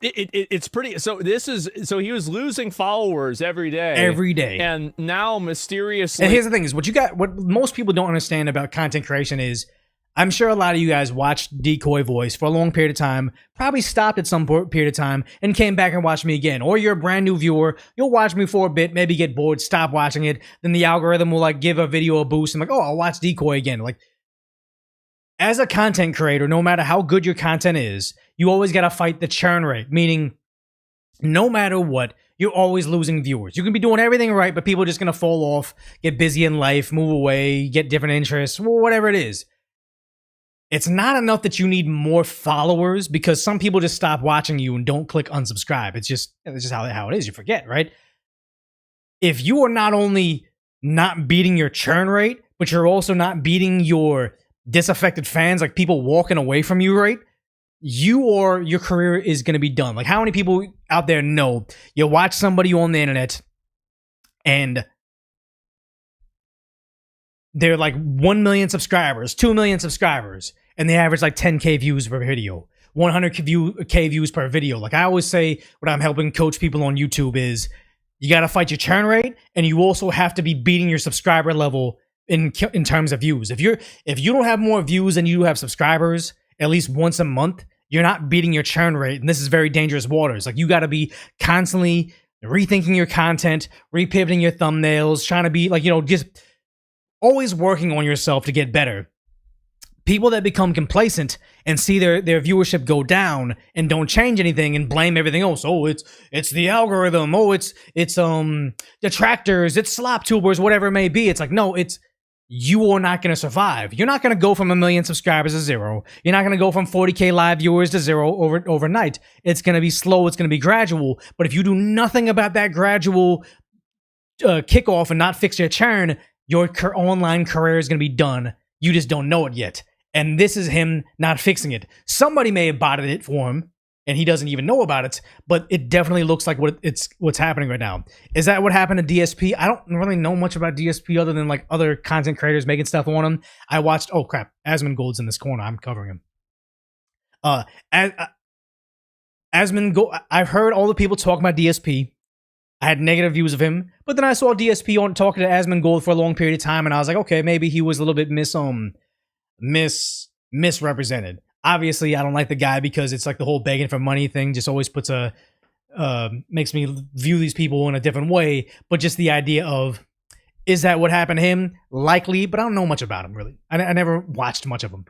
it's pretty. So he was losing followers every day, and now mysteriously. And here's the thing: is what most people don't understand about content creation is, I'm sure a lot of you guys watched Decoy Voice for a long period of time, probably stopped at some period of time, and came back and watched me again. Or you're a brand new viewer, you'll watch me for a bit, maybe get bored, stop watching it, then the algorithm will like give a video a boost and like, oh, I'll watch Decoy again. Like, as a content creator, no matter how good your content is, you always got to fight the churn rate, meaning no matter what, you're always losing viewers. You can be doing everything right, but people are just going to fall off, get busy in life, move away, get different interests, whatever it is. It's not enough that you need more followers because some people just stop watching you and don't click unsubscribe. It's just how it is. You forget, right? If you are not only not beating your churn rate, but you're also not beating your disaffected fans, like people walking away from you, right? Your career is going to be done. Like, how many people out there know you watch somebody on the internet and they're like 1 million subscribers, 2 million subscribers, and they average like 10K views per video, 100K views per video. Like I always say, when I'm helping coach people on YouTube is, you got to fight your churn rate, and you also have to be beating your subscriber level in terms of views. If you don't have more views than you have subscribers, at least once a month, you're not beating your churn rate, and this is very dangerous waters. Like, you got to be constantly rethinking your content, repivoting your thumbnails, trying to be like, just always working on yourself to get better. People that become complacent and see their viewership go down and don't change anything and blame everything else. Oh, it's the algorithm. Oh, it's detractors. It's slop tubers, whatever it may be. It's like, no, you are not going to survive. You're not going to go from 1 million subscribers to 0. You're not going to go from 40K live viewers to 0 overnight. It's going to be slow. It's going to be gradual. But if you do nothing about that gradual kickoff and not fix your churn, your online career is going to be done. You just don't know it yet. And this is him not fixing it. Somebody may have botted it for him, and he doesn't even know about it, but it definitely looks like what's happening right now. Is that what happened to DSP? I don't really know much about DSP other than like other content creators making stuff on him. I watched, oh crap, Asmongold's in this corner. I'm covering him. Asmongold, I've heard all the people talk about DSP. I had negative views of him, but then I saw DSP on talking to Asmongold for a long period of time, and I was like, okay, maybe he was a little bit misrepresented. Obviously, I don't like the guy because it's like the whole begging for money thing just always puts makes me view these people in a different way. But just the idea of, is that what happened to him? Likely, but I don't know much about him really. I never watched much of him.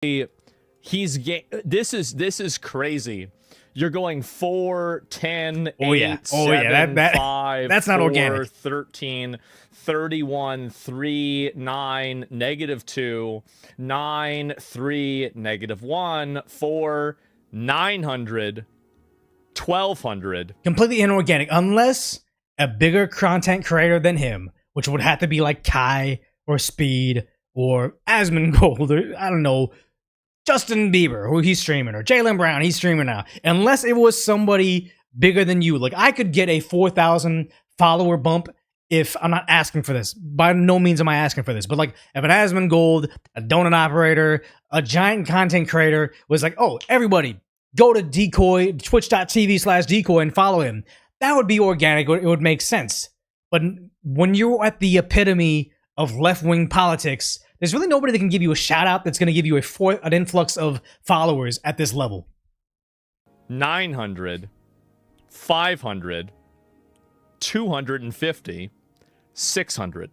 This is crazy. You're going 4, 10, 8, 7, 5, that's not 4, organic. 13, 31, 3, 9, -2, 9, 3, -1, 4, 900, 1200. Completely inorganic, unless a bigger content creator than him, which would have to be like Kai or Speed or Asmongold, or I don't know, Justin Bieber, who he's streaming, or Jaylen Brown, he's streaming now. Unless it was somebody bigger than you. Like, I could get a 4,000 follower bump if I'm not asking for this, by no means am I asking for this, but like if an Asmongold, a donut operator, a giant content creator was like, oh, everybody go to Decoy, twitch.tv/Decoy and follow him, that would be organic. It would make sense. But when you're at the epitome of left-wing politics, there's really nobody that can give you a shout out that's going to give you an influx of followers at this level. 900, 500, 250, 600.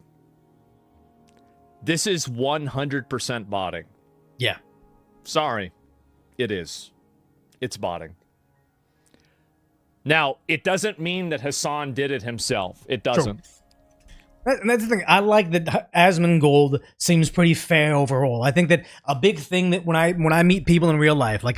This is 100% botting. Yeah. Sorry. It is. It's botting. Now, it doesn't mean that Hasan did it himself. It doesn't. True. And that's the thing. I like that Asmongold seems pretty fair overall. I think that a big thing that when I meet people in real life, like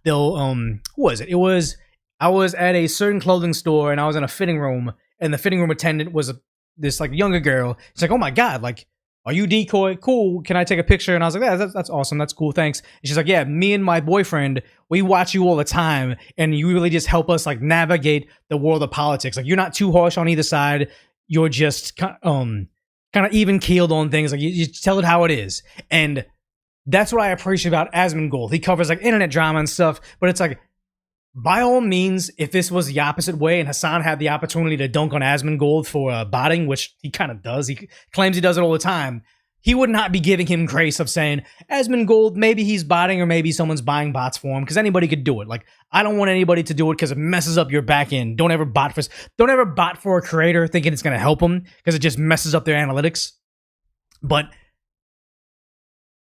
they'll who was it? It was I was at a certain clothing store and I was in a fitting room, and the fitting room attendant was this like younger girl. She's like, "Oh my god, like, are you Decoy? Cool. Can I take a picture?" And I was like, "Yeah, that's awesome. That's cool. Thanks." And she's like, "Yeah, me and my boyfriend, we watch you all the time, and you really just help us like navigate the world of politics. Like, you're not too harsh on either side. You're just kind of even keeled on things. Like, you tell it how it is." And that's what I appreciate about Asmongold. He covers like internet drama and stuff, but it's like, by all means, if this was the opposite way and Hasan had the opportunity to dunk on Asmongold for botting, which he kind of does, he claims he does it all the time, he would not be giving him grace of saying, Asmongold, maybe he's botting or maybe someone's buying bots for him, because anybody could do it. Like, I don't want anybody to do it because it messes up your back end. Don't ever bot for a creator thinking it's going to help them, because it just messes up their analytics. But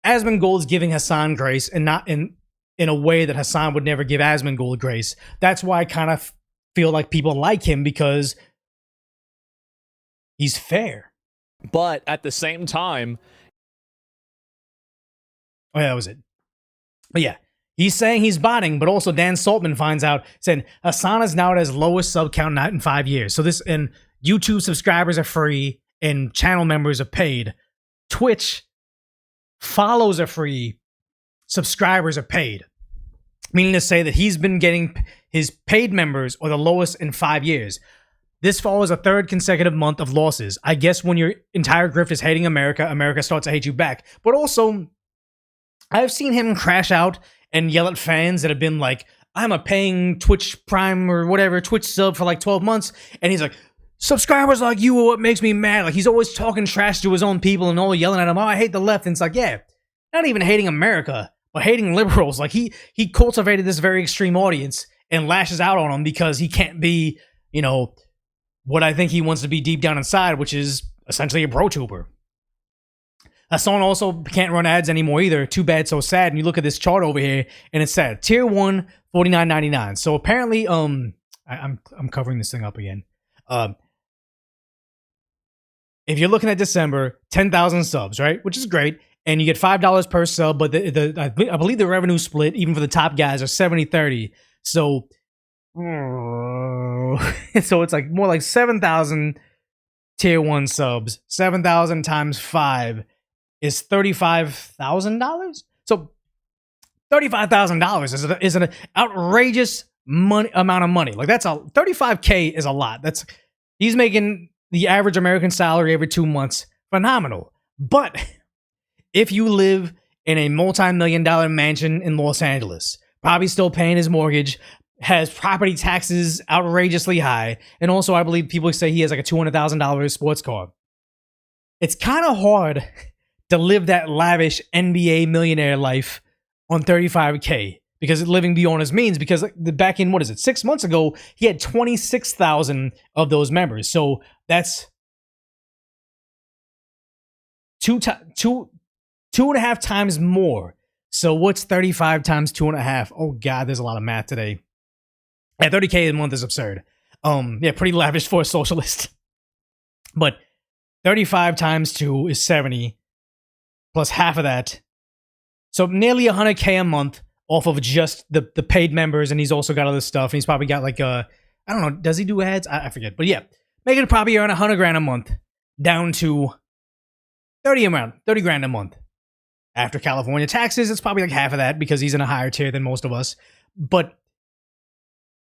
Asmongold's giving Hasan grace, and not in a way that Hasan would never give Asmongold grace. That's why I kind of feel like people like him, because he's fair. But at the same time... Oh, yeah, that was it. But yeah, he's saying he's botting, but also Dan Saltman finds out, saying Hasan is now at his lowest sub count in 5 years. So this, and YouTube subscribers are free and channel members are paid. Twitch follows are free, subscribers are paid. Meaning to say that he's been getting his paid members are the lowest in 5 years. This follows a third consecutive month of losses. I guess when your entire grift is hating America, America starts to hate you back. But also, I've seen him crash out and yell at fans that have been like, I'm a paying Twitch Prime or whatever, Twitch sub for like 12 months. And he's like, subscribers like you are what makes me mad. Like, he's always talking trash to his own people and all yelling at them, oh, I hate the left. And it's like, yeah, not even hating America, but hating liberals. Like, he cultivated this very extreme audience and lashes out on them because he can't be, you know, what I think he wants to be deep down inside, which is essentially a bro-tuber. Hasan also can't run ads anymore either. Too bad, so sad. And you look at this chart over here, and it's sad. Tier 1, $49.99. So apparently, I'm covering this thing up again. If you're looking at December, 10,000 subs, right? Which is great. And you get $5 per sub, but I believe the revenue split, even for the top guys, are 70-30. So... so it's like more like 7,000 tier 1 subs. 7,000 times 5 is $35,000. So $35,000 is an outrageous amount of money. Like, that's a $35K is a lot. He's making the average American salary every 2 months. Phenomenal. But if you live in a multi-million-dollar mansion in Los Angeles, probably still paying his mortgage, has property taxes outrageously high, and also I believe people say he has like a $200,000 sports car. It's kind of hard to live that lavish NBA millionaire life on $35K, because it's living beyond his means, because back in, 6 months ago, he had 26,000 of those members. So that's two and a half times more. So what's 35 times 2.5? Oh God, there's a lot of math today. Yeah, 30K a month is absurd. Yeah, pretty lavish for a socialist. But 35 times 2 is 70, plus half of that. So nearly 100K a month off of just the paid members, and he's also got other stuff. And he's probably got like I don't know, does he do ads? I forget. But yeah, making it probably around $100,000 a month, down to 30 grand a month. After California taxes, it's probably like half of that, because he's in a higher tier than most of us. But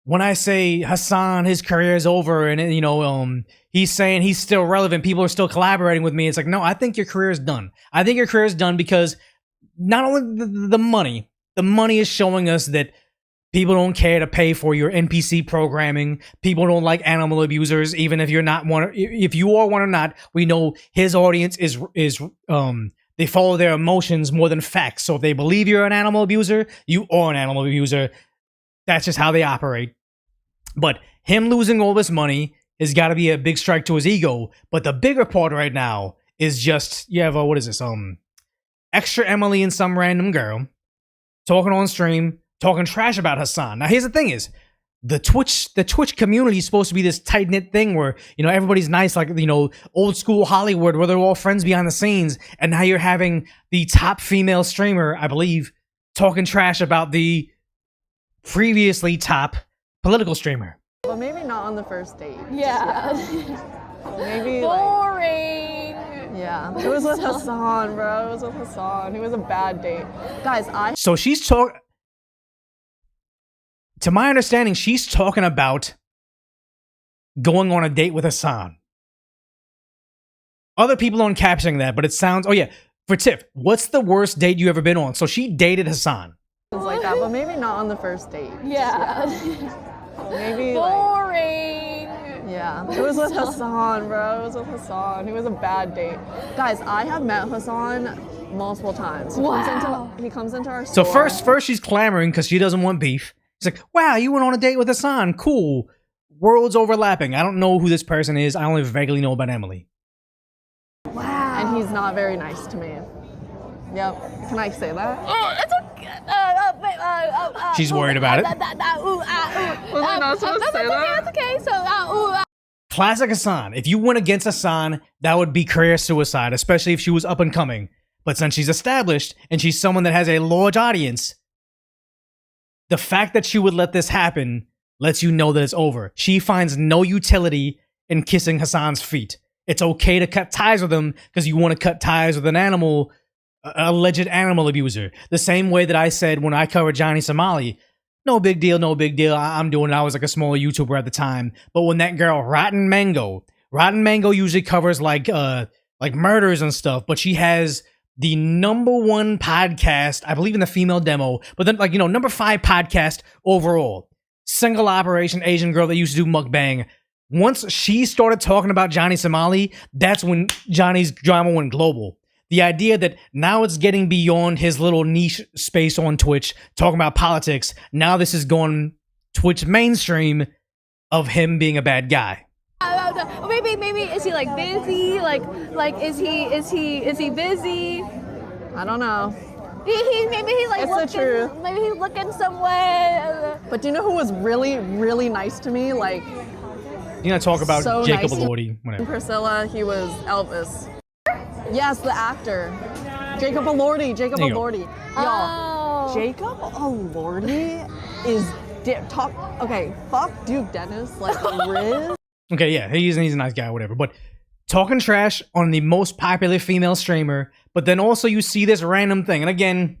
when I say Hasan, his career is over, and you know, he's saying he's still relevant, people are still collaborating with me. It's like, no, I think your career is done. I think your career is done because not only the money is showing us that people don't care to pay for your NPC programming. People don't like animal abusers, even if you're not one. If you are one or not, we know his audience is they follow their emotions more than facts. So if they believe you're an animal abuser, you are an animal abuser. That's just how they operate. But him losing all this money has got to be a big strike to his ego. But the bigger part right now is just you have what is this? Extra Emily and some random girl talking on stream, talking trash about Hasan. Now here's the thing: is the Twitch community is supposed to be this tight knit thing where, you know, everybody's nice, like, you know, old school Hollywood where they're all friends behind the scenes. And now you're having the top female streamer, I believe, talking trash about the previously top political streamer. But maybe not on the first date. Yeah. Maybe boring. Yeah, it was with Hasan, bro. It was with Hasan. It was a bad date, guys. So she's talking. To my understanding, she's talking about going on a date with Hasan. Other people aren't capturing that, but it sounds. Oh yeah, for Tiff, what's the worst date you ever been on? So she dated Hasan. Things like that, but maybe not on the first date. Yeah. Maybe boring. Yeah, it was with Hasan, bro. It was with Hasan. It was a bad date, guys. I have met Hasan multiple times. He comes into our store. So first she's clamoring because she doesn't want beef. She's like, "Wow, you went on a date with Hasan. Cool. Worlds overlapping. I don't know who this person is. I only vaguely know about Emily." Wow. And he's not very nice to me. Yep. Can I say that? It's okay. She's worried about it. Was I not supposed to say that? It's okay. So, Classic Hasan. If you went against Hasan, that would be career suicide, especially if she was up and coming. But since she's established and she's someone that has a large audience, the fact that she would let this happen lets you know that it's over. She finds no utility in kissing Hasan's feet. It's okay to cut ties with him because you want to cut ties with an animal, alleged animal abuser. The same way that I said when I covered Johnny Somali, no big deal, no big deal. I'm doing it. I was like a smaller YouTuber at the time. But when that girl, Rotten Mango usually covers like murders and stuff, but she has the #1 podcast, I believe in the female demo, but then like, you know, #5 podcast overall. Single operation Asian girl that used to do mukbang. Once she started talking about Johnny Somali, that's when Johnny's drama went global. The idea that now it's getting beyond his little niche space on Twitch, talking about politics. Now this is going Twitch mainstream of him being a bad guy. Maybe is he like busy? Like is he busy? I don't know. Maybe he's like it's looking. The truth. Maybe he's looking somewhere. But do you know who was really, really nice to me? Like, you gonna talk about so Jacob nice Elordi? Whatever. Priscilla, he was Elvis. Yes, the actor. Jacob Elordi. Y'all, Jacob Elordi is okay, fuck Duke Dennis, like Riz. Okay, yeah, he's a nice guy, whatever. But talking trash on the most popular female streamer, but then also you see this random thing, and again,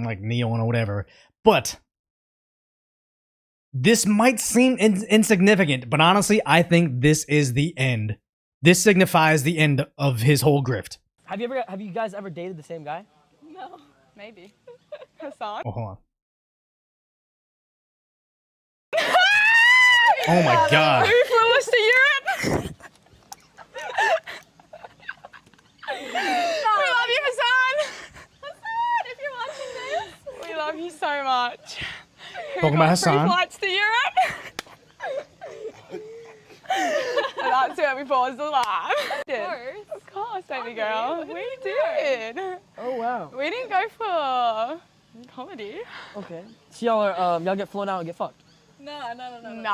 like Neon or whatever. But this might seem insignificant, but honestly, I think this is the end. This signifies the end of his whole grift. Have you guys ever dated the same guy? No, maybe. Hasan. Oh, hold on. Oh my God. He flew us to Europe. We love you, Hasan. Hasan, if you're watching this, we love you so much. Talking about Hasan. Flights to Europe. And that's where we paused the live. Of course, baby girl. We did. Oh wow. We didn't go for comedy. Okay. So y'all get flown out and get fucked. No.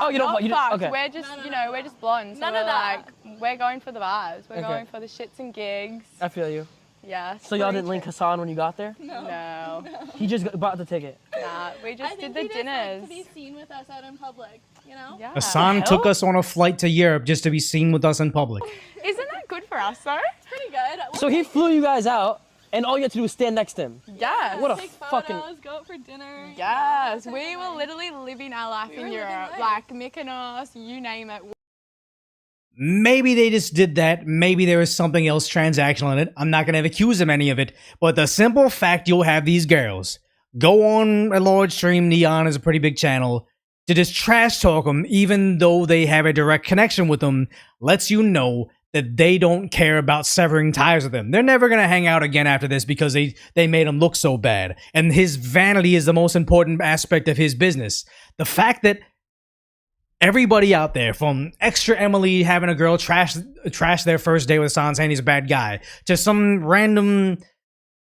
Oh, you don't not fuck. fucked. Okay. We're just, we're just blonde. So None we're of that. like, we're going for the vibes. We're Okay. going for the shits and gigs. I feel you. Yeah. So y'all didn't link Hasan when you got there? No. He just bought the ticket. Nah, we just did the dinners. To be seen with us out in public, you know? Yeah. Hasan took us on a flight to Europe just to be seen with us in public. Isn't that good for us though? It's pretty good. So he flew you guys out. And all you have to do is stand next to him. Yes. What a Take fucking... photos, go out for dinner. Yes. We were literally living our life in Europe. life. Like Mykonos, you name it. Maybe they just did that. Maybe there was something else transactional in it. I'm not going to accuse them any of it. But the simple fact you'll have these girls go on a large stream, Neon is a pretty big channel, to just trash talk them, even though they have a direct connection with them, lets you know that they don't care about severing ties with them. They're never going to hang out again after this because they made him look so bad. And his vanity is the most important aspect of his business. The fact that everybody out there, from Extra Emily having a girl trash their first day with Hassan saying he's a bad guy, to some random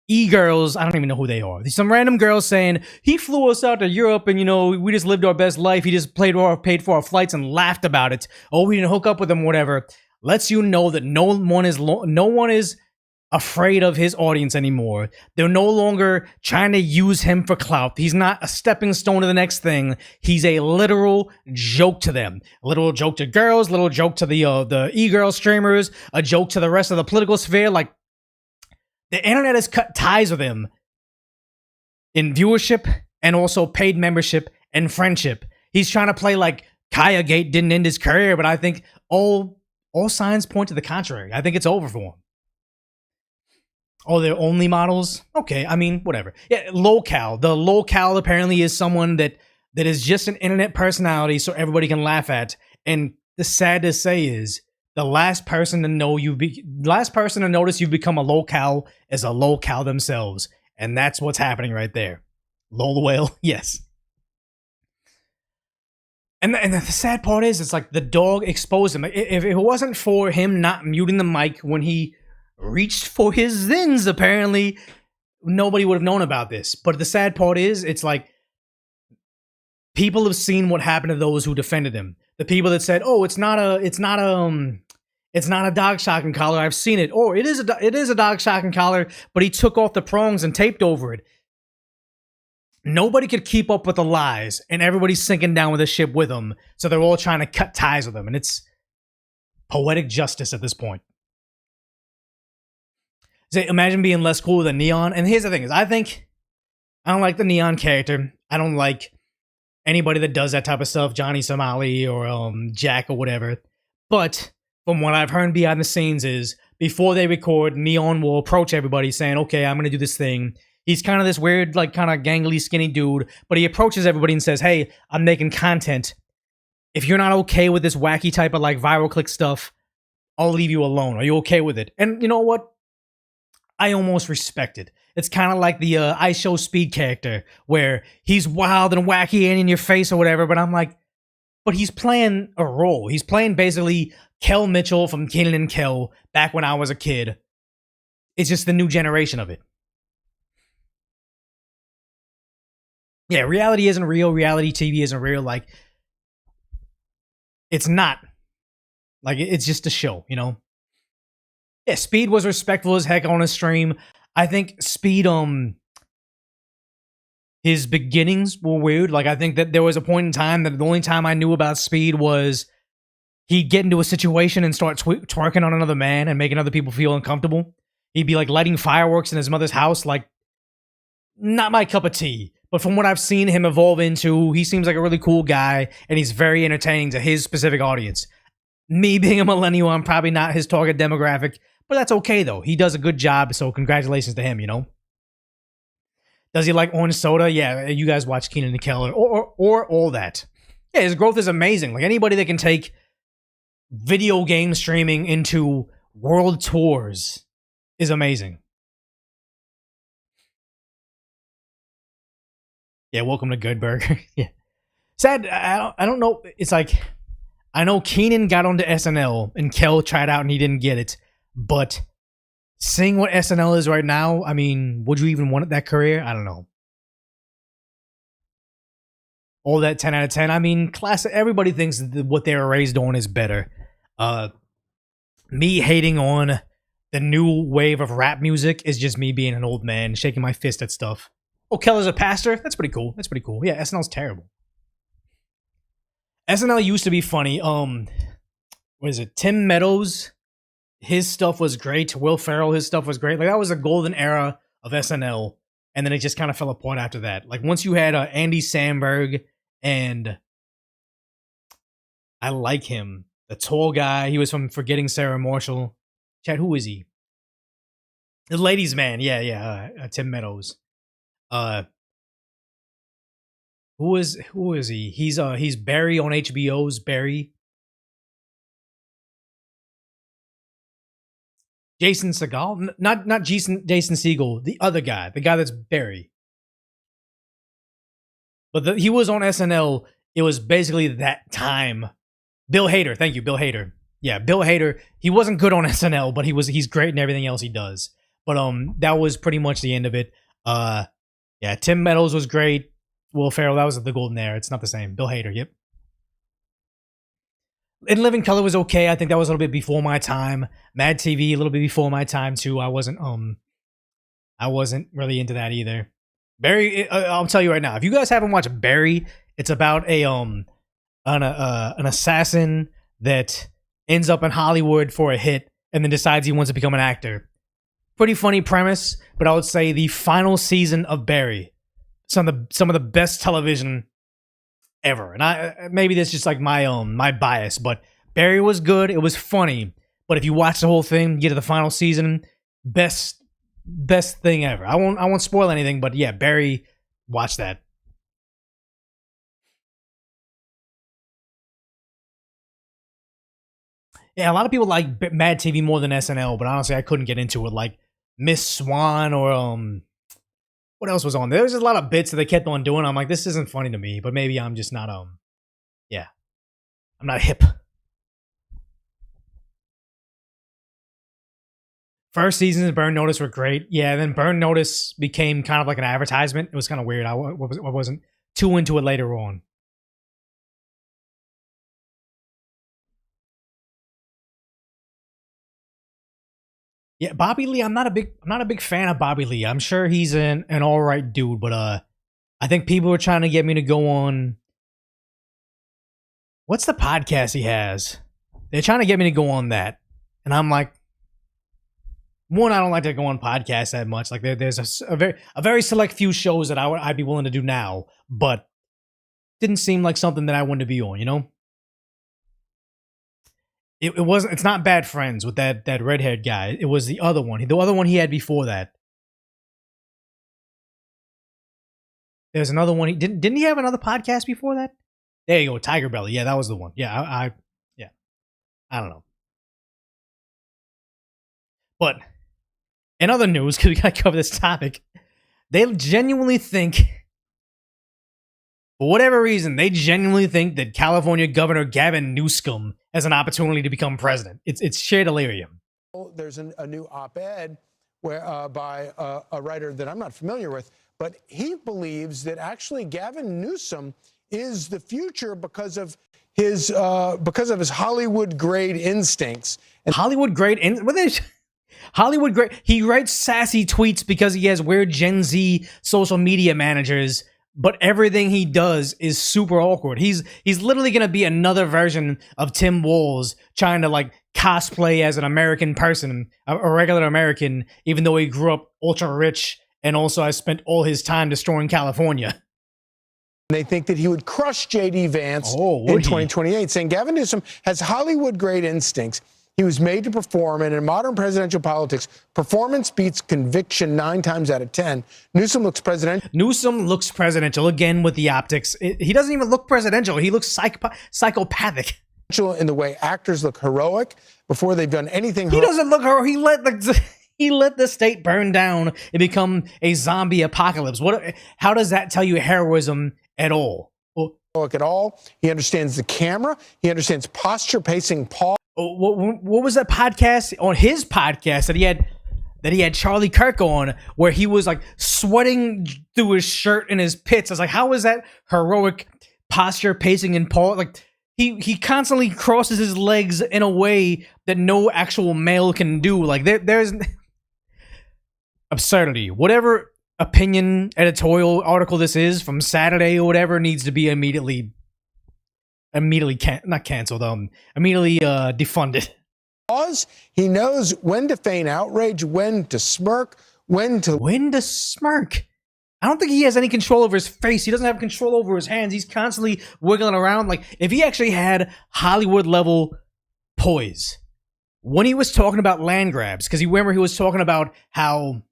e-girls, I don't even know who they are. Some random girls saying, he flew us out to Europe and, you know, we just lived our best life. He just paid for our flights and laughed about it. Oh, we didn't hook up with him, whatever. Lets you know that no one is afraid of his audience anymore. They're no longer trying to use him for clout. He's not a stepping stone to the next thing. He's a literal joke to them. A literal joke to girls, little joke to the e-girl streamers, a joke to the rest of the political sphere. Like, the internet has cut ties with him in viewership and also paid membership and friendship. He's trying to play like Kaya Gate didn't end his career, but I think all signs point to the contrary. I think it's over for him. Oh, they're only models? Okay, I mean, whatever. Yeah, Lolcal. The Lolcal apparently is someone that is just an internet personality so everybody can laugh at. And the sad to say is, the last person to notice you've become a Lolcal is a Lolcal themselves. And that's what's happening right there. Lol whale, yes. And the sad part is, it's like the dog exposed him. If it wasn't for him not muting the mic when he reached for his zins, apparently nobody would have known about this. But the sad part is, it's like people have seen what happened to those who defended him. The people that said, "Oh, it's not a dog shocking collar. I've seen it." Or it is a dog shocking collar, but he took off the prongs and taped over it. Nobody could keep up with the lies, and everybody's sinking down with the ship with him. So they're all trying to cut ties with him, and it's poetic justice at this point. So imagine being less cool than Neon. And here's the thing: is I don't like the Neon character. I don't like anybody that does that type of stuff, Johnny Somali or Jack or whatever. But from what I've heard behind the scenes is, before they record, Neon will approach everybody saying, "Okay, I'm going to do this thing." He's kind of this weird, like, kind of gangly, skinny dude, but he approaches everybody and says, "Hey, I'm making content. If you're not okay with this wacky type of, like, viral click stuff, I'll leave you alone. Are you okay with it?" And you know what? I almost respect it. It's kind of like the I Show Speed character, where he's wild and wacky and in your face or whatever, but I'm like, but he's playing a role. He's playing basically Kel Mitchell from Kenan and Kel back when I was a kid. It's just the new generation of it. Yeah, reality isn't real. Reality TV isn't real. Like, it's not. Like, it's just a show, you know? Yeah, Speed was respectful as heck on his stream. I think Speed, his beginnings were weird. Like, I think that there was a point in time that the only time I knew about Speed was he'd get into a situation and start twerking on another man and making other people feel uncomfortable. He'd be, like, lighting fireworks in his mother's house. Like, not my cup of tea. But from what I've seen him evolve into, he seems like a really cool guy, and he's very entertaining to his specific audience. Me being a millennial, I'm probably not his target demographic, but that's okay, though. He does a good job, so congratulations to him, you know? Does he like orange soda? Yeah, you guys watch Kenan and Kel or all that. Yeah, his growth is amazing. Like, anybody that can take video game streaming into world tours is amazing. Yeah, welcome to Good Burger. Yeah. Sad, I don't know. It's like, I know Kenan got onto SNL and Kel tried out and he didn't get it. But seeing what SNL is right now, I mean, would you even want that career? I don't know. All that 10 out of 10. I mean, classic. Everybody thinks that what they were raised on is better. Me hating on the new wave of rap music is just me being an old man, shaking my fist at stuff. Oh, Keller's a pastor? That's pretty cool. That's pretty cool. Yeah, SNL's terrible. SNL used to be funny. What is it? Tim Meadows his stuff was great. Will Ferrell, his stuff was great. Like that was a golden era of SNL, and then it just kind of fell apart after that. Like once you had Andy Samberg, and I like him, the tall guy. He was from Forgetting Sarah Marshall. Chad, who is he? The ladies' man. Yeah. Tim Meadows. Who is he? He's Barry on HBO's Barry. Jason Segel, not Jason Segel, the other guy, the guy that's Barry. But he was on SNL. It was basically that time. Bill Hader, thank you, Bill Hader. Yeah, Bill Hader. He wasn't good on SNL, but he's great in everything else he does. But that was pretty much the end of it. Yeah, Tim Meadows was great. Will Ferrell, that was the golden era. It's not the same. Bill Hader, yep. In Living Color was okay. I think that was a little bit before my time. Mad TV, a little bit before my time too. I wasn't really into that either. Barry, I'll tell you right now. If you guys haven't watched Barry, it's about an assassin that ends up in Hollywood for a hit and then decides he wants to become an actor. Pretty funny premise, but I would say the final season of Barry, some of the best television ever. And maybe that's just like my bias, but Barry was good. It was funny, but if you watch the whole thing, get to the final season, best thing ever. I won't spoil anything, but yeah, Barry, watch that. Yeah, a lot of people like Mad TV more than SNL, but honestly, I couldn't get into it. Like Miss Swan or what else was on there? There's just a lot of bits that they kept on doing. I'm like, this isn't funny to me, but maybe I'm just not yeah, I'm not hip. First seasons of Burn Notice were great. Yeah, then Burn Notice became kind of like an advertisement. It was kind of weird. I wasn't too into it later on. Yeah, Bobby Lee. I'm not a big fan of Bobby Lee. I'm sure he's an all right dude, but I think people are trying to get me to go on. What's the podcast he has? They're trying to get me to go on that, and I'm like, one, I don't like to go on podcasts that much. Like there's a very select few shows that I'd be willing to do now, but didn't seem like something that I wanted to be on. You know. It wasn't. It's not Bad Friends with that red-haired guy. It was the other one. The other one he had before that. There's another one. Didn't he have another podcast before that? There you go, Tiger Belly. Yeah, that was the one. Yeah, yeah. I don't know. But in other news, because we gotta cover this topic, they genuinely think, for whatever reason, they genuinely think that California Governor Gavin Newsom has an opportunity to become president. It's sheer delirium. There's a new op-ed where by a writer that I'm not familiar with, but he believes that actually Gavin Newsom is the future because of his Hollywood grade instincts. And Hollywood grade Hollywood grade. He writes sassy tweets because he has weird Gen Z social media managers. But everything he does is super awkward. He's literally gonna be another version of Tim Walz trying to like cosplay as an American person, a regular American, even though he grew up ultra rich and also has spent all his time destroying California. They think that he would crush J.D. Vance in 2028, saying Gavin Newsom has Hollywood-grade instincts. He was made to perform, and in modern presidential politics, performance beats conviction 9 times out of 10. Newsom looks presidential again with the optics. He doesn't even look presidential. He looks psychopathic. In the way actors look heroic before they've done anything. He doesn't look heroic. He let the state burn down and become a zombie apocalypse. How does that tell you heroism at all? At all. He understands the camera. He understands posture, pacing, pause. What was that podcast on his podcast that he had Charlie Kirk on, where he was like sweating through his shirt and his pits? I was like, how is that heroic posture, pacing, and pause? Like he constantly crosses his legs in a way that no actual male can do. Like there's absurdity. Whatever opinion editorial article this is from Saturday or whatever needs to be immediately not canceled, immediately defunded. Pause. He knows when to feign outrage, when to smirk, when to smirk. I don't think he has any control over his face. He doesn't have control over his hands. He's constantly wiggling around. Like, if he actually had Hollywood level poise, when he was talking about land grabs, because you remember he was talking about how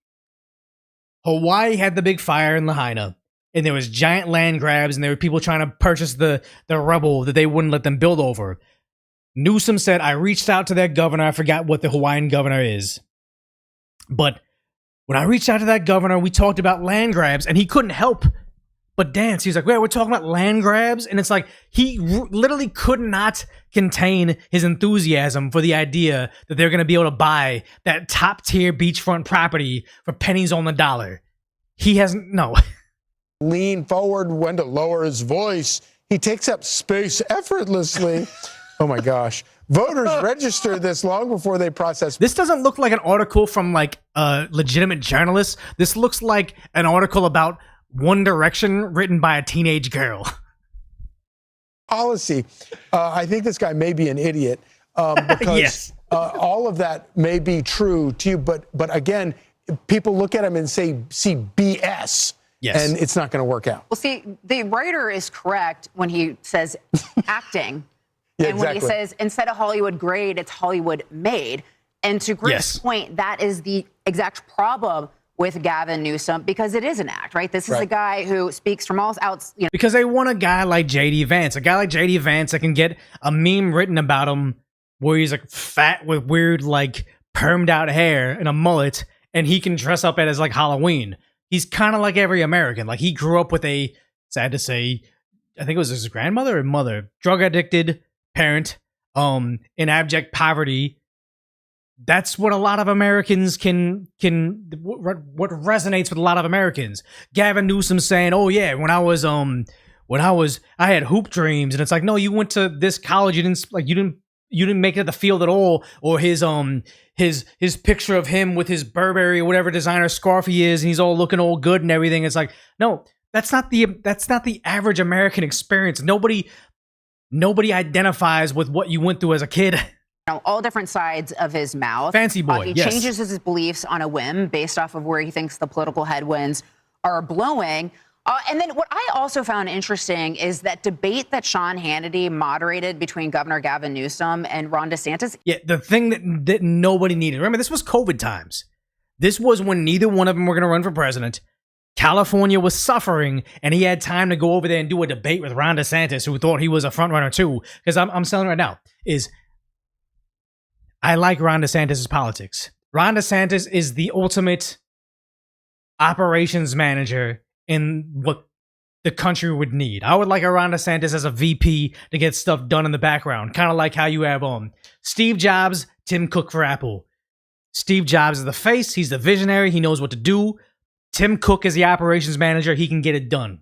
Hawaii had the big fire in Lahaina, and there was giant land grabs, and there were people trying to purchase the rubble that they wouldn't let them build over. Newsom said, I reached out to that governor. I forgot what the Hawaiian governor is. But when I reached out to that governor, we talked about land grabs, and he couldn't help but dance. He was like, wait, we're talking about land grabs? And it's like, he literally could not contain his enthusiasm for the idea that they're going to be able to buy that top-tier beachfront property for pennies on the dollar. He hasn't, no. Lean forward, when to lower his voice. He takes up space effortlessly. Oh my gosh. Voters register this long before they process. This doesn't look like an article from like a legitimate journalist. This looks like an article about One Direction written by a teenage girl. Policy. I think this guy may be an idiot because yes. All of that may be true to you. But again, people look at him and see BS. Yes. And it's not going to work out. Well, see, the writer is correct when he says acting. Yeah, and when he says, instead of Hollywood grade, it's Hollywood made. And to Greg's point, that is the exact problem with Gavin Newsom, because it is an act, right? This is a guy who speaks from all outs. You know. Because they want a guy like J.D. Vance. A guy like J.D. Vance that can get a meme written about him where he's like fat with weird, like permed out hair and a mullet, and he can dress up as like Halloween. He's kind of like every American. Like, he grew up with a, sad to say, I think it was his grandmother or mother, drug addicted parent, in abject poverty. That's what a lot of Americans what resonates with a lot of Americans. Gavin Newsom saying, "Oh yeah, when I had hoop dreams," and it's like, no, you went to this college, you didn't make it to the field at all. Or his picture of him with his Burberry or whatever designer scarf he is, and he's all looking all good and everything. It's like, no, that's not the average American experience. Nobody identifies with what you went through as a kid. All different sides of his mouth. Fancy boy, he changes his beliefs on a whim based off of where he thinks the political headwinds are blowing. And then what I also found interesting is that debate that Sean Hannity moderated between Governor Gavin Newsom and Ron DeSantis. Yeah, the thing that nobody needed. Remember, this was COVID times. This was when neither one of them were going to run for president. California was suffering, and he had time to go over there and do a debate with Ron DeSantis, who thought he was a front runner too. Because I'm telling you right now, I like Ron DeSantis' politics. Ron DeSantis is the ultimate operations manager in what the country would need. I would like a Ron DeSantis as a VP to get stuff done in the background. Kind of like how you have Steve Jobs, Tim Cook for Apple. Steve Jobs is the face. He's the visionary. He knows what to do. Tim Cook is the operations manager. He can get it done.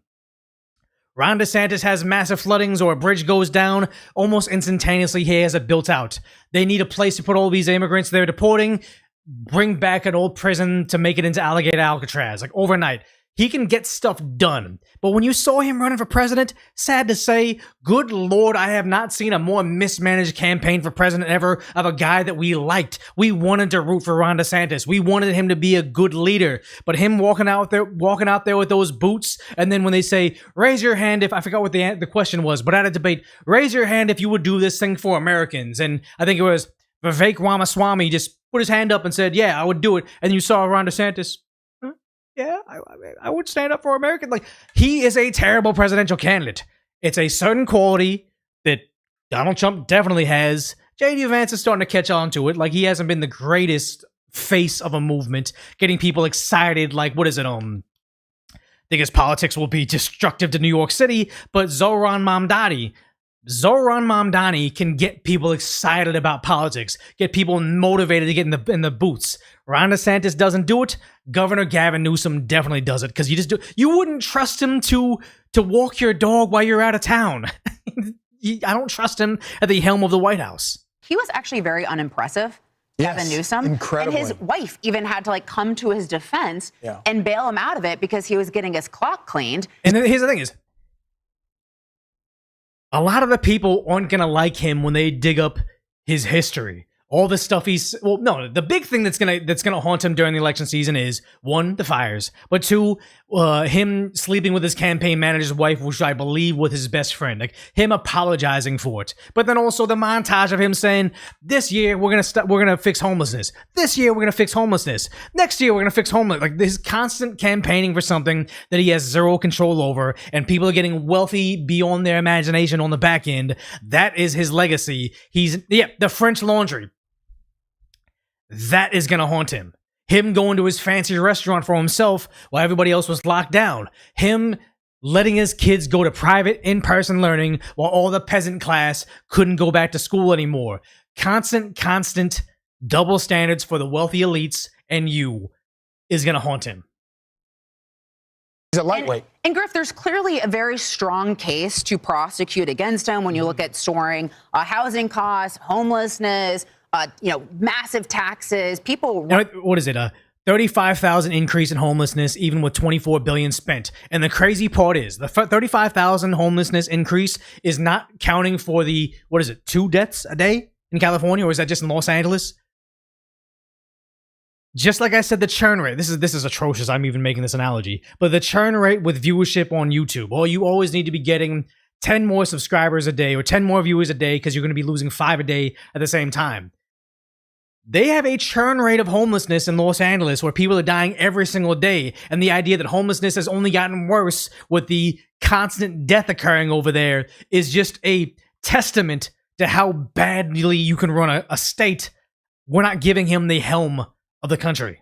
Ron DeSantis has massive floodings or a bridge goes down. Almost instantaneously, he has it built out. They need a place to put all these immigrants they're deporting. Bring back an old prison to make it into Alligator Alcatraz. Like, overnight. He can get stuff done. But when you saw him running for president, sad to say, good Lord, I have not seen a more mismanaged campaign for president ever of a guy that we liked. We wanted to root for Ron DeSantis. We wanted him to be a good leader. But him walking out there with those boots, and then when they say, raise your hand if, I forgot what the question was, but at a debate, raise your hand if you would do this thing for Americans. And I think it was Vivek Ramaswamy just put his hand up and said, yeah, I would do it. And you saw Ron DeSantis, yeah, I would stand up for America. Like, he is a terrible presidential candidate. It's a certain quality that Donald Trump definitely has. J.D. Vance is starting to catch on to it. Like, he hasn't been the greatest face of a movement, getting people excited. Like, what is it? I think his politics will be destructive to New York City, but Zohran Mamdani can get people excited about politics, get people motivated to get in the boots. Ron DeSantis doesn't do it. Governor Gavin Newsom definitely does it, because you wouldn't trust him to walk your dog while you're out of town. I don't trust him at the helm of the White House. He was actually very unimpressive, Gavin Newsom. Incredible. And his wife even had to come to his defense and bail him out of it because he was getting his clock cleaned. And here's the thing is, a lot of the people aren't going to like him when they dig up his history. all the stuff the big thing that's gonna haunt him during the election season is, one, the fires, but two, him sleeping with his campaign manager's wife, which I believe was his best friend, like him apologizing for it. But then also the montage of him saying, this year we're gonna fix homelessness. This year we're gonna fix homelessness. Next year we're gonna fix homelessness. Like this constant campaigning for something that he has zero control over, and people are getting wealthy beyond their imagination on the back end. That is his legacy. The French Laundry. That is going to haunt him. Him going to his fancy restaurant for himself while everybody else was locked down. Him letting his kids go to private in-person learning while all the peasant class couldn't go back to school anymore. Constant double standards for the wealthy elites and you is going to haunt him. He's a lightweight. And Griff, there's clearly a very strong case to prosecute against him when you look at soaring housing costs, homelessness, massive taxes. People. What is it? 35,000 increase in homelessness, even with 24 billion spent. And the crazy part is the 35,000 homelessness increase is not counting for the 2 deaths a day in California, or is that just in Los Angeles? Just like I said, the churn rate. This is atrocious. I'm even making this analogy, but the churn rate with viewership on YouTube. Well, you always need to be getting 10 more subscribers a day or 10 more viewers a day because you're going to be losing 5 a day at the same time. They have a churn rate of homelessness in Los Angeles where people are dying every single day. And the idea that homelessness has only gotten worse with the constant death occurring over there is just a testament to how badly you can run a state. We're not giving him the helm of the country.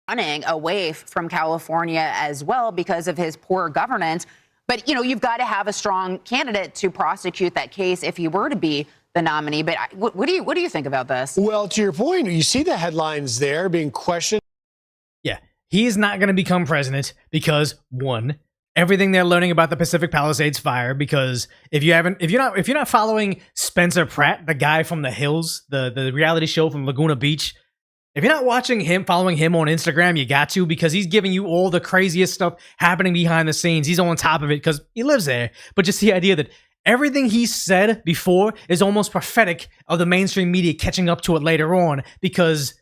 Running away from California as well because of his poor governance. But, you've got to have a strong candidate to prosecute that case if he were to be the nominee. But what do you think about this? Well, to your point, you see the headlines there being questioned. Yeah, he is not going to become president because, one, everything they're learning about the Pacific Palisades fire. Because if you're not following Spencer Pratt, the guy from The Hills, the reality show from Laguna Beach, if you're not following him on Instagram, you got to, because he's giving you all the craziest stuff happening behind the scenes. He's on top of it because he lives there. But just the idea that everything he said before is almost prophetic of the mainstream media catching up to it later on, because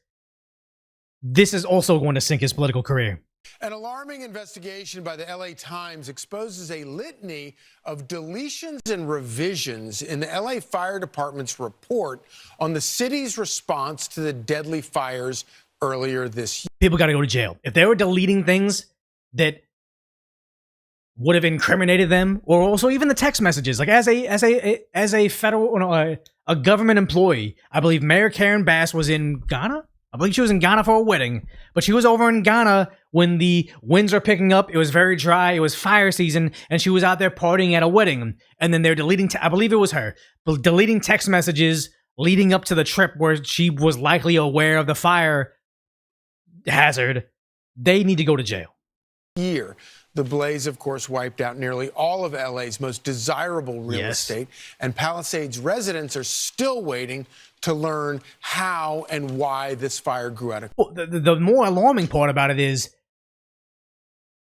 this is also going to sink his political career. An alarming investigation by the LA Times exposes a litany of deletions and revisions in the LA Fire Department's report on the city's response to the deadly fires earlier this year. People got to go to jail. If they were deleting things that would have incriminated them, or also even the text messages, like as a federal, a government employee, I believe Mayor Karen Bass was in Ghana. I believe she was in Ghana for a wedding, but she was over in Ghana when the winds were picking up. It was very dry. It was fire season, and she was out there partying at a wedding. And then they're deleting, I believe it was her, deleting text messages leading up to the trip where she was likely aware of the fire hazard. They need to go to jail. The blaze, of course, wiped out nearly all of LA's most desirable real estate, and Palisades residents are still waiting to learn how and why this fire grew out of. Well, the more alarming part about it is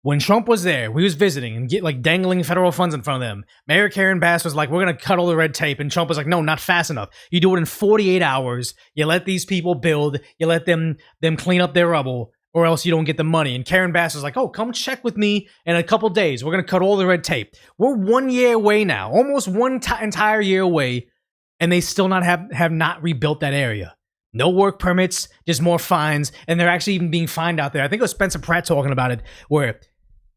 when Trump was there, we was visiting and dangling federal funds in front of them. Mayor Karen Bass was like, "We're gonna cut all the red tape," and Trump was like, "No, not fast enough. You do it in 48 hours. You let these people build. You let them clean up their rubble, or else you don't get the money." And Karen Bass was like, "Oh, come check with me in a couple days. We're going to cut all the red tape." We're 1 year away now, almost one entire year away, and they still have not rebuilt that area. No work permits, just more fines, and they're actually even being fined out there. I think it was Spencer Pratt talking about it, where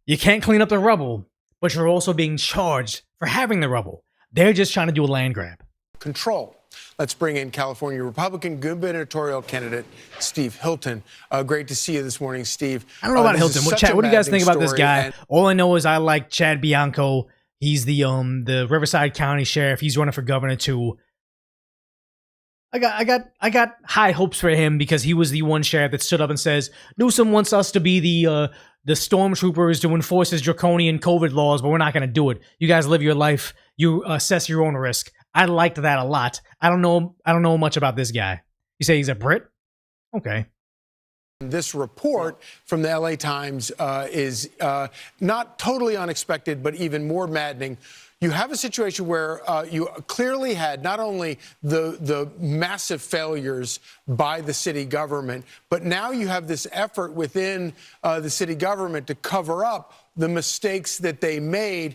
you can't clean up the rubble, but you're also being charged for having the rubble. They're just trying to do a land grab. Control. Let's bring in California Republican gubernatorial candidate Steve Hilton. Great to see you this morning, Steve. I don't know about Hilton. What do you guys think about this guy? All I know is I like Chad Bianco. He's the Riverside County sheriff. He's running for governor too. I got high hopes for him because he was the one sheriff that stood up and says Newsom wants us to be the stormtroopers to enforce his draconian COVID laws, but we're not going to do it. You guys live your life. You assess your own risk. I liked that a lot. I don't know much about this guy. You say he's a Brit? Okay. This report from the LA Times is not totally unexpected, but even more maddening. you have a situation where you clearly had not only the massive failures by the city government, but now you have this effort within the city government to cover up the mistakes that they made,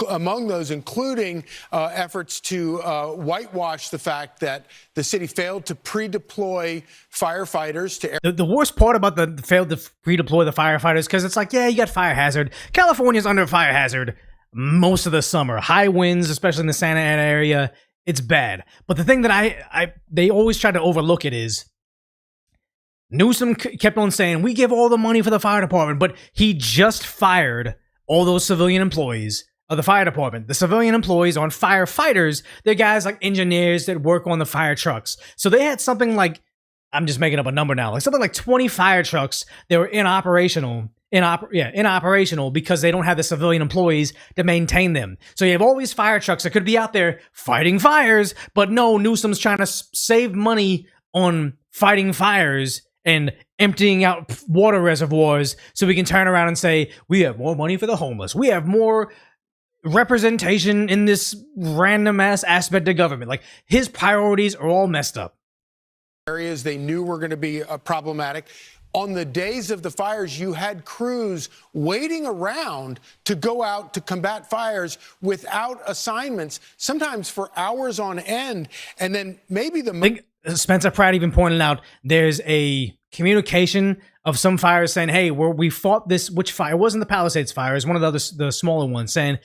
among those including efforts to whitewash the fact that the city failed to pre-deploy firefighters to the worst part about the failed to pre-deploy the firefighters, because it's like, yeah, you got fire hazard. California's under fire hazard most of the summer. High winds, especially in the Santa Ana area, it's bad. But the thing that they always try to overlook it is Newsom kept on saying, we give all the money for the fire department, but he just fired all those civilian employees of the fire department. The civilian employees aren't firefighters. They're guys like engineers that work on the fire trucks. So they had something like, I'm just making up a number now, like something like 20 fire trucks that were inoperational because they don't have the civilian employees to maintain them. So you have all these fire trucks that could be out there fighting fires, but no, Newsom's trying to save money on fighting fires and emptying out water reservoirs so we can turn around and say, we have more money for the homeless. We have more representation in this random ass aspect of government. Like, his priorities are all messed up. Areas they knew were going to be problematic. On the days of the fires, you had crews waiting around to go out to combat fires without assignments, sometimes for hours on end. And then maybe I think Spencer Pratt even pointed out there's a communication of some fires saying, hey, we fought this, which fire? It wasn't the Palisades fire. It was one of the smaller ones, saying,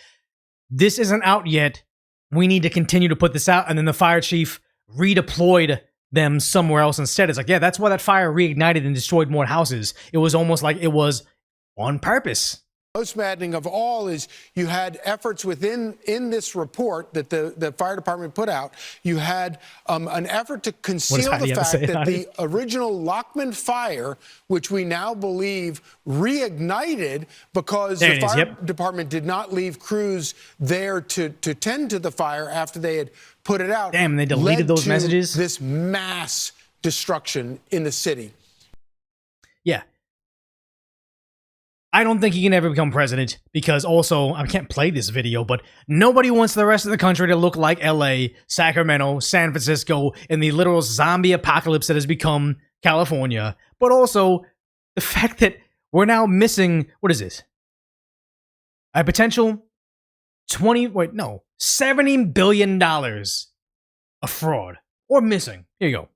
this isn't out yet. We need to continue to put this out. And then the fire chief redeployed them somewhere else instead. It's like, yeah, that's why that fire reignited and destroyed more houses. It was almost like it was on purpose. Most maddening of all is you had efforts in this report that the fire department put out. You had an effort to conceal the fact that the original Lockman fire, which we now believe reignited because the fire department did not leave crews there to tend to the fire after they had put it out. Damn, they deleted those messages. This mass destruction in the city. Yeah. I don't think he can ever become president, because also, I can't play this video, but nobody wants the rest of the country to look like LA, Sacramento, San Francisco, and the literal zombie apocalypse that has become California. But also, the fact that we're now missing, what is this? A potential $70 billion of fraud. Or missing. Here you go.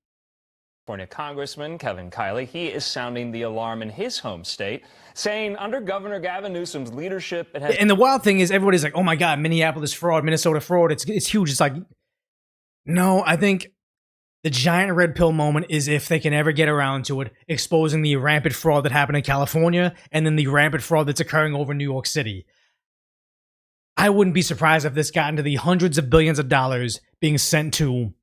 California Congressman Kevin Kiley, he is sounding the alarm in his home state, saying under Governor Gavin Newsom's leadership, it has. And the wild thing is, everybody's like, "Oh my God, Minneapolis fraud, Minnesota fraud. It's huge." It's like, no, I think the giant red pill moment is if they can ever get around to it, exposing the rampant fraud that happened in California, and then the rampant fraud that's occurring over New York City. I wouldn't be surprised if this got into the hundreds of billions of dollars being sent to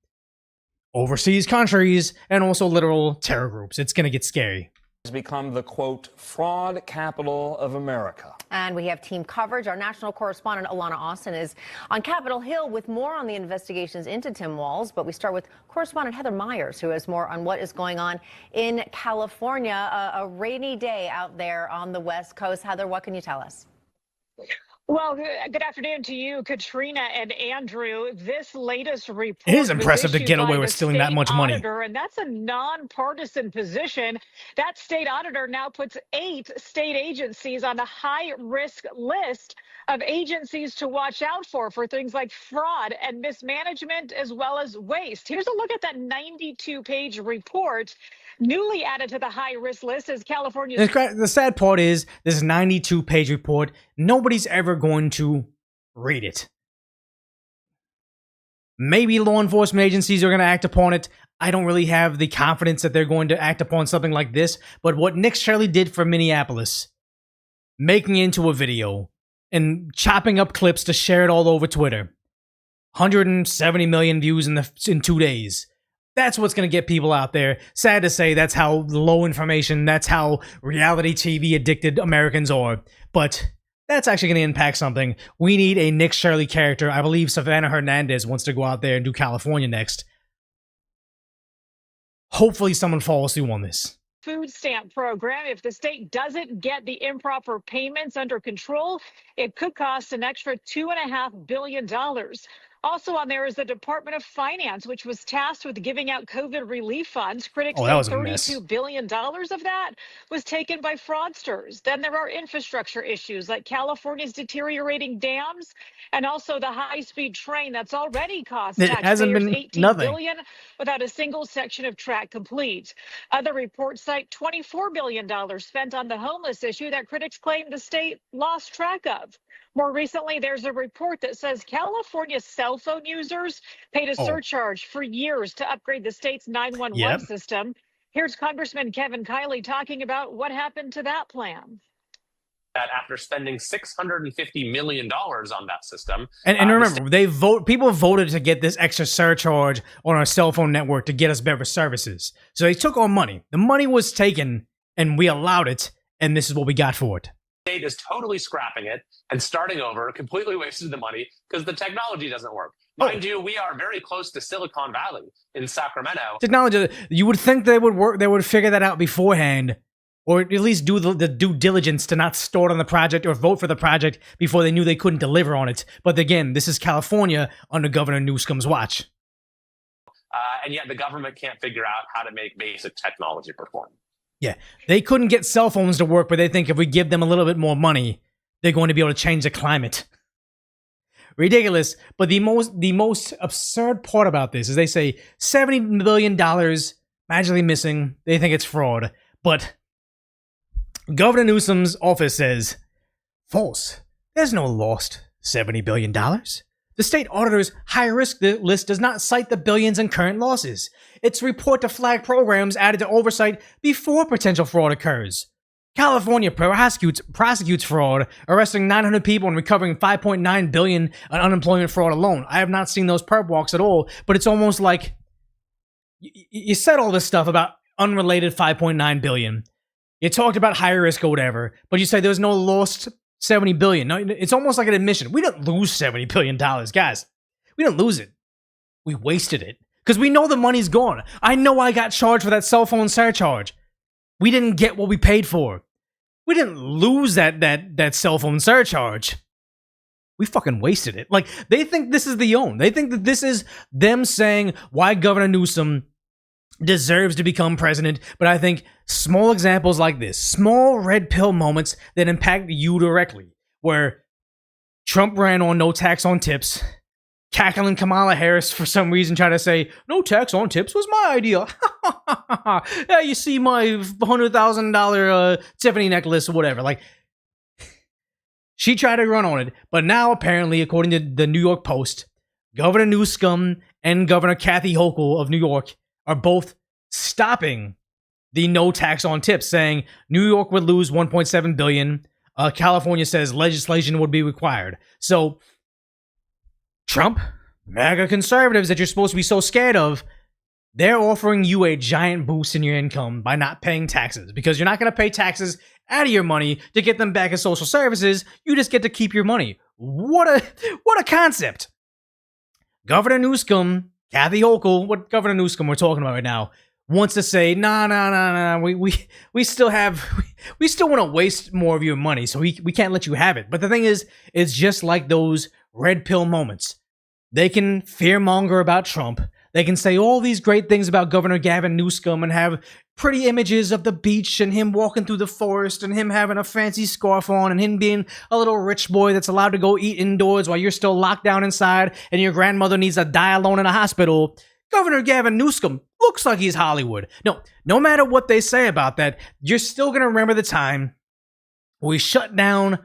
overseas countries and also literal terror groups. It's going to get scary. Has become the, quote, fraud capital of America. And we have team coverage. Our national correspondent Alana Austin is on Capitol Hill with more on the investigations into Tim Walz. But we start with correspondent Heather Myers, who has more on what is going on in California. A rainy day out there on the West Coast. Heather, what can you tell us? Well, good afternoon to you, Katrina and Andrew. This latest report it is impressive to get away with stealing that much money. And that's a nonpartisan position. That state auditor now puts 8 state agencies on the high-risk list of agencies to watch out for things like fraud and mismanagement as well as waste. Here's a look at that 92-page report. Newly added to the high-risk list is California's. The sad part is this 92-page report, nobody's ever going to read it. Maybe law enforcement agencies are going to act upon it. I don't really have the confidence that they're going to act upon something like this. But what Nick Shirley did for Minneapolis, making it into a video and chopping up clips to share it all over Twitter, 170 million views in 2 days. That's what's going to get people out there. Sad to say, that's how low information, that's how reality TV addicted Americans are. But that's actually going to impact something. We need a Nick Shirley character. I believe Savannah Hernandez wants to go out there and do California next. Hopefully someone follows through on this. food stamp program. If the state doesn't get the improper payments under control, it could cost an extra $2.5 billion. Also on there is the Department of Finance, which was tasked with giving out COVID relief funds. Critics say $32 billion of that was taken by fraudsters. Then there are infrastructure issues like California's deteriorating dams and also the high-speed train that's already cost taxpayers $18 billion without a single section of track complete. Other reports cite $24 billion spent on the homeless issue that critics claim the state lost track of. More recently, there's a report that says California cell phone users paid a surcharge for years to upgrade the state's 911 system. Here's Congressman Kevin Kiley talking about what happened to that plan. That after spending $650 million on that system. And remember, people voted to get this extra surcharge on our cell phone network to get us better services. So they took our money. The money was taken and we allowed it, and this is what we got for it. State is totally scrapping it and starting over, completely wasted the money because the technology doesn't work. Mind you, we are very close to Silicon Valley in Sacramento. Technology, you would think they would work, they would figure that out beforehand, or at least do the due diligence to not start on the project or vote for the project before they knew they couldn't deliver on it. But again, this is California under Governor Newsom's watch. And yet the government can't figure out how to make basic technology perform. Yeah, they couldn't get cell phones to work, but they think if we give them a little bit more money, they're going to be able to change the climate. Ridiculous. But the most absurd part about this is they say $70 billion magically missing. They think it's fraud. But Governor Newsom's office says, false. There's no lost $70 billion. The state auditor's high-risk list does not cite the billions in current losses. Its report to flag programs added to oversight before potential fraud occurs. California prosecutes fraud, arresting 900 people and recovering $5.9 billion on unemployment fraud alone. I have not seen those perp walks at all, but it's almost like you said all this stuff about unrelated $5.9 billion. You talked about high risk or whatever, but you say there's no lost $70 billion. No, it's almost like an admission. We didn't lose $70 billion, guys. We didn't lose it. We wasted it because we know the money's gone. I know I got charged for that cell phone surcharge. We didn't get what we paid for. We didn't lose that cell phone surcharge. We fucking wasted it. Like, they think this is the own. They think that this is them saying why Governor Newsom deserves to become president. But I think small examples like this, small red pill moments that impact you directly, where Trump ran on no tax on tips, cackling Kamala Harris for some reason trying to say no tax on tips was my idea. Yeah, you see my $100,000 Tiffany necklace or whatever. Like, she tried to run on it, but now apparently, according to the New York Post, Governor Newsom and Governor Kathy Hochul of New York are both stopping the no tax on tips, saying New York would lose $1.7 billion. California says legislation would be required. So Trump, MAGA conservatives that you're supposed to be so scared of, they're offering you a giant boost in your income by not paying taxes, because you're not going to pay taxes out of your money to get them back as social services. You just get to keep your money. What a concept. Governor Newsom, Kathy Hochul, what Governor Newsom we're talking about right now, wants to say, nah, we still want to waste more of your money, so we can't let you have it. But the thing is, it's just like those red pill moments. They can fearmonger about Trump. They can say all these great things about Governor Gavin Newsom and have pretty images of the beach and him walking through the forest and him having a fancy scarf on and him being a little rich boy that's allowed to go eat indoors while you're still locked down inside and your grandmother needs to die alone in a hospital. Governor Gavin Newsom looks like he's Hollywood. No matter what they say about that, you're still going to remember the time we shut down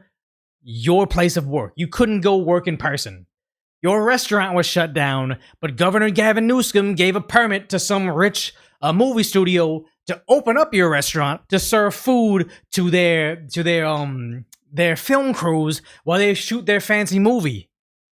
your place of work. You couldn't go work in person. Your restaurant was shut down, but Governor Gavin Newsom gave a permit to some rich movie studio to open up your restaurant to serve food to their film crews while they shoot their fancy movie.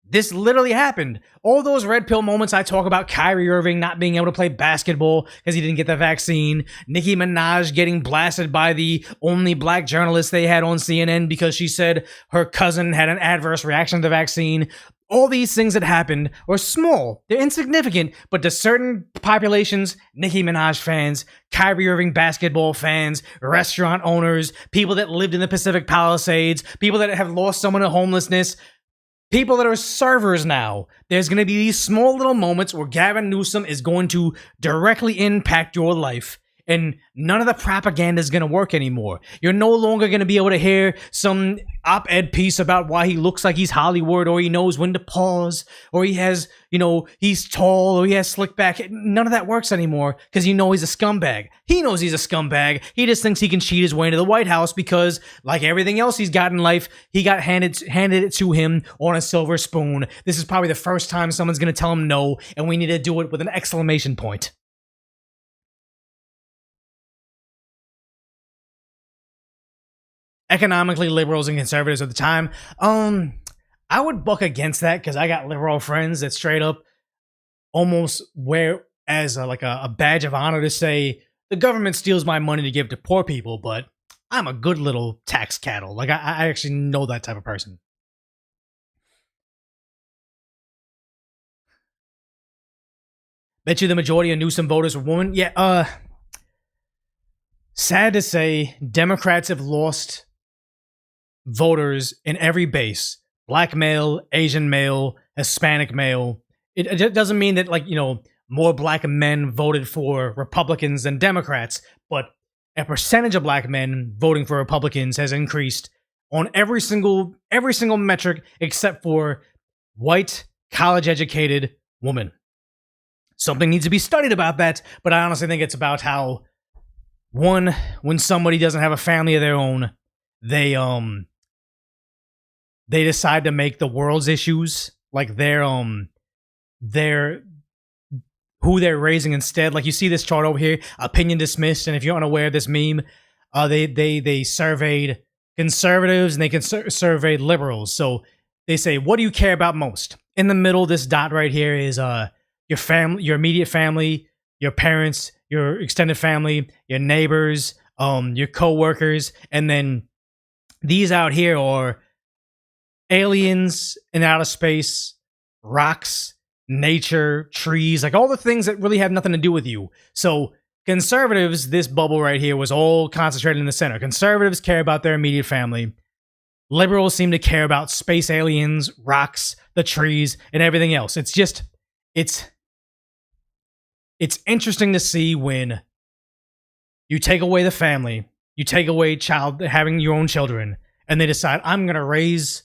This literally happened. All those red pill moments I talk about, Kyrie Irving not being able to play basketball because he didn't get the vaccine, Nicki Minaj getting blasted by the only black journalist they had on CNN because she said her cousin had an adverse reaction to the vaccine. all these things that happened are small. They're insignificant, but to certain populations, Nicki Minaj fans, Kyrie Irving basketball fans, restaurant owners, people that lived in the Pacific Palisades, people that have lost someone to homelessness, people that are servers now, there's going to be these small little moments where Gavin Newsom is going to directly impact your life. And none of the propaganda is going to work anymore. You're no longer going to be able to hear some op-ed piece about why he looks like he's Hollywood, or he knows when to pause, or he has, he's tall, or he has slick back. None of that works anymore because he's a scumbag. He knows he's a scumbag. He just thinks he can cheat his way into the White House because, like everything else he's got in life, he got handed it to him on a silver spoon. This is probably the first time someone's going to tell him no, and we need to do it with an exclamation point. Economically, liberals and conservatives at the time, I would buck against that because I got liberal friends that straight up almost wear as a badge of honor to say the government steals my money to give to poor people, but I'm a good little tax cattle. Like I actually know that type of person. Bet you the majority of Newsom voters were women. Yeah, sad to say, Democrats have lost voters in every base. Black male, Asian male, Hispanic male. It doesn't mean that more black men voted for Republicans than Democrats, but a percentage of black men voting for Republicans has increased on every single metric except for white, college-educated women. Something needs to be studied about that, but I honestly think it's about how, one, when somebody doesn't have a family of their own, they decide to make the world's issues like their who they're raising instead. Like you see this chart over here, opinion dismissed, and if you're unaware of this meme, they surveyed conservatives and they surveyed liberals. So they say, what do you care about most? In the middle, this dot right here is your family, your immediate family, your parents, your extended family, your neighbors, your co-workers, and then these out here are aliens in outer space, rocks, nature, trees, like all the things that really have nothing to do with you. So conservatives, this bubble right here was all concentrated in the center. Conservatives care about their immediate family. Liberals seem to care about space aliens, rocks, the trees, and everything else. It's just, it's interesting to see when you take away the family, you take away having your own children, and they decide, I'm going to raise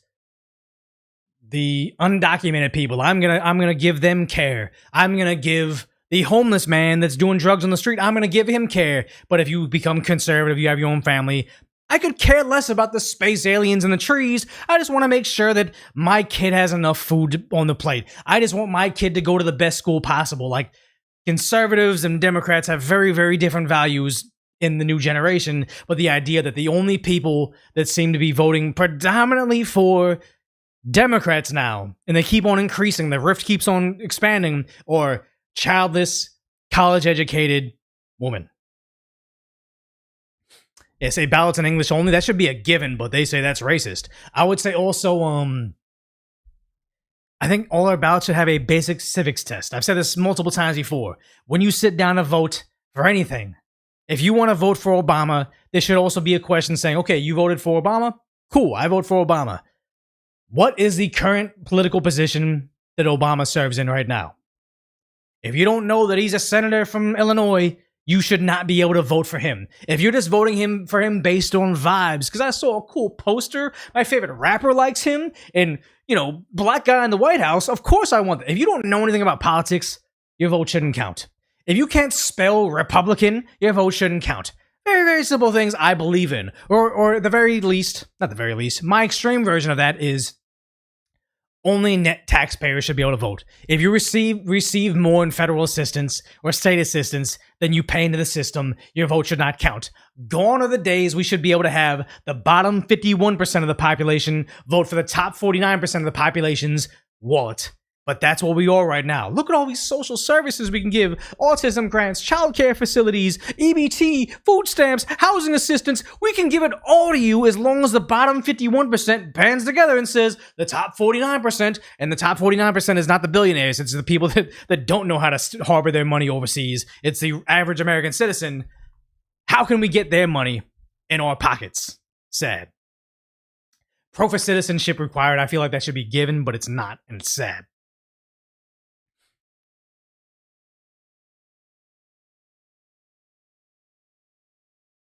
the undocumented people. I'm gonna give them care. I'm gonna give the homeless man that's doing drugs on the street, I'm gonna give him care. But if you become conservative, you have your own family, I could care less about the space aliens and the trees. I just want to make sure that my kid has enough food on the plate. I just want my kid to go to the best school possible. Like, conservatives and Democrats have very, very different values in the new generation, but the idea that the only people that seem to be voting predominantly for Democrats now, and they keep on increasing, the rift keeps on expanding, or childless, college-educated women. They say ballots in English only. That should be a given, but they say that's racist. I would say also, I think all our ballots should have a basic civics test. I've said this multiple times before. When you sit down to vote for anything, if you want to vote for Obama, there should also be a question saying, okay, you voted for Obama? Cool, I vote for Obama. What is the current political position that Obama serves in right now? If you don't know that he's a senator from Illinois, you should not be able to vote for him. If you're just voting for him based on vibes, because I saw a cool poster, my favorite rapper likes him, and, black guy in the White House, of course I want that. If you don't know anything about politics, your vote shouldn't count. If you can't spell Republican, your vote shouldn't count. Very, very simple things I believe in. Or at the very least, not the very least, my extreme version of that is only net taxpayers should be able to vote. If you receive more in federal assistance or state assistance than you pay into the system, your vote should not count. Gone are the days we should be able to have the bottom 51% of the population vote for the top 49% of the population's wallet. But that's what we are right now. Look at all these social services we can give. Autism grants, childcare facilities, EBT, food stamps, housing assistance. We can give it all to you as long as the bottom 51% bands together and says the top 49%. And the top 49% is not the billionaires. It's the people that don't know how to harbor their money overseas. It's the average American citizen. How can we get their money in our pockets? Sad. Pro for citizenship required. I feel like that should be given, but it's not. And it's sad.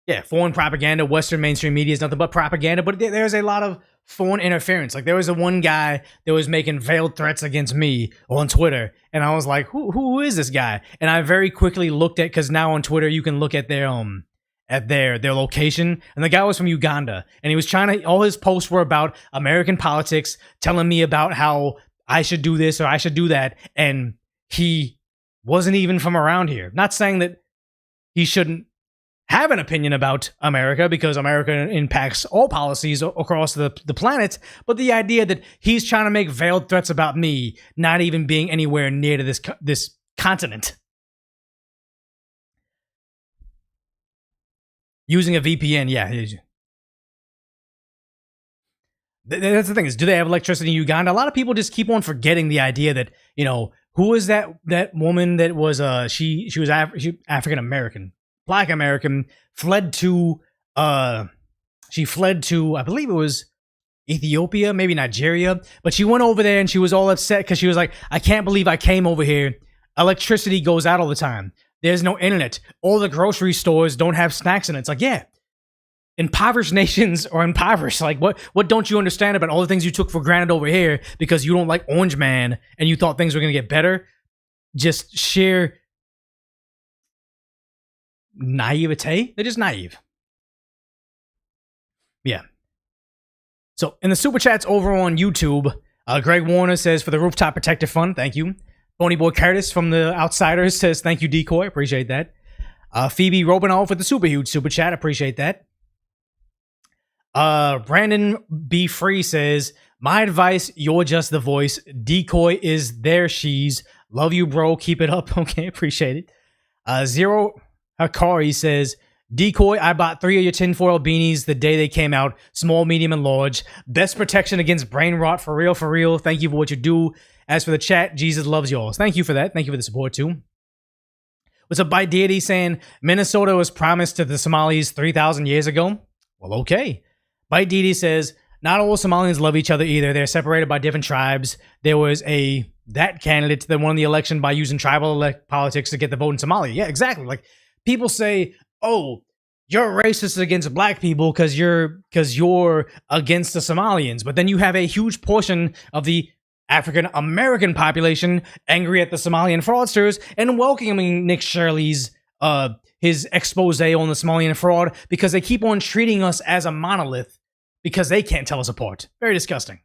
Yeah, foreign propaganda, Western mainstream media is nothing but propaganda, but there's a lot of foreign interference. Like, there was a one guy that was making veiled threats against me on Twitter, and I was like, who is this guy? And I very quickly looked at, because now on Twitter you can look at their location, and the guy was from Uganda, and he was trying to, all his posts were about American politics, telling me about how I should do this or I should do that, and he wasn't even from around here. Not saying that he shouldn't have an opinion about America, because America impacts all policies across the planet, but the idea that he's trying to make veiled threats about me, not even being anywhere near to this continent. Using a VPN, yeah. That's the thing, is do they have electricity in Uganda? A lot of people just keep on forgetting the idea that, you know, who was that woman that was, she was African-American. Black American, fled to, she fled to, I believe it was Ethiopia, maybe Nigeria, but she went over there and she was all upset because she was like, I can't believe I came over here. Electricity goes out all the time. There's no internet. All the grocery stores don't have snacks in it. It's like, yeah, impoverished nations are impoverished. Like, what don't you understand about all the things you took for granted over here because you don't like Orange Man and you thought things were going to get better? Just sheer naivete. They're just naive. Yeah. So in the super chats over on YouTube, Greg Warner says, for the Rooftop Protector Fund, thank you. Boney Boy Curtis from the Outsiders says, thank you, Decoy, appreciate that. Phoebe Robinoff with the super huge super chat, appreciate that. Brandon B. Free says, my advice, you're just the voice. Decoy is there, she's. Love you, bro, keep it up. Okay, appreciate it. Zero Hakari says, Decoy, I bought 3 of your tinfoil beanies the day they came out. Small, medium, and large. Best protection against brain rot. For real, for real. Thank you for what you do. As for the chat, Jesus loves yours. Thank you for that. Thank you for the support, too. What's up, by Deity saying, Minnesota was promised to the Somalis 3,000 years ago? Well, okay. By Deity says, not all Somalians love each other either. They're separated by different tribes. There was that candidate that won the election by using tribal politics to get the vote in Somalia. Yeah, exactly. Like, people say, oh, you're racist against black people because you're against the Somalians. But then you have a huge portion of the African American population angry at the Somalian fraudsters and welcoming Nick Shirley's his expose on the Somalian fraud because they keep on treating us as a monolith because they can't tell us apart. Very disgusting.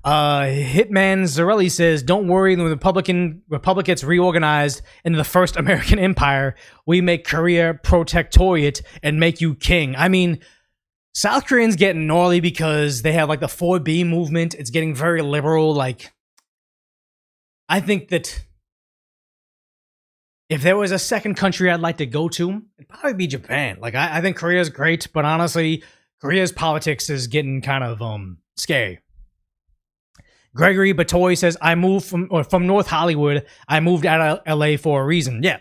Hitman Zarelli says, don't worry, when the Republic gets reorganized into the first American empire, we make Korea protectorate and make you king. I mean, South Koreans getting gnarly because they have like the 4B movement. It's getting very liberal. Like, I think that if there was a second country I'd like to go to, it'd probably be Japan. Like, I think Korea's great, but honestly, Korea's politics is getting kind of scary. Gregory Batoy says, I moved from North Hollywood. I moved out of LA for a reason. Yeah.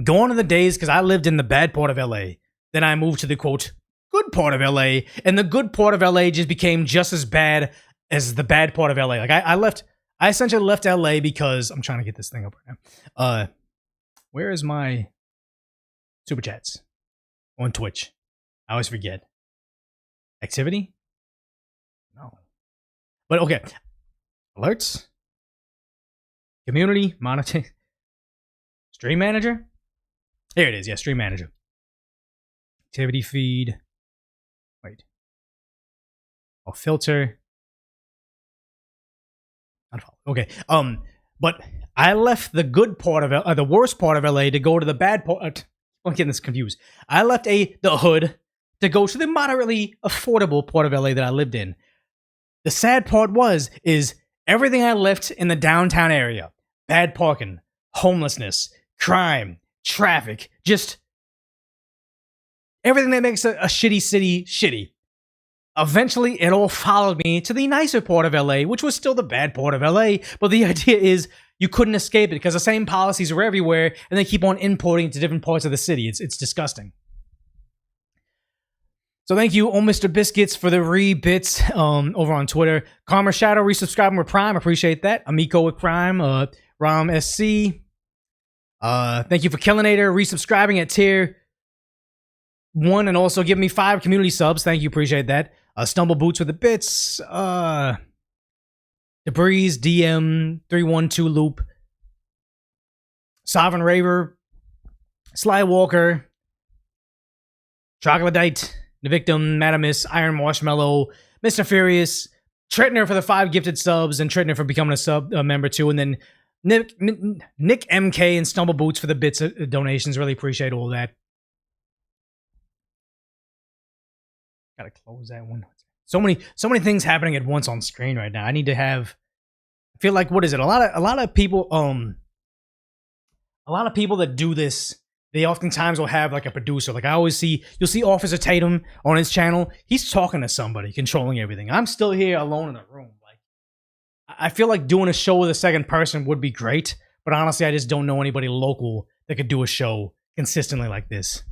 Gone are the days because I lived in the bad part of LA. Then I moved to the, quote, good part of LA. And the good part of LA just became just as bad as the bad part of LA. Like, I essentially left LA because I'm trying to get this thing up right now. Where is my super chats? On Twitch. I always forget. Activity? No. But okay. Alerts. Community. Monitor. Stream manager. Here it is. Yeah, stream manager. Activity feed. Wait. Oh, filter. Okay. But I left the good part of the worst part of LA to go to the bad part. I'm getting this confused. I left the hood to go to the moderately affordable part of LA that I lived in. the sad part is everything I left in the downtown area, bad parking, homelessness, crime, traffic, just everything that makes a shitty city shitty. Eventually, it all followed me to the nicer part of LA, which was still the bad part of LA. But the idea is you couldn't escape it because the same policies are everywhere and they keep on importing to different parts of the city. It's disgusting. So thank you, Oh Mr. Biscuits, for the re-bits over on Twitter. Karma Shadow resubscribing with Prime. Appreciate that. Amico with Prime. Ram SC. Thank you for Killinator resubscribing at tier 1 and also giving me 5 community subs. Thank you. Appreciate that. Stumble Boots with the bits. Debris, DM, 312 Loop. Sovereign Raver. Sly Walker. Troglodyte. The Victim, Madamus, Iron Marshmallow, Mr. Furious, Tretner for the 5 gifted subs, and Tretner for becoming a sub member too, and then Nick MK and Stumble Boots for the bits donations. Really appreciate all that. Gotta close that one. So many things happening at once on screen right now. I need to have. I feel like, what is it? A lot of people. A lot of people that do this. They oftentimes will have like a producer. Like I always see, you'll see Officer Tatum on his channel. He's talking to somebody, controlling everything. I'm still here alone in the room. Like I feel like doing a show with a second person would be great, but honestly, I just don't know anybody local that could do a show consistently like this.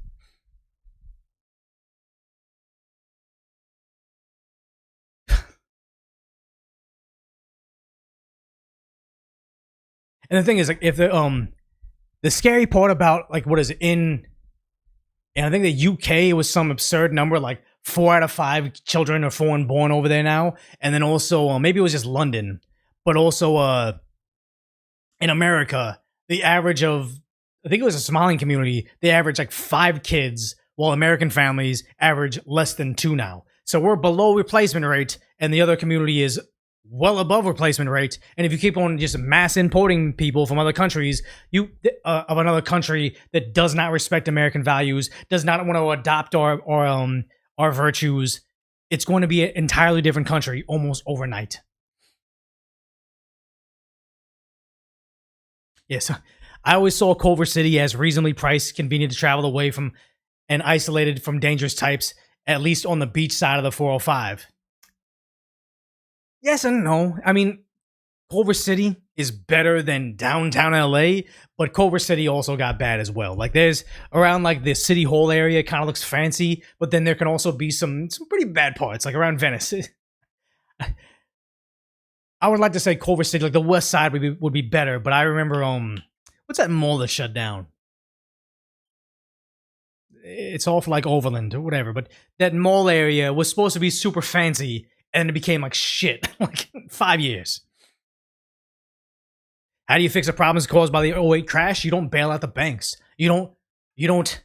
And the thing is, like, if the scary part about, like, what is it, and I think the UK, it was some absurd number, like 4 out of 5 children are foreign born over there now. And then also, maybe it was just London, but also in America, the average of, I think it was a Somalian community, they average like 5 kids, while American families average less than 2 now. So we're below replacement rate, and the other community is well above replacement rate. And if you keep on just mass importing people from other countries, of another country that does not respect American values, does not want to adopt our virtues, it's going to be an entirely different country almost overnight. Yes, I always saw Culver City as reasonably priced, convenient to travel away from, and isolated from dangerous types, at least on the beach side of the 405. Yes and no. I mean, Culver City is better than downtown LA, but Culver City also got bad as well. Like, there's around like the City Hall area, kind of looks fancy, but then there can also be some pretty bad parts, like around Venice. I would like to say Culver City, like the west side would be better, but I remember what's that mall that shut down? It's off like Overland or whatever, but that mall area was supposed to be super fancy, and it became like shit, like 5 years. How do you fix the problems caused by the 2008 crash? You don't bail out the banks. You don't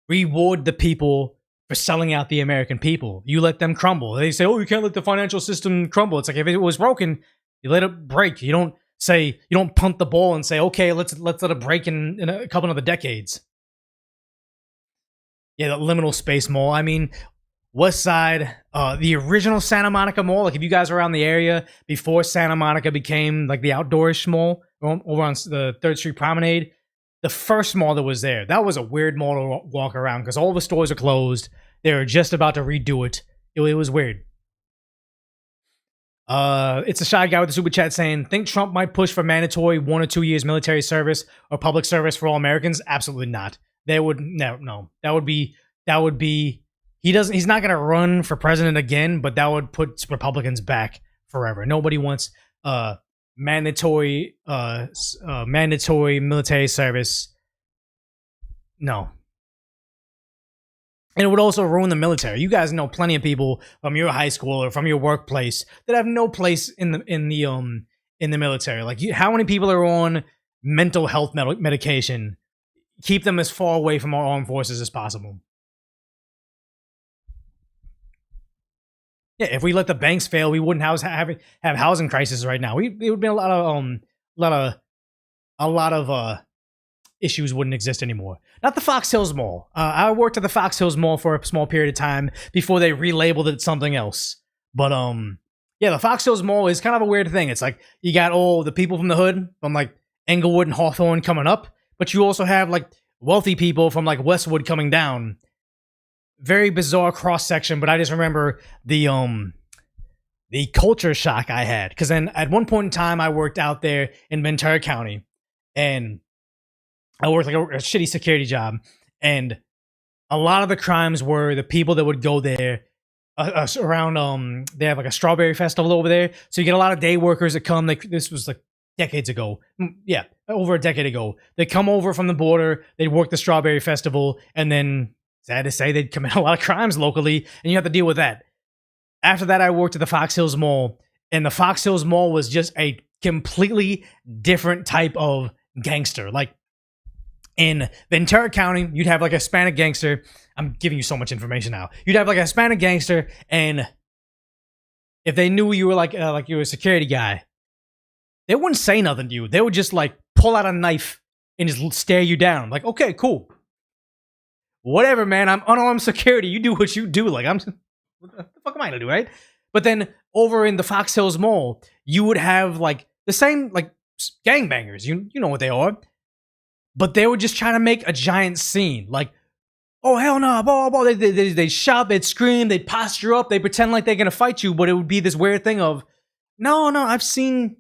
reward the people for selling out the American people. You let them crumble. They say, oh, you can't let the financial system crumble. It's like, if it was broken, you let it break. You don't punt the ball and say, okay, let's let it break in a couple of the decades. Yeah, the liminal space mall. I mean, West Side, the original Santa Monica Mall, like if you guys were around the area before Santa Monica became like the outdoorish mall over on the 3rd Street Promenade, the first mall that was there, that was a weird mall to walk around because all the stores are closed. They were just about to redo it. It was weird. It's a shy guy with the super chat saying, think Trump might push for mandatory 1 or 2 years military service or public service for all Americans? Absolutely not. They would, no. That would be he's not going to run for president again, but that would put Republicans back forever. Nobody wants mandatory military service. No. And it would also ruin the military. You guys know plenty of people from your high school or from your workplace that have no place in the military. Like, how many people are on mental health medication? Keep them as far away from our armed forces as possible. Yeah, if we let the banks fail, we wouldn't have housing crisis right now. It would be a lot of issues wouldn't exist anymore. Not the Fox Hills Mall. I worked at the Fox Hills Mall for a small period of time before they relabeled it something else. But yeah, the Fox Hills Mall is kind of a weird thing. It's like you got all the people from the hood, from like Englewood and Hawthorne coming up, but you also have like wealthy people from like Westwood coming down. Very bizarre cross section, but I just remember the culture shock I had, because then at one point in time I worked out there in Ventura County, and I worked like a shitty security job, and a lot of the crimes were the people that would go there around. They have like a strawberry festival over there, so you get a lot of day workers that come. This was like decades ago, yeah, over a decade ago. They come over from the border, they'd work the strawberry festival, and then sad to say they'd commit a lot of crimes locally, and you have to deal with that. After that, I worked at the Fox Hills Mall, and the Fox Hills Mall was just a completely different type of gangster. Like in Ventura County, you'd have like a Hispanic gangster. I'm giving you so much information now. You'd have like a Hispanic gangster, and if they knew you were like you were a security guy, they wouldn't say nothing to you. They would just like pull out a knife and just stare you down. Like, okay, cool. Whatever, man. I'm unarmed security. You do what you do. Like, what the fuck am I gonna do, right? But then over in the Fox Hills Mall, you would have like the same like gangbangers. You know what they are. But they were just trying to make a giant scene. Like, oh, hell no, blah, blah, blah. They'd shout, they'd scream, they'd posture up, they pretend like they're gonna fight you, but it would be this weird thing of, no, I've seen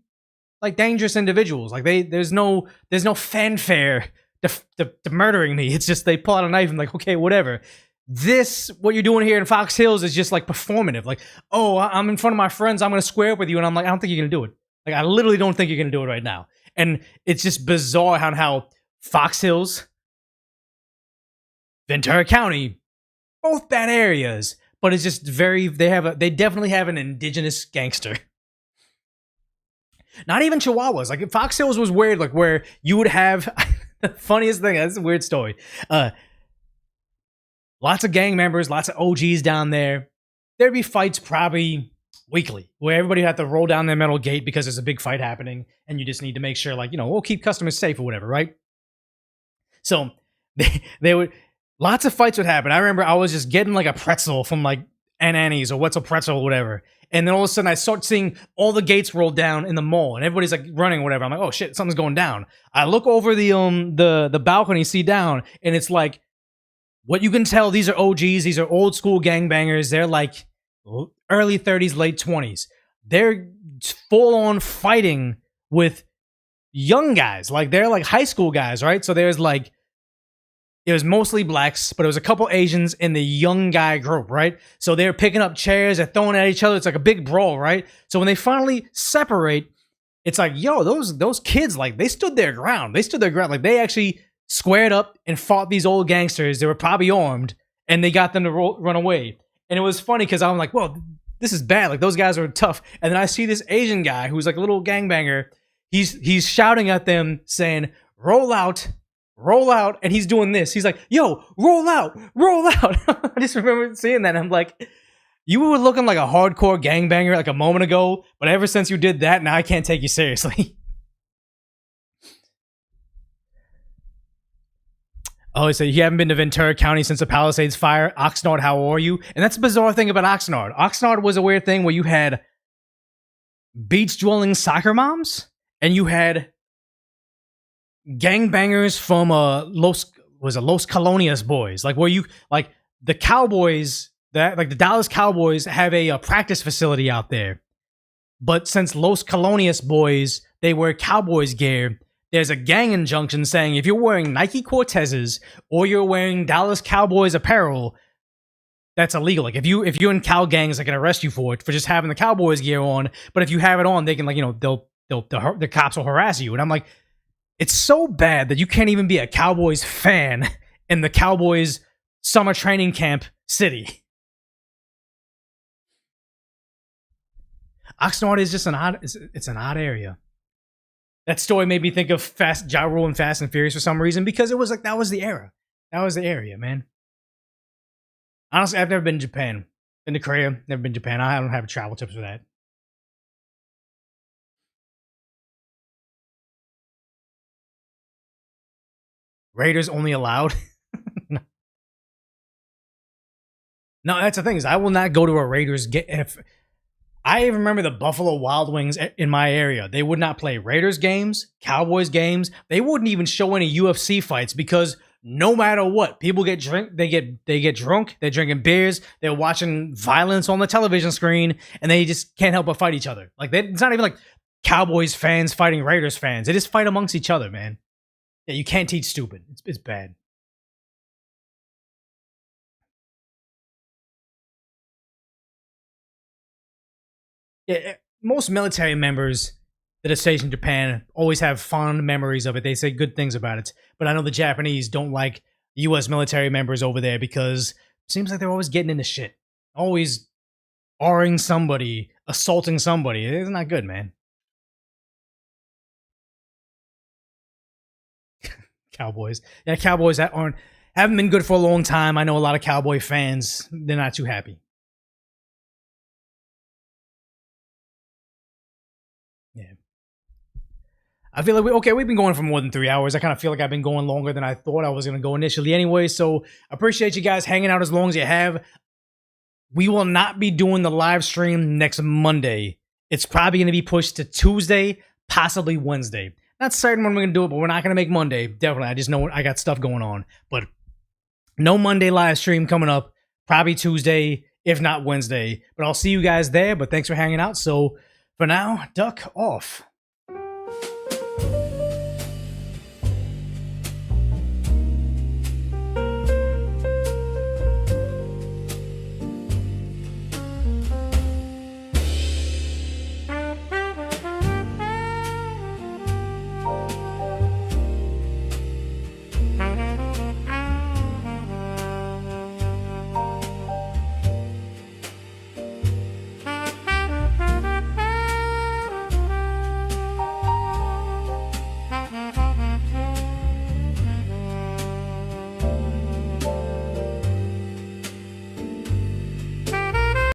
like dangerous individuals. Like there's no fanfare to murdering me. It's just they pull out a knife and like, okay, whatever. What you're doing here in Fox Hills is just like performative. Like, oh, I'm in front of my friends, I'm gonna square up with you, and I'm like, I don't think you're gonna do it. Like, I literally don't think you're gonna do it right now. And it's just bizarre how Fox Hills, Ventura County, both bad areas, but it's just they definitely have an indigenous gangster. Not even Chihuahuas. Like Fox Hills was weird, like where you would have the funniest thing. That's a weird story. Lots of gang members, lots of OGs down there. There'd be fights probably weekly where everybody had to roll down their metal gate because there's a big fight happening, and you just need to make sure, like, we'll keep customers safe or whatever, right? So they would, lots of fights would happen. I remember I was just getting like a pretzel from like Aunt Annie's or What's a Pretzel or whatever. And then all of a sudden I start seeing all the gates roll down in the mall and everybody's like running or whatever. I'm like, oh shit, something's going down. I look over the balcony, see down, and it's like, what you can tell, these are OGs, these are old school gangbangers. They're like early 30s, late 20s. They're full on fighting with young guys. Like they're like high school guys, right? So there's like, it was mostly blacks, but it was a couple Asians in the young guy group, right? So they're picking up chairs, they're throwing at each other. It's like a big brawl, right? So when they finally separate, it's like, yo, those kids, like, they stood their ground. Like, they actually squared up and fought these old gangsters. They were probably armed, and they got them to run away. And it was funny because I'm like, well, this is bad. Like, those guys are tough. And then I see this Asian guy who's like a little gangbanger. He's shouting at them saying, roll out, and he's doing this. He's like, yo, roll out. I just remember seeing that, and I'm like, you were looking like a hardcore gangbanger like a moment ago, but ever since you did that, now I can't take you seriously. Oh, so you haven't been to Ventura County since the Palisades fire? Oxnard, how are you? And that's the bizarre thing about Oxnard. Oxnard was a weird thing where you had beach-dwelling soccer moms, and you had gangbangers from Los Colonias boys, like where you like the Cowboys, that like the Dallas Cowboys have a practice facility out there, but since Los Colonias boys, they wear Cowboys gear, there's a gang injunction saying if you're wearing Nike Cortezes or you're wearing Dallas Cowboys apparel, that's illegal. Like if you're in cow gangs, they can arrest you for it for just having the Cowboys gear on. But if you have it on, they can, like, the cops will harass you. And I'm like, it's so bad that you can't even be a Cowboys fan in the Cowboys summer training camp city. Oxnard is just an odd area. That story made me think of Ja Rule and Fast and Furious for some reason, because it was like, that was the era. That was the area, man. Honestly, I've never been to Japan. Been to Korea, never been to Japan. I don't have travel tips for that. Raiders only allowed? No, that's the thing, is I will not go to a Raiders game. I even remember the Buffalo Wild Wings in my area. They would not play Raiders games, Cowboys games. They wouldn't even show any UFC fights because no matter what, people get they get drunk, they're drinking beers, they're watching violence on the television screen, and they just can't help but fight each other. Like it's not even like Cowboys fans fighting Raiders fans. They just fight amongst each other, man. Yeah, you can't teach stupid. It's bad. Yeah, most military members that are stationed in Japan always have fond memories of it. They say good things about it. But I know the Japanese don't like U.S. military members over there because it seems like they're always getting into shit. Always R-ing somebody, assaulting somebody. It's not good, man. Cowboys. Yeah, Cowboys that haven't been good for a long time. I know a lot of Cowboy fans. They're not too happy. Yeah. I feel like we've been going for more than 3 hours. I kind of feel like I've been going longer than I thought I was going to go initially anyway. So appreciate you guys hanging out as long as you have. We will not be doing the live stream next Monday. It's probably going to be pushed to Tuesday, possibly Wednesday. Not certain when we're going to do it, but we're not going to make Monday. Definitely. I just know I got stuff going on. But no Monday live stream coming up. Probably Tuesday, if not Wednesday. But I'll see you guys there. But thanks for hanging out. So for now, duck off.